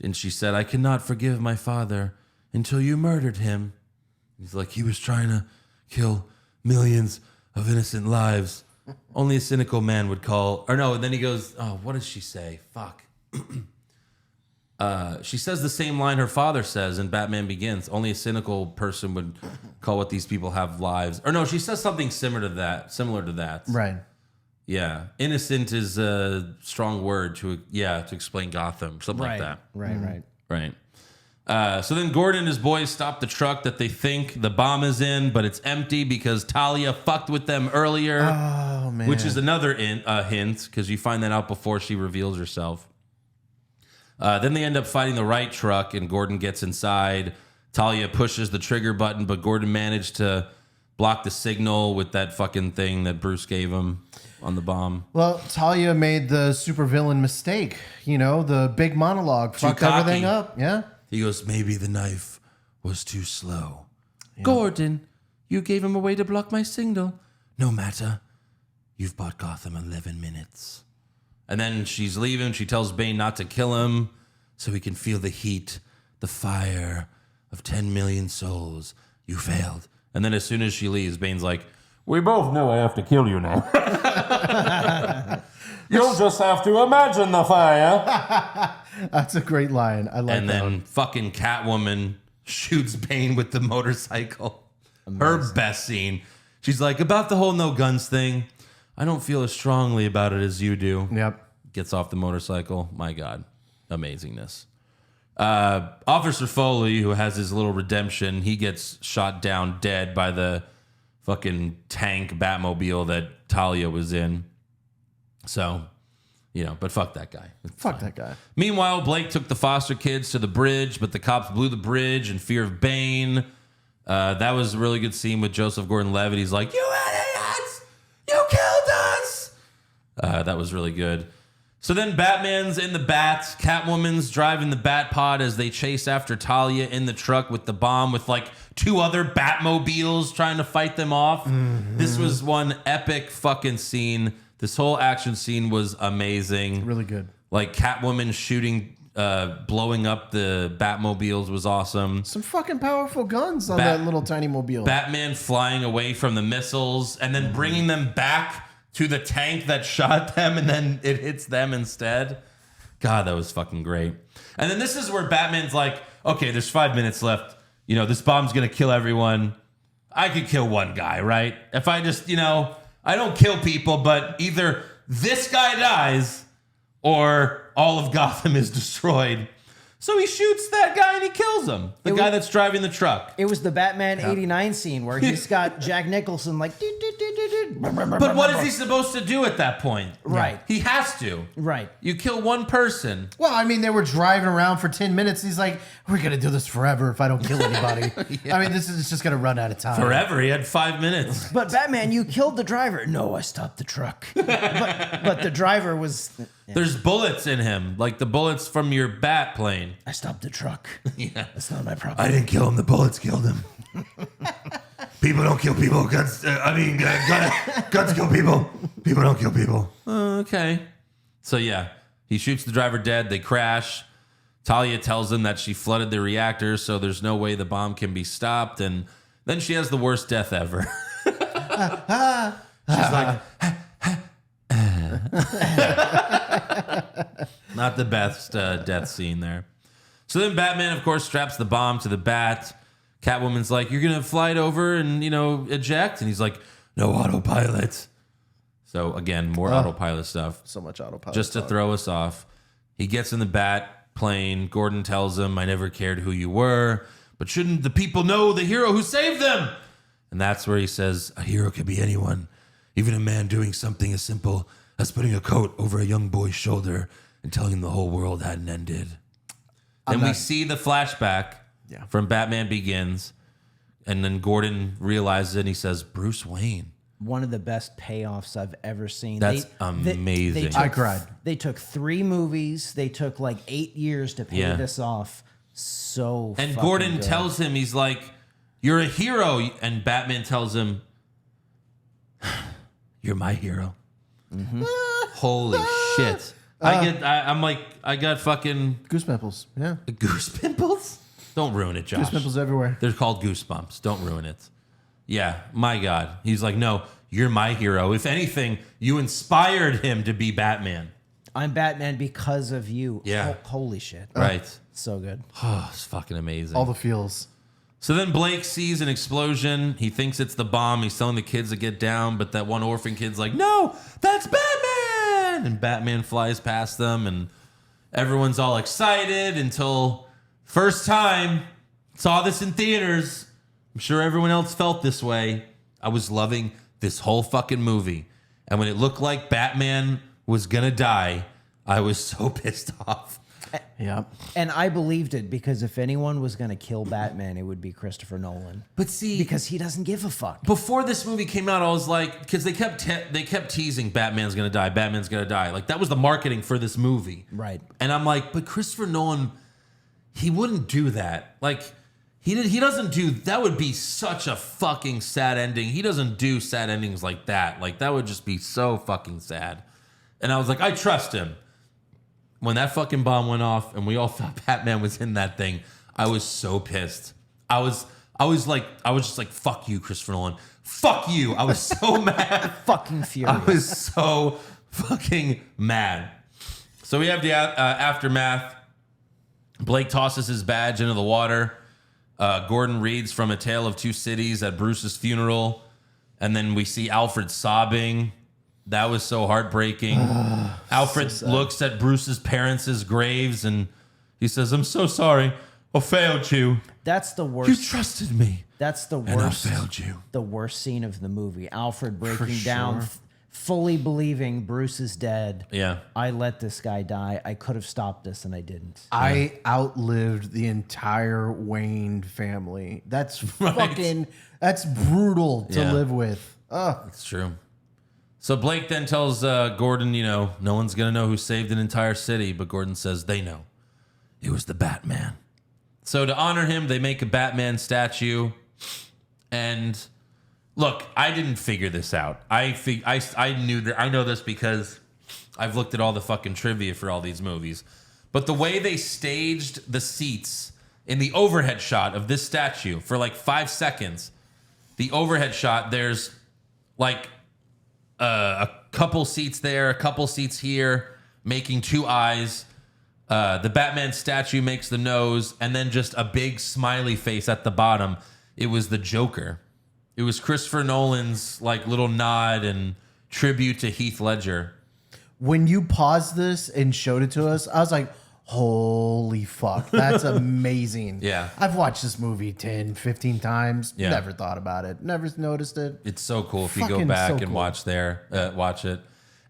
Speaker 3: And she said, I cannot forgive my father until you murdered him. He's like, he was trying to kill millions of innocent lives. Only a cynical man would call, or no, and then he goes, oh, what does she say? Fuck. She says the same line her father says in Batman Begins. Only a cynical person would call what these people have lives. Or no, she says something similar to that.
Speaker 5: Right.
Speaker 3: Yeah. Innocent is a strong word to explain Gotham. Something like that.
Speaker 4: Right.
Speaker 3: So then Gordon and his boys stop the truck that they think the bomb is in, but it's empty because Talia fucked with them earlier.
Speaker 5: Oh, man.
Speaker 3: Which is another hint, because you find that out before she reveals herself. Then they end up fighting the right truck, and Gordon gets inside. Talia pushes the trigger button, but Gordon managed to block the signal with that fucking thing that Bruce gave him on the bomb.
Speaker 5: Well, Talia made the supervillain mistake. The big monologue. Fucked everything up. Yeah.
Speaker 3: He goes, maybe the knife was too slow. Yeah. Gordon, you gave him a way to block my signal. No matter. You've bought Gotham 11 minutes. And then she's leaving. She tells Bane not to kill him so he can feel the heat, the fire of 10 million souls. You failed. And then as soon as she leaves, Bane's like,
Speaker 6: we both know I have to kill you now. You'll just have to imagine the fire.
Speaker 5: That's a great line. I like that.
Speaker 3: And then fucking Catwoman shoots Bane with the motorcycle. Amazing. Her best scene. She's like, about the whole no guns thing, I don't feel as strongly about it as you do.
Speaker 5: Yep.
Speaker 3: Gets off the motorcycle. My God. Amazingness. Officer Foley, who has his little redemption, he gets shot down dead by the fucking tank Batmobile that Talia was in. So, but fuck that guy.
Speaker 5: Fuck that guy.
Speaker 3: Meanwhile, Blake took the foster kids to the bridge, but the cops blew the bridge in fear of Bane. That was a really good scene with Joseph Gordon-Levitt. He's like, you idiots! You killed us! That was really good. So then Batman's in the Bats. Catwoman's driving the Bat Pod as they chase after Talia in the truck with the bomb with like 2 other Batmobiles trying to fight them off. Mm-hmm. This was one epic fucking scene. This whole action scene was amazing.
Speaker 5: Really good.
Speaker 3: Like Catwoman shooting, blowing up the Batmobiles was awesome.
Speaker 5: Some fucking powerful guns on that little tiny mobile.
Speaker 3: Batman flying away from the missiles and then bringing them back to the tank that shot them, and then it hits them instead. God, that was fucking great. And then this is where Batman's like, okay, there's 5 minutes left. This bomb's gonna kill everyone. I could kill one guy, right? If I just, I don't kill people, but either this guy dies or all of Gotham is destroyed. So he shoots that guy and he kills him. The guy that's driving the truck.
Speaker 4: It was the Batman 89 scene where he's got Jack Nicholson like...
Speaker 3: But what is he supposed to do at that point?
Speaker 4: Right.
Speaker 3: He has to.
Speaker 4: Right.
Speaker 3: You kill one person.
Speaker 5: Well, I mean, they were driving around for 10 minutes. He's like, we're going to do this forever if I don't kill anybody. Yeah. I mean, this is just going to run out of time.
Speaker 3: Forever. He had 5 minutes.
Speaker 4: But Batman, you killed the driver. No, I stopped the truck. but the driver was...
Speaker 3: Yeah. There's bullets in him, like the bullets from your bat plane.
Speaker 4: I stopped the truck.
Speaker 3: Yeah.
Speaker 4: That's not my problem.
Speaker 3: I didn't kill him. The bullets killed him. People don't kill people. Guns kill people. People don't kill people. Okay. So, yeah, he shoots the driver dead. They crash. Talia tells him that she flooded the reactor, so there's no way the bomb can be stopped. And then she has the worst death ever. She's like... Not the best death scene there. So then Batman, of course, straps the bomb to the bat. Catwoman's like, you're going to fly it over and, eject? And he's like, no autopilot. So, again, more autopilot stuff.
Speaker 5: So much autopilot.
Speaker 3: Just to throw us off. He gets in the bat plane. Gordon tells him, I never cared who you were, but shouldn't the people know the hero who saved them? And that's where he says, a hero could be anyone, even a man doing something as simple as putting a coat over a young boy's shoulder and telling him the whole world hadn't ended. Then we see the flashback from Batman Begins, and then Gordon realizes it and he says, Bruce Wayne.
Speaker 4: One of the best payoffs I've ever seen.
Speaker 3: That's amazing.
Speaker 5: I cried.
Speaker 4: They took 3 movies. They took like 8 years to pay this off. So
Speaker 3: And
Speaker 4: fucking
Speaker 3: Gordon
Speaker 4: good.
Speaker 3: tells him, he's like, you're a hero. And Batman tells him, you're my hero. Mm-hmm. Holy shit. I got fucking...
Speaker 5: Goose pimples. Yeah.
Speaker 3: Goose pimples? Don't ruin it, Josh.
Speaker 5: Goose pimples everywhere.
Speaker 3: They're called goosebumps. Don't ruin it. Yeah, my God. He's like, no, you're my hero. If anything, you inspired him to be Batman.
Speaker 4: I'm Batman because of you.
Speaker 3: Yeah.
Speaker 4: Holy shit.
Speaker 3: Right.
Speaker 4: So good.
Speaker 3: Oh, it's fucking amazing.
Speaker 5: All the feels.
Speaker 3: So then Blake sees an explosion. He thinks it's the bomb. He's telling the kids to get down, but that one orphan kid's like, no, that's Batman! And Batman flies past them, and everyone's all excited until first time saw this in theaters. I'm sure everyone else felt this way. I was loving this whole fucking movie. And when it looked like Batman was gonna die, I was so pissed off.
Speaker 5: Yeah.
Speaker 4: And I believed it because if anyone was going to kill Batman, it would be Christopher Nolan.
Speaker 3: But see,
Speaker 4: because he doesn't give a fuck.
Speaker 3: Before this movie came out, I was like, because they kept teasing Batman's gonna die, Batman's gonna die. Like that was the marketing for this movie,
Speaker 4: right?
Speaker 3: And I'm like, but Christopher Nolan, he wouldn't do that. Like He doesn't do that. Would be such a fucking sad ending. He doesn't do sad endings like that. Like that would just be so fucking sad. And I was like, I trust him. When that fucking bomb went off and we all thought Batman was in that thing, I was so pissed. I was just like, fuck you, Christopher Nolan. Fuck you. I was so mad.
Speaker 4: Fucking furious.
Speaker 3: I was so fucking mad. So we have the aftermath. Blake tosses his badge into the water. Gordon reads from A Tale of Two Cities at Bruce's funeral. And then we see Alfred sobbing. That was so heartbreaking. Alfred looks at Bruce's parents' graves and he says, I'm so sorry. I failed you.
Speaker 4: That's the worst.
Speaker 3: You trusted me.
Speaker 4: That's the
Speaker 3: And I
Speaker 4: worst.
Speaker 3: failed you.
Speaker 4: The worst scene of the movie. Alfred breaking down, fully believing Bruce is dead.
Speaker 3: Yeah.
Speaker 4: I let this guy die. I could have stopped this and I didn't.
Speaker 5: I outlived the entire Wayne family. That's fucking, that's brutal to live with. Ugh.
Speaker 3: That's true. So Blake then tells Gordon, no one's going to know who saved an entire city, but Gordon says they know. It was the Batman. So to honor him, they make a Batman statue. And look, I didn't figure this out. I knew that. I know this because I've looked at all the fucking trivia for all these movies. But the way they staged the seats in the overhead shot of this statue for like 5 seconds, the overhead shot, there's like a couple seats there, a couple seats here, making two eyes. The Batman statue makes the nose, and then just a big smiley face at the bottom. It was the Joker. It was Christopher Nolan's like little nod and tribute to Heath Ledger.
Speaker 5: When you paused this and showed it to us, I was like, holy fuck, that's amazing.
Speaker 3: Yeah.
Speaker 5: I've watched this movie 10, 15 times.
Speaker 3: Yeah.
Speaker 5: Never thought about it. Never noticed it.
Speaker 3: It's so cool if you go
Speaker 5: Fucking
Speaker 3: back
Speaker 5: so
Speaker 3: and
Speaker 5: cool.
Speaker 3: watch it.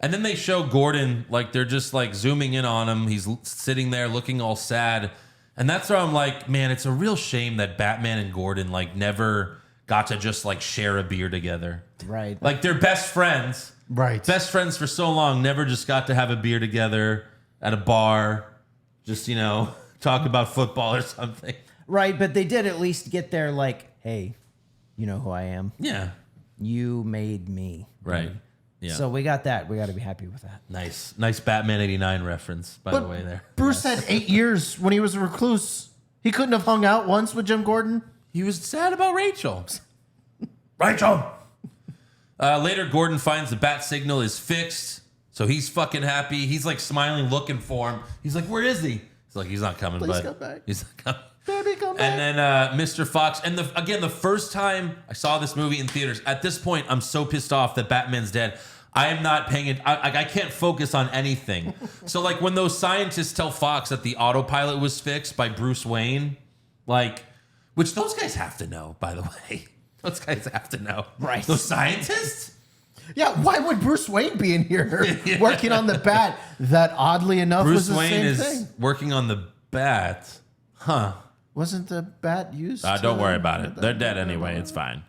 Speaker 3: And then they show Gordon, like they're just like zooming in on him. He's sitting there looking all sad. And that's where I'm like, man, it's a real shame that Batman and Gordon like never got to just like share a beer together.
Speaker 4: Right.
Speaker 3: Like they're best friends.
Speaker 5: Right.
Speaker 3: Best friends for so long, never just got to have a beer together at a bar. Just, talk about football or something.
Speaker 4: Right, but they did at least get there like, hey, you know who I am.
Speaker 3: Yeah.
Speaker 4: You made me.
Speaker 3: Right. Yeah.
Speaker 4: So we got that. We got to be happy with that.
Speaker 3: Nice Batman 89 reference, by the way there.
Speaker 5: Bruce had 8 years when he was a recluse. He couldn't have hung out once with Jim Gordon.
Speaker 3: He was sad about Rachel. Rachel! Later, Gordon finds the bat signal is fixed, so he's fucking happy. He's like smiling, looking for him. He's like, where is he? He's like, he's not coming,
Speaker 5: Please
Speaker 3: bud.
Speaker 5: come back.
Speaker 3: He's not coming.
Speaker 5: Baby, come back.
Speaker 3: And then Mr. Fox, and the first time I saw this movie in theaters, at this point, I'm so pissed off that Batman's dead. I am not paying it. I can't focus on anything. So like when those scientists tell Fox that the autopilot was fixed by Bruce Wayne, like, which those guys have to know, by the way. Those guys have to know.
Speaker 4: Right.
Speaker 3: Those scientists?
Speaker 5: Yeah, why would Bruce Wayne be in here working on the bat? That oddly enough
Speaker 3: Bruce
Speaker 5: was the
Speaker 3: Wayne
Speaker 5: same
Speaker 3: is
Speaker 5: thing.
Speaker 3: working on the bat. Huh.
Speaker 5: Wasn't the bat used?
Speaker 3: Don't worry about it. They're dead anyway. It's fine.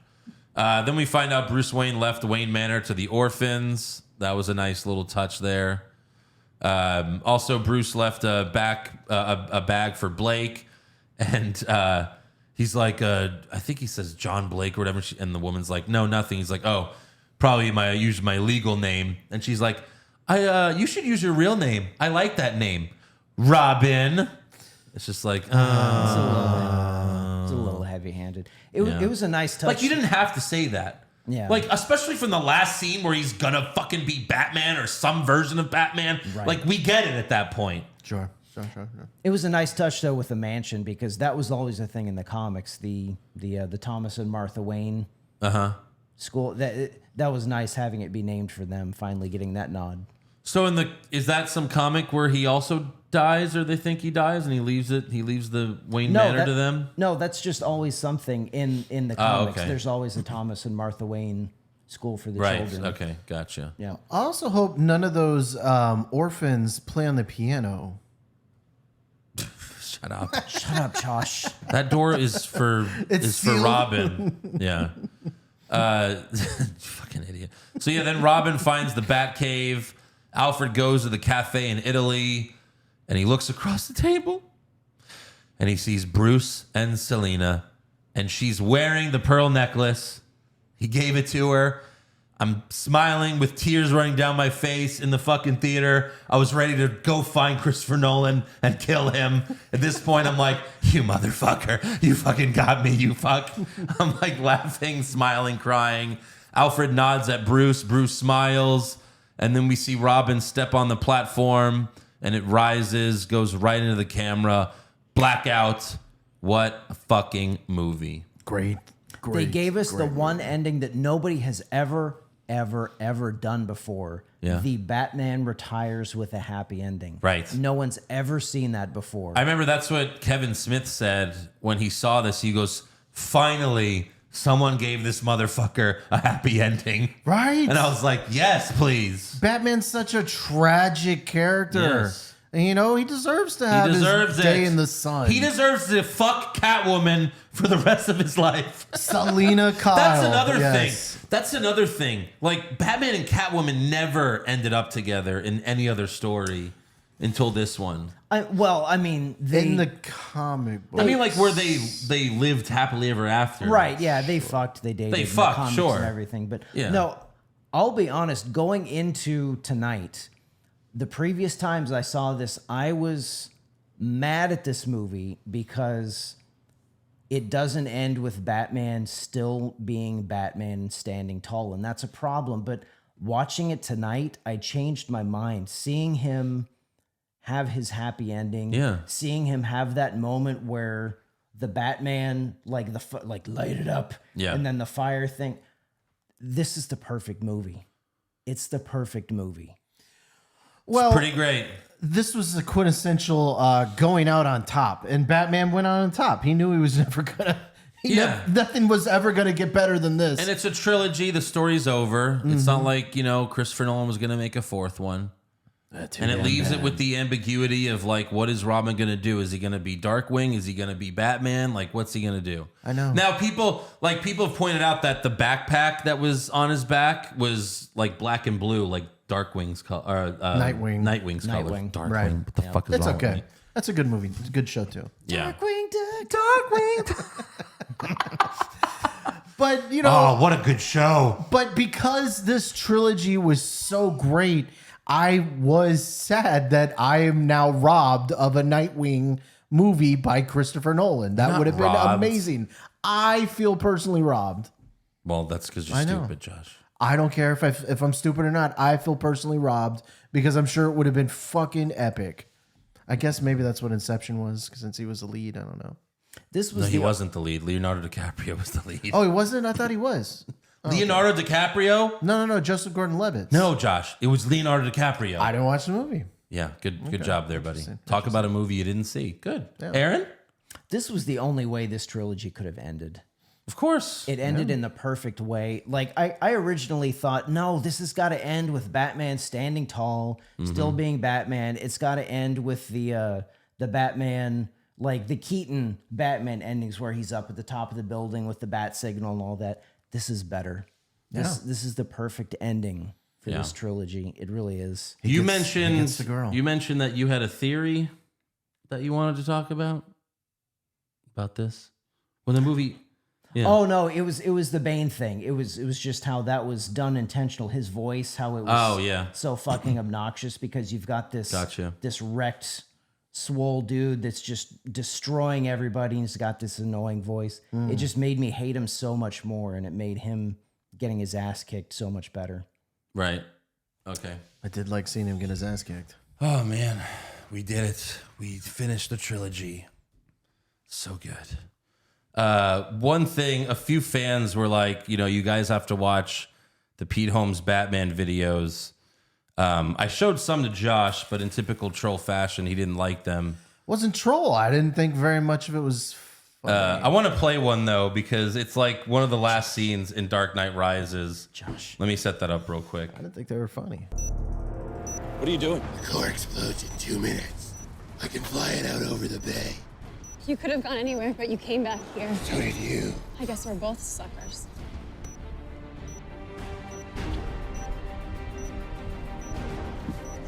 Speaker 3: Then we find out Bruce Wayne left Wayne Manor to the orphans. That was a nice little touch there. Also, Bruce left a bag for Blake, and he's like, I think he says John Blake or whatever. And the woman's like, no, nothing. He's like, oh, probably use my legal name. And she's like, you should use your real name. I like that name, Robin. It's just like,
Speaker 4: It's a little heavy-handed. It was a nice touch.
Speaker 3: like you didn't have to say that.
Speaker 4: Yeah.
Speaker 3: Like, especially from the last scene where he's gonna fucking be Batman or some version of Batman.
Speaker 4: Right.
Speaker 3: Like, we get it at that point.
Speaker 5: Sure.
Speaker 4: It was a nice touch though with the mansion because that was always a thing in the comics. The Thomas and Martha Wayne school that was nice having it be named for them. Finally getting that nod.
Speaker 3: So is that some comic where he also dies, or they think he dies and he leaves the Wayne Manor to them?
Speaker 4: No, that's just always something in the comics.
Speaker 3: okay.
Speaker 4: There's always a Thomas and Martha Wayne school for the
Speaker 3: Right.
Speaker 4: children.
Speaker 3: Okay. Gotcha.
Speaker 4: Yeah.
Speaker 5: I also hope none of those orphans play on the piano.
Speaker 3: Shut up.
Speaker 4: Shut up, Josh.
Speaker 3: That door is for
Speaker 5: sealed.
Speaker 3: Robin. Yeah. Fucking idiot. So yeah, then Robin finds the Batcave. Alfred goes to the cafe in Italy, and he looks across the table, and he sees Bruce and Selina and she's wearing the pearl necklace. He gave it to her. I'm smiling with tears running down my face in the fucking theater. I was ready to go find Christopher Nolan and kill him. At this point, I'm like, you motherfucker. You fucking got me, you fuck. I'm like laughing, smiling, crying. Alfred nods at Bruce. Bruce smiles. And then we see Robin step on the platform and it rises, goes right into the camera. Blackout. What a fucking movie.
Speaker 5: Great.
Speaker 4: They gave us the one ending that nobody has ever done before.
Speaker 3: Yeah.
Speaker 4: The Batman retires with a happy ending.
Speaker 3: Right.
Speaker 4: No one's ever seen that before.
Speaker 3: I remember that's what Kevin Smith said when he saw this. He goes, finally, someone gave this motherfucker a happy ending.
Speaker 5: Right.
Speaker 3: And I was like, yes, please.
Speaker 5: Batman's such a tragic character.
Speaker 3: Yes.
Speaker 5: And, you know, he deserves to have his day in the sun.
Speaker 3: He deserves to fuck Catwoman for the rest of his life.
Speaker 5: Selena Kyle.
Speaker 3: That's another thing. That's another thing. Like, Batman and Catwoman never ended up together in any other story until this one.
Speaker 4: I mean,
Speaker 5: in the comic book.
Speaker 3: I mean, like, where they lived happily ever after.
Speaker 4: Right, yeah, they fucked, they dated.
Speaker 3: They
Speaker 4: in the
Speaker 3: fucked,
Speaker 4: comics
Speaker 3: sure.
Speaker 4: and everything. But
Speaker 3: Yeah.
Speaker 4: no, I'll be honest, going into tonight, the previous times I saw this, I was mad at this movie because it doesn't end with Batman still being Batman and standing tall, and that's a problem. But watching it tonight, I changed my mind. Seeing him have his happy ending, seeing him have that moment where the Batman, like light it up, and then the fire thing. This is the perfect movie. It's the perfect movie.
Speaker 5: Well,
Speaker 3: It's pretty great.
Speaker 5: This was the quintessential going out on top, and Batman went out on top. He knew he was never gonna. Nothing was ever gonna get better than this.
Speaker 3: And it's a trilogy. The story's over. It's not like, Christopher Nolan was gonna make a fourth one. And it leaves it with the ambiguity of, like, what is Robin going to do? Is he going to be Darkwing? Is he going to be Batman? Like, what's he going to do?
Speaker 5: I know.
Speaker 3: Now, people have pointed out that the backpack that was on his back was, like, black and blue, like Darkwing's color. Nightwing's color. Darkwing.
Speaker 5: Right.
Speaker 3: What the fuck is
Speaker 5: It's
Speaker 3: wrong
Speaker 5: okay.
Speaker 3: with me?
Speaker 5: That's a good movie. It's a good show too.
Speaker 3: Yeah.
Speaker 4: Darkwing.
Speaker 5: But
Speaker 3: Oh, what a good show.
Speaker 5: But because this trilogy was so great, I was sad that I am now robbed of a Nightwing movie by Christopher Nolan. That would have been amazing. I feel personally robbed.
Speaker 3: Well, that's because you're stupid, Josh.
Speaker 5: I don't care if I'm stupid or not. I feel personally robbed because I'm sure it would have been fucking epic. I guess maybe that's what Inception was, since he was the lead. I don't know.
Speaker 3: He wasn't the lead. Leonardo DiCaprio was the lead.
Speaker 5: Oh, he wasn't? I thought he was.
Speaker 3: Leonardo DiCaprio?
Speaker 5: No. Joseph Gordon-Levitt.
Speaker 3: No, Josh. It was Leonardo DiCaprio.
Speaker 5: I didn't watch the movie.
Speaker 3: Yeah, good job there, buddy. Talk about a movie you didn't see. Good. Yeah. Aaron?
Speaker 4: This was the only way this trilogy could have ended.
Speaker 3: Of course.
Speaker 4: It ended in the perfect way. Like, I originally thought, no, this has got to end with Batman standing tall, still being Batman. It's got to end with the Batman, like the Keaton Batman endings where he's up at the top of the building with the bat signal and all that. This is better. This is the perfect ending for this trilogy. It really is.
Speaker 3: You mentioned
Speaker 5: the girl.
Speaker 3: You mentioned that you had a theory that you wanted to talk about this. When the movie
Speaker 4: Oh no, it was the Bane thing. It was just how that was done intentional. His voice, how it was so fucking obnoxious because you've got this this wrecked swole dude that's just destroying everybody and he's got this annoying voice. It just made me hate him so much more, and it made him getting his ass kicked so much better.
Speaker 3: Right. Okay.
Speaker 5: I did like seeing him get his ass kicked.
Speaker 3: Oh man, we did it. We finished the trilogy. So good. One thing, a few fans were like, you guys have to watch the Pete Holmes Batman videos. I showed some to Josh, but in typical troll fashion, he didn't like them.
Speaker 5: Wasn't troll. I didn't think very much of it was funny.
Speaker 3: I want to play one, though, because it's like one of the last scenes in Dark Knight Rises.
Speaker 4: Josh.
Speaker 3: Let me set that up real quick.
Speaker 5: I didn't think they were funny.
Speaker 2: What are you doing?
Speaker 7: The car explodes in 2 minutes. I can fly it out over the bay.
Speaker 8: You could have gone anywhere, but you came back here.
Speaker 7: So did you.
Speaker 8: I guess we're both suckers.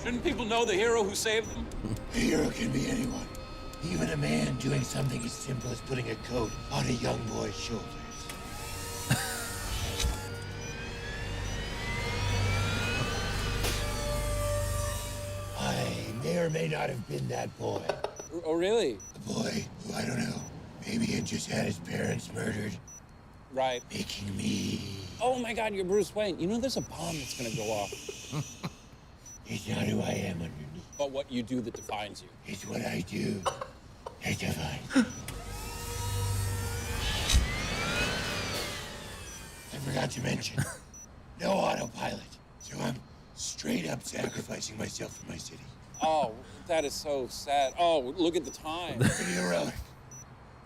Speaker 2: Shouldn't people know the hero who saved them?
Speaker 7: A hero can be anyone. Even a man doing something as simple as putting a coat on a young boy's shoulders. I may or may not have been that boy.
Speaker 2: Oh, really?
Speaker 7: A boy who, I don't know, maybe had just had his parents murdered.
Speaker 2: Right.
Speaker 7: Making me...
Speaker 2: Oh my God, you're Bruce Wayne. You know there's a bomb that's gonna go off.
Speaker 7: It's not who I am underneath.
Speaker 2: But what you do that defines you.
Speaker 7: It's what I do that defines me. I forgot to mention, no autopilot. So I'm straight up sacrificing myself for my city.
Speaker 2: Oh, that is so sad. Oh, look at the time.
Speaker 7: Pretty heroic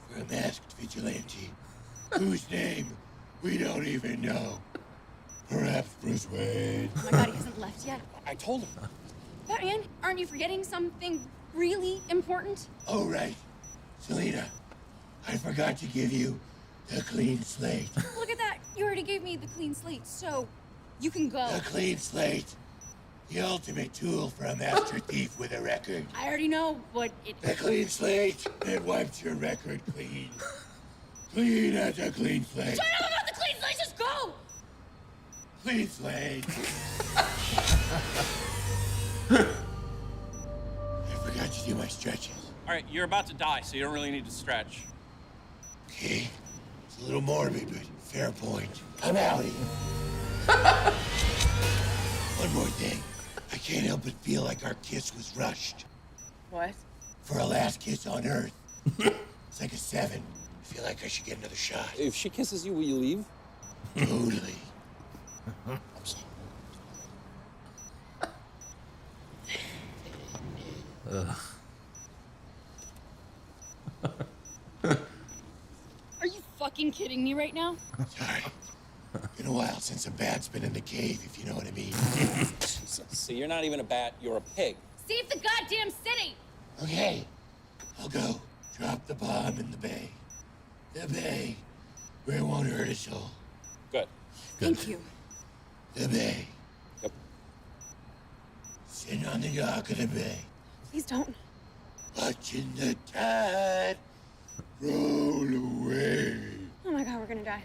Speaker 7: for a masked vigilante whose name we don't even know. Perhaps Bruce Wayne.
Speaker 8: Oh my God, he hasn't left yet.
Speaker 2: I told him.
Speaker 8: Batman, aren't you forgetting something really important?
Speaker 7: Oh, right. Selena, I forgot to give you the clean slate.
Speaker 8: Look at that. You already gave me the clean slate, so you can go.
Speaker 7: The clean slate. The ultimate tool for a master thief with a record.
Speaker 8: I already know what it
Speaker 7: The clean slate that wipes your record clean. Clean as a clean slate.
Speaker 8: Shut up about the clean slate, just go!
Speaker 7: Clean slate. I forgot to do my stretches.
Speaker 2: All right, you're about to die, so you don't really need to stretch.
Speaker 7: Okay. It's a little morbid, but fair point. I'm outie. One more thing. I can't help but feel like our kiss was rushed.
Speaker 8: What?
Speaker 7: For a last kiss on Earth. It's like a 7. I feel like I should get another shot.
Speaker 2: If she kisses you, will you leave?
Speaker 7: Totally.
Speaker 8: Are you fucking kidding me right now?
Speaker 7: Sorry. Been a while since a bat's been in the cave, if you know what I mean.
Speaker 2: See, you're not even a bat, you're a pig.
Speaker 8: Save the goddamn city!
Speaker 7: Okay. I'll go. Drop the bomb in the bay. The bay. Where it won't hurt us all.
Speaker 2: Good.
Speaker 8: Thank you.
Speaker 7: The bay.
Speaker 2: Yep.
Speaker 7: Sitting on the dock of the bay.
Speaker 8: Please don't.
Speaker 7: Watching the tide roll away.
Speaker 8: Oh my God, we're gonna die.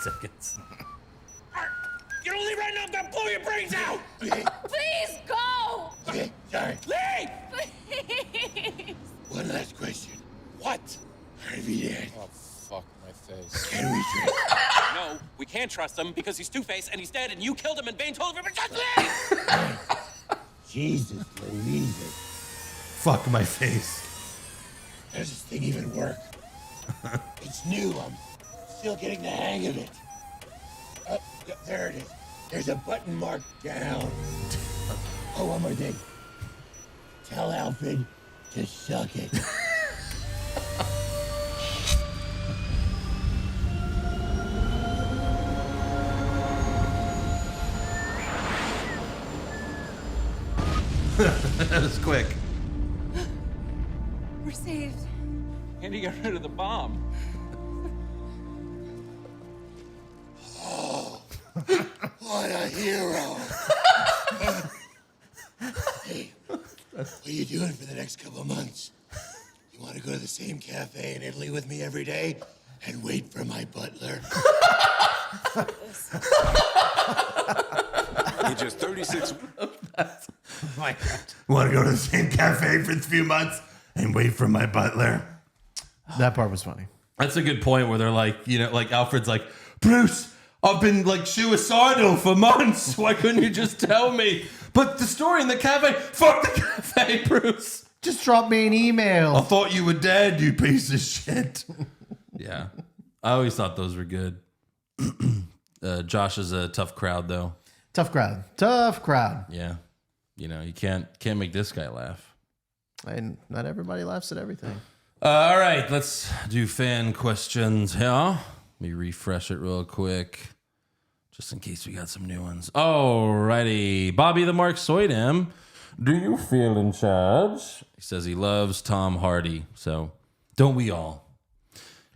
Speaker 3: Seconds.
Speaker 2: You don't leave right now, I'm gonna blow your brains out!
Speaker 7: Okay,
Speaker 8: Please go!
Speaker 7: okay, sorry.
Speaker 2: Leave!
Speaker 8: Please!
Speaker 7: One last question.
Speaker 2: What?
Speaker 7: Harvey Dent,
Speaker 2: Oh, fuck my face.
Speaker 7: can we trust?
Speaker 2: No, we can't trust him because he's Two-Face and he's dead and you killed him and Bane told everyone just leave!
Speaker 7: Jesus, Louise.
Speaker 3: Fuck my face.
Speaker 7: Does this thing even work? It's new. I'm still getting the hang of it. There it is. There's a button marked down. Oh, one more thing. Tell Alfred to suck it.
Speaker 3: That was quick.
Speaker 8: We're saved.
Speaker 2: Andy got rid of the bomb.
Speaker 7: What a hero. Hey, what are you doing for the next couple of months? You want to go to the same cafe in Italy with me every day and wait for my butler?
Speaker 9: Ages 36.
Speaker 3: My God. Want to go to the same cafe for a few months and wait for my butler?
Speaker 5: That part was funny.
Speaker 3: That's a good point where they're like, you know, like Alfred's like, Bruce, I've been like suicidal for months. Why couldn't you just tell me? But the story in the cafe, fuck the cafe, Bruce.
Speaker 5: Just drop me an
Speaker 3: I
Speaker 5: email.
Speaker 3: thought you were dead, you piece of shit. Yeah. I always thought those were good. Josh is a tough crowd, though.
Speaker 5: Tough crowd. Tough crowd.
Speaker 3: Yeah. You know, you can't make this guy laugh.
Speaker 5: And not everybody laughs at everything.
Speaker 3: All right, let's do fan questions here. Let me refresh it real quick, just in case we got some new ones. Alrighty. Bobby the Mark Soydam.
Speaker 6: Do you feel in charge?
Speaker 3: He says he loves Tom Hardy, so don't we all?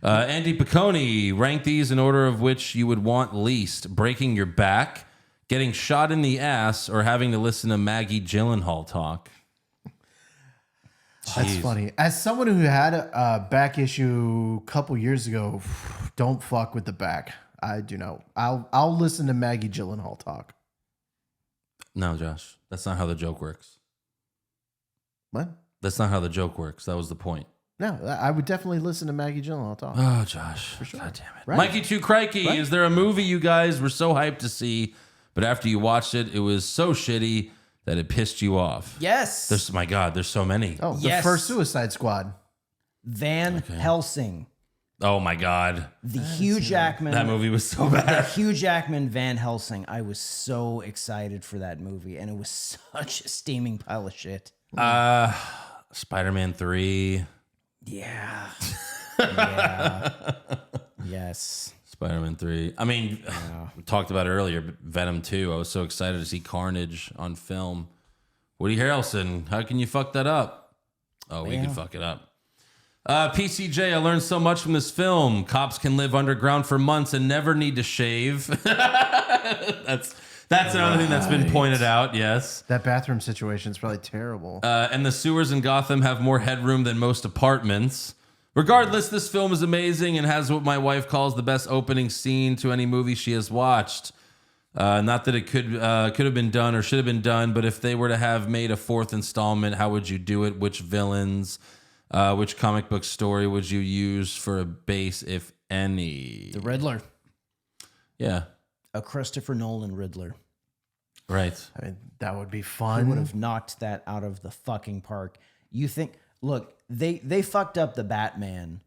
Speaker 3: Andy Piccone, rank these in order of which you would want least. Breaking Your Back, getting shot in the ass, or having to listen to Maggie Gyllenhaal talk?
Speaker 5: That's funny. As someone who had a back issue a couple years ago, don't fuck with the back. I do know. I'll listen to Maggie Gyllenhaal talk.
Speaker 3: No, Josh, that's not how the joke works.
Speaker 5: What?
Speaker 3: That's not how the joke works. That was the point.
Speaker 5: No, I would definitely listen to Maggie Gyllenhaal talk.
Speaker 3: Oh, Josh. For sure. God damn it.
Speaker 5: Right.
Speaker 3: Mikey 2 Crikey,
Speaker 5: Right.
Speaker 3: is there a movie you guys were so hyped to see, but after you watched it, it was so shitty that it pissed you off?
Speaker 4: Yes.
Speaker 3: My God, there's so many.
Speaker 5: Oh, the
Speaker 4: Yes.
Speaker 5: first Suicide Squad.
Speaker 4: Van Helsing.
Speaker 3: Oh, my God.
Speaker 4: The Hugh Jackman.
Speaker 3: That movie was so
Speaker 4: The
Speaker 3: bad.
Speaker 4: Hugh Jackman Van Helsing. I was so excited for that movie, and it was such a steaming pile of shit.
Speaker 3: Spider-Man 3.
Speaker 4: Yeah. Yeah. Yes.
Speaker 3: Spider-Man 3. I mean, we talked about it earlier, but Venom 2. I was so excited to see Carnage on film. Woody Harrelson, how can you fuck that up? Oh, we can fuck it up. PCJ, I learned so much from this film. Cops can live underground for months and never need to shave. That's another thing that's been pointed out, yes.
Speaker 5: That bathroom situation is probably terrible.
Speaker 3: And the sewers in Gotham have more headroom than most apartments. Regardless, this film is amazing and has what my wife calls the best opening scene to any movie she has watched. Not that it could have been done or should have been done, but if they were to have made a fourth installment, how would you do it? Which villains, which comic book story would you use for a base, if any?
Speaker 4: The Riddler.
Speaker 3: Yeah.
Speaker 4: A Christopher Nolan Riddler.
Speaker 3: Right.
Speaker 5: I mean, that would be
Speaker 4: He
Speaker 5: fun.
Speaker 4: would have knocked that out of the fucking park. You think, look, they fucked up the Batman.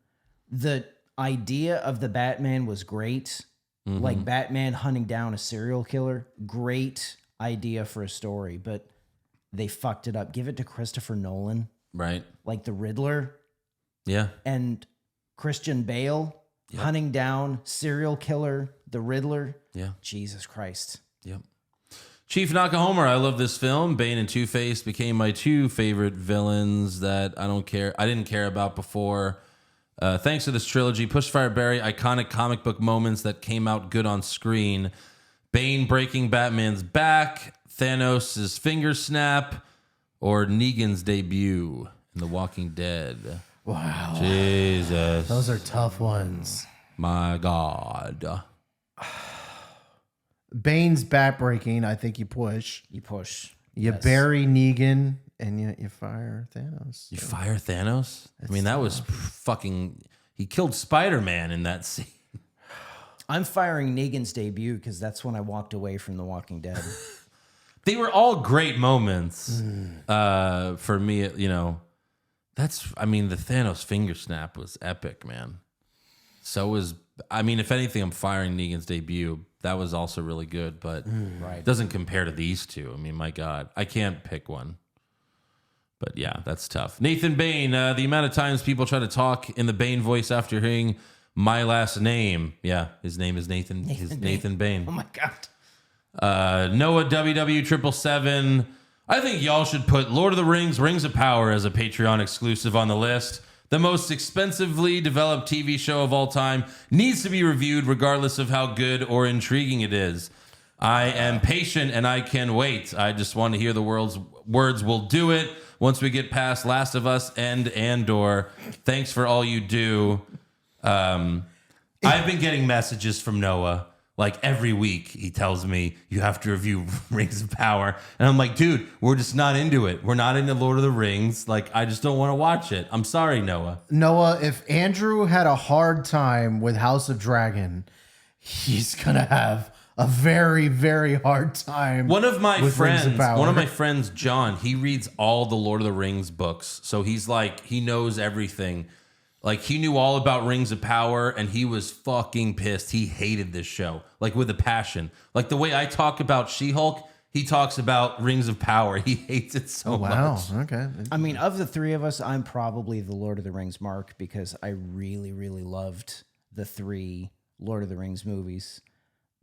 Speaker 4: The idea of the Batman was great. Like Batman hunting down a serial killer. Great idea for a story, but they fucked it up. Give it to Christopher Nolan.
Speaker 3: Right.
Speaker 4: Like the Riddler
Speaker 3: Yeah.
Speaker 4: and Christian Bale hunting down serial killer, the Riddler.
Speaker 3: Yeah.
Speaker 4: Jesus Christ.
Speaker 3: Yep. Chief Nakahomer, I love this film. Bane and Two-Face became my two favorite villains that I didn't care about before. Thanks to this trilogy, Pushfire Barry, iconic comic book moments that came out good on screen. Bane breaking Batman's back, Thanos' finger snap, or Negan's debut in The Walking Dead.
Speaker 5: Wow.
Speaker 3: Jesus.
Speaker 5: Those are tough ones.
Speaker 3: My God.
Speaker 5: Bane's bat breaking, I think you push.
Speaker 4: You push.
Speaker 5: You bury Negan, and you fire Thanos.
Speaker 3: You fire Thanos? I mean, that was fucking... He killed Spider-Man in that scene.
Speaker 4: I'm firing Negan's debut because that's when I walked away from The Walking Dead.
Speaker 3: They were all great moments for me, you know. The Thanos finger snap was epic, man. So was... if anything, I'm firing Negan's debut. That was also really good, but it doesn't compare to these two. I mean, my God, I can't pick one. But yeah, that's tough. Nathan Bane, the amount of times people try to talk in the Bane voice after hearing my last name. Yeah, his name is Nathan. Nathan Bane.
Speaker 4: Oh my God.
Speaker 3: Noah WW777. I think y'all should put Lord of the Rings, Rings of Power as a Patreon exclusive on the list. The most expensively developed TV show of all time needs to be reviewed regardless of how good or intriguing it is. I am patient and I can wait. I just want to hear the world's words. We'll do it once we get past Last of Us and Andor. Thanks for all you do. I've been getting messages from Noah. Like every week, he tells me, you have to review Rings of Power. And I'm like, dude, we're just not into it. We're not into Lord of the Rings. Like, I just don't want to watch it. I'm sorry, Noah.
Speaker 5: Noah, if Andrew had a hard time with House of Dragon, he's going to have a very, very hard time.
Speaker 3: One of my friends, John, he reads all the Lord of the Rings books. So he's like, he knows everything. Like, he knew all about Rings of Power, and he was fucking pissed. He hated this show, like, with a passion. Like, the way I talk about She-Hulk, he talks about Rings of Power. He hates it so much.
Speaker 5: Wow, okay.
Speaker 4: I mean, of the three of us, I'm probably the Lord of the Rings mark because I really, really loved the three Lord of the Rings movies.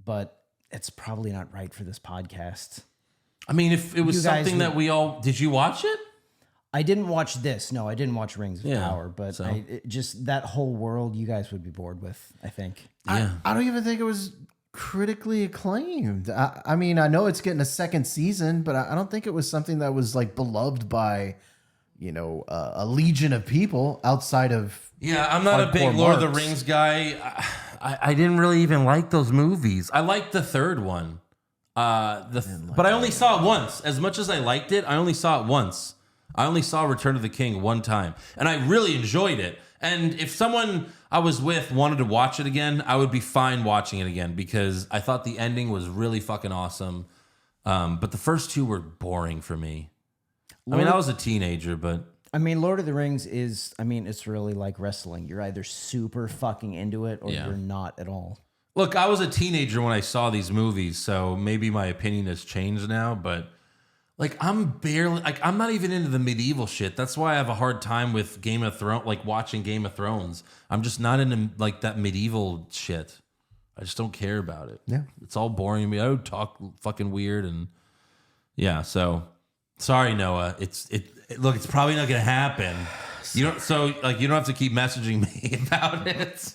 Speaker 4: But it's probably not right for this podcast.
Speaker 3: I mean, if it was something that we all... Did you watch it?
Speaker 4: I didn't watch this. No, I didn't watch Rings of Power, but
Speaker 3: so.
Speaker 4: just that whole world you guys would be bored with, I think.
Speaker 5: I don't even think it was critically acclaimed. I mean, I know it's getting a second season, but I don't think it was something that was like beloved by, a legion of people outside of.
Speaker 3: Yeah, I'm not a big Lord of the Rings guy. I didn't really even like those movies. I liked the third one. But I only saw it once. As much as I liked it, I only saw it once. I only saw Return of the King one time, and I really enjoyed it. And if someone I was with wanted to watch it again, I would be fine watching it again because I thought the ending was really fucking awesome. But the first two were boring for me. I was a teenager, but...
Speaker 4: Lord of the Rings is, it's really like wrestling. You're either super fucking into it or you're not at all.
Speaker 3: Look, I was a teenager when I saw these movies, so maybe my opinion has changed now, but... I'm not even into the medieval shit. That's why I have a hard time with Game of Thrones, watching Game of Thrones. I'm just not into that medieval shit. I just don't care about it.
Speaker 5: Yeah.
Speaker 3: It's all boring to me. I would talk fucking weird and so sorry, Noah. Look, it's probably not gonna happen. You don't have to keep messaging me about it.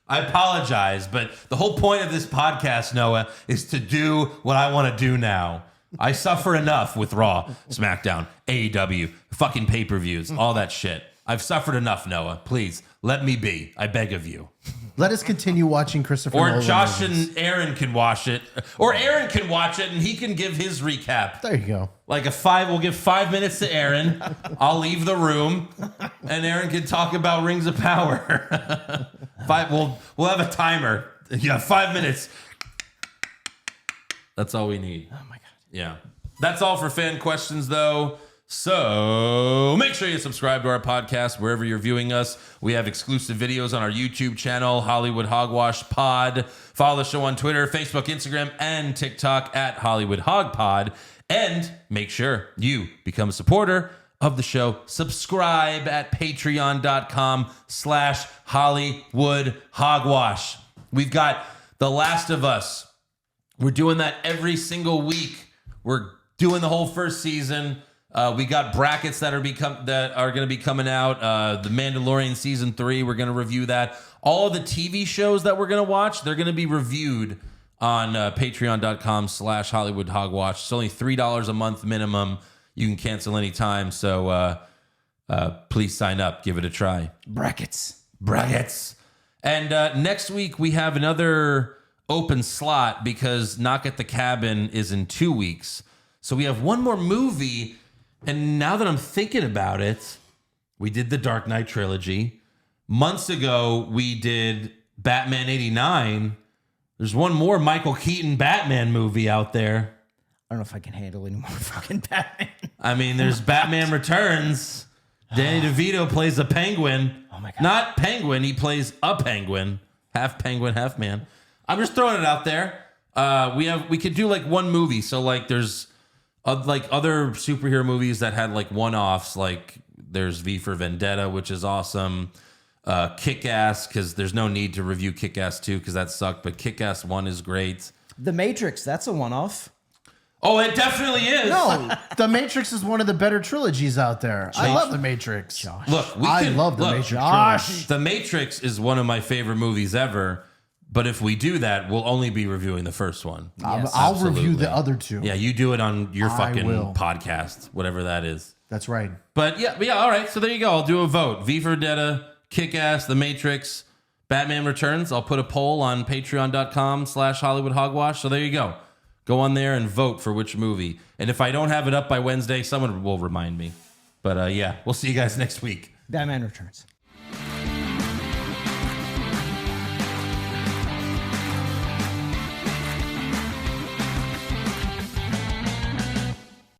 Speaker 3: I apologize, but the whole point of this podcast, Noah, is to do what I want to do now. I suffer enough with Raw, SmackDown, AEW, fucking pay-per-views, all that shit. I've suffered enough, Noah. Please, let me be. I beg of you.
Speaker 5: Let us continue watching Christopher
Speaker 3: Or
Speaker 5: Nolan
Speaker 3: Josh
Speaker 5: movies.
Speaker 3: and Aaron can watch it. Or Aaron can watch it and he can give his recap.
Speaker 5: There you go.
Speaker 3: We'll give 5 minutes to Aaron. I'll leave the room. And Aaron can talk about Rings of Power. We'll have a timer. 5 minutes. That's all we need.
Speaker 4: Oh my God.
Speaker 3: Yeah. That's all for fan questions, though. So make sure you subscribe to our podcast wherever you're viewing us. We have exclusive videos on our YouTube channel, Hollywood Hogwash Pod. Follow the show on Twitter, Facebook, Instagram, and TikTok at Hollywood Hog Pod. And make sure you become a supporter of the show. Subscribe at patreon.com/Hollywood Hogwash. We've got The Last of Us. We're doing that every single week. We're doing the whole first season. We got brackets that are going to be coming out. The Mandalorian season 3, we're going to review that. All of the TV shows that we're going to watch, they're going to be reviewed on patreon.com/Hollywood Hogwash. It's only $3 a month minimum. You can cancel anytime. So please sign up. Give it a try.
Speaker 4: Brackets.
Speaker 3: And next week we have another open slot because Knock at the Cabin is in 2 weeks. So we have one more movie. And now that I'm thinking about it, we did the Dark Knight trilogy. Months ago, we did Batman 89. There's one more Michael Keaton Batman movie out there.
Speaker 4: I don't know if I can handle any more fucking Batman.
Speaker 3: There's Batman Returns. Danny DeVito plays a penguin.
Speaker 4: Oh my God.
Speaker 3: Not penguin, he plays a penguin. Half penguin, half man. I'm just throwing it out there. We could do one movie. So there's other superhero movies that had one-offs. There's V for Vendetta, which is awesome. Kick-Ass, because there's no need to review Kick-Ass 2 because that sucked. But Kick-Ass 1 is great.
Speaker 4: The Matrix, that's a one-off.
Speaker 3: Oh, it definitely is.
Speaker 5: No, The Matrix is one of the better trilogies out there. I love The Matrix.
Speaker 4: Josh.
Speaker 3: Look,
Speaker 5: I love The Matrix trilogy.
Speaker 3: The Matrix is one of my favorite movies ever. But if we do that, we'll only be reviewing the first one.
Speaker 5: Yes. I'll review the other two.
Speaker 3: Yeah, you do it on your fucking
Speaker 5: will.
Speaker 3: podcast, whatever that is.
Speaker 5: That's right.
Speaker 3: But yeah, all right. So there you go. I'll do a vote. V for Vendetta, Kick-Ass, The Matrix, Batman Returns. I'll put a poll on patreon.com/Hollywood Hogwash. So there you go. Go on there and vote for which movie. And if I don't have it up by Wednesday, someone will remind me. But yeah, we'll see you guys next week.
Speaker 4: Batman Returns.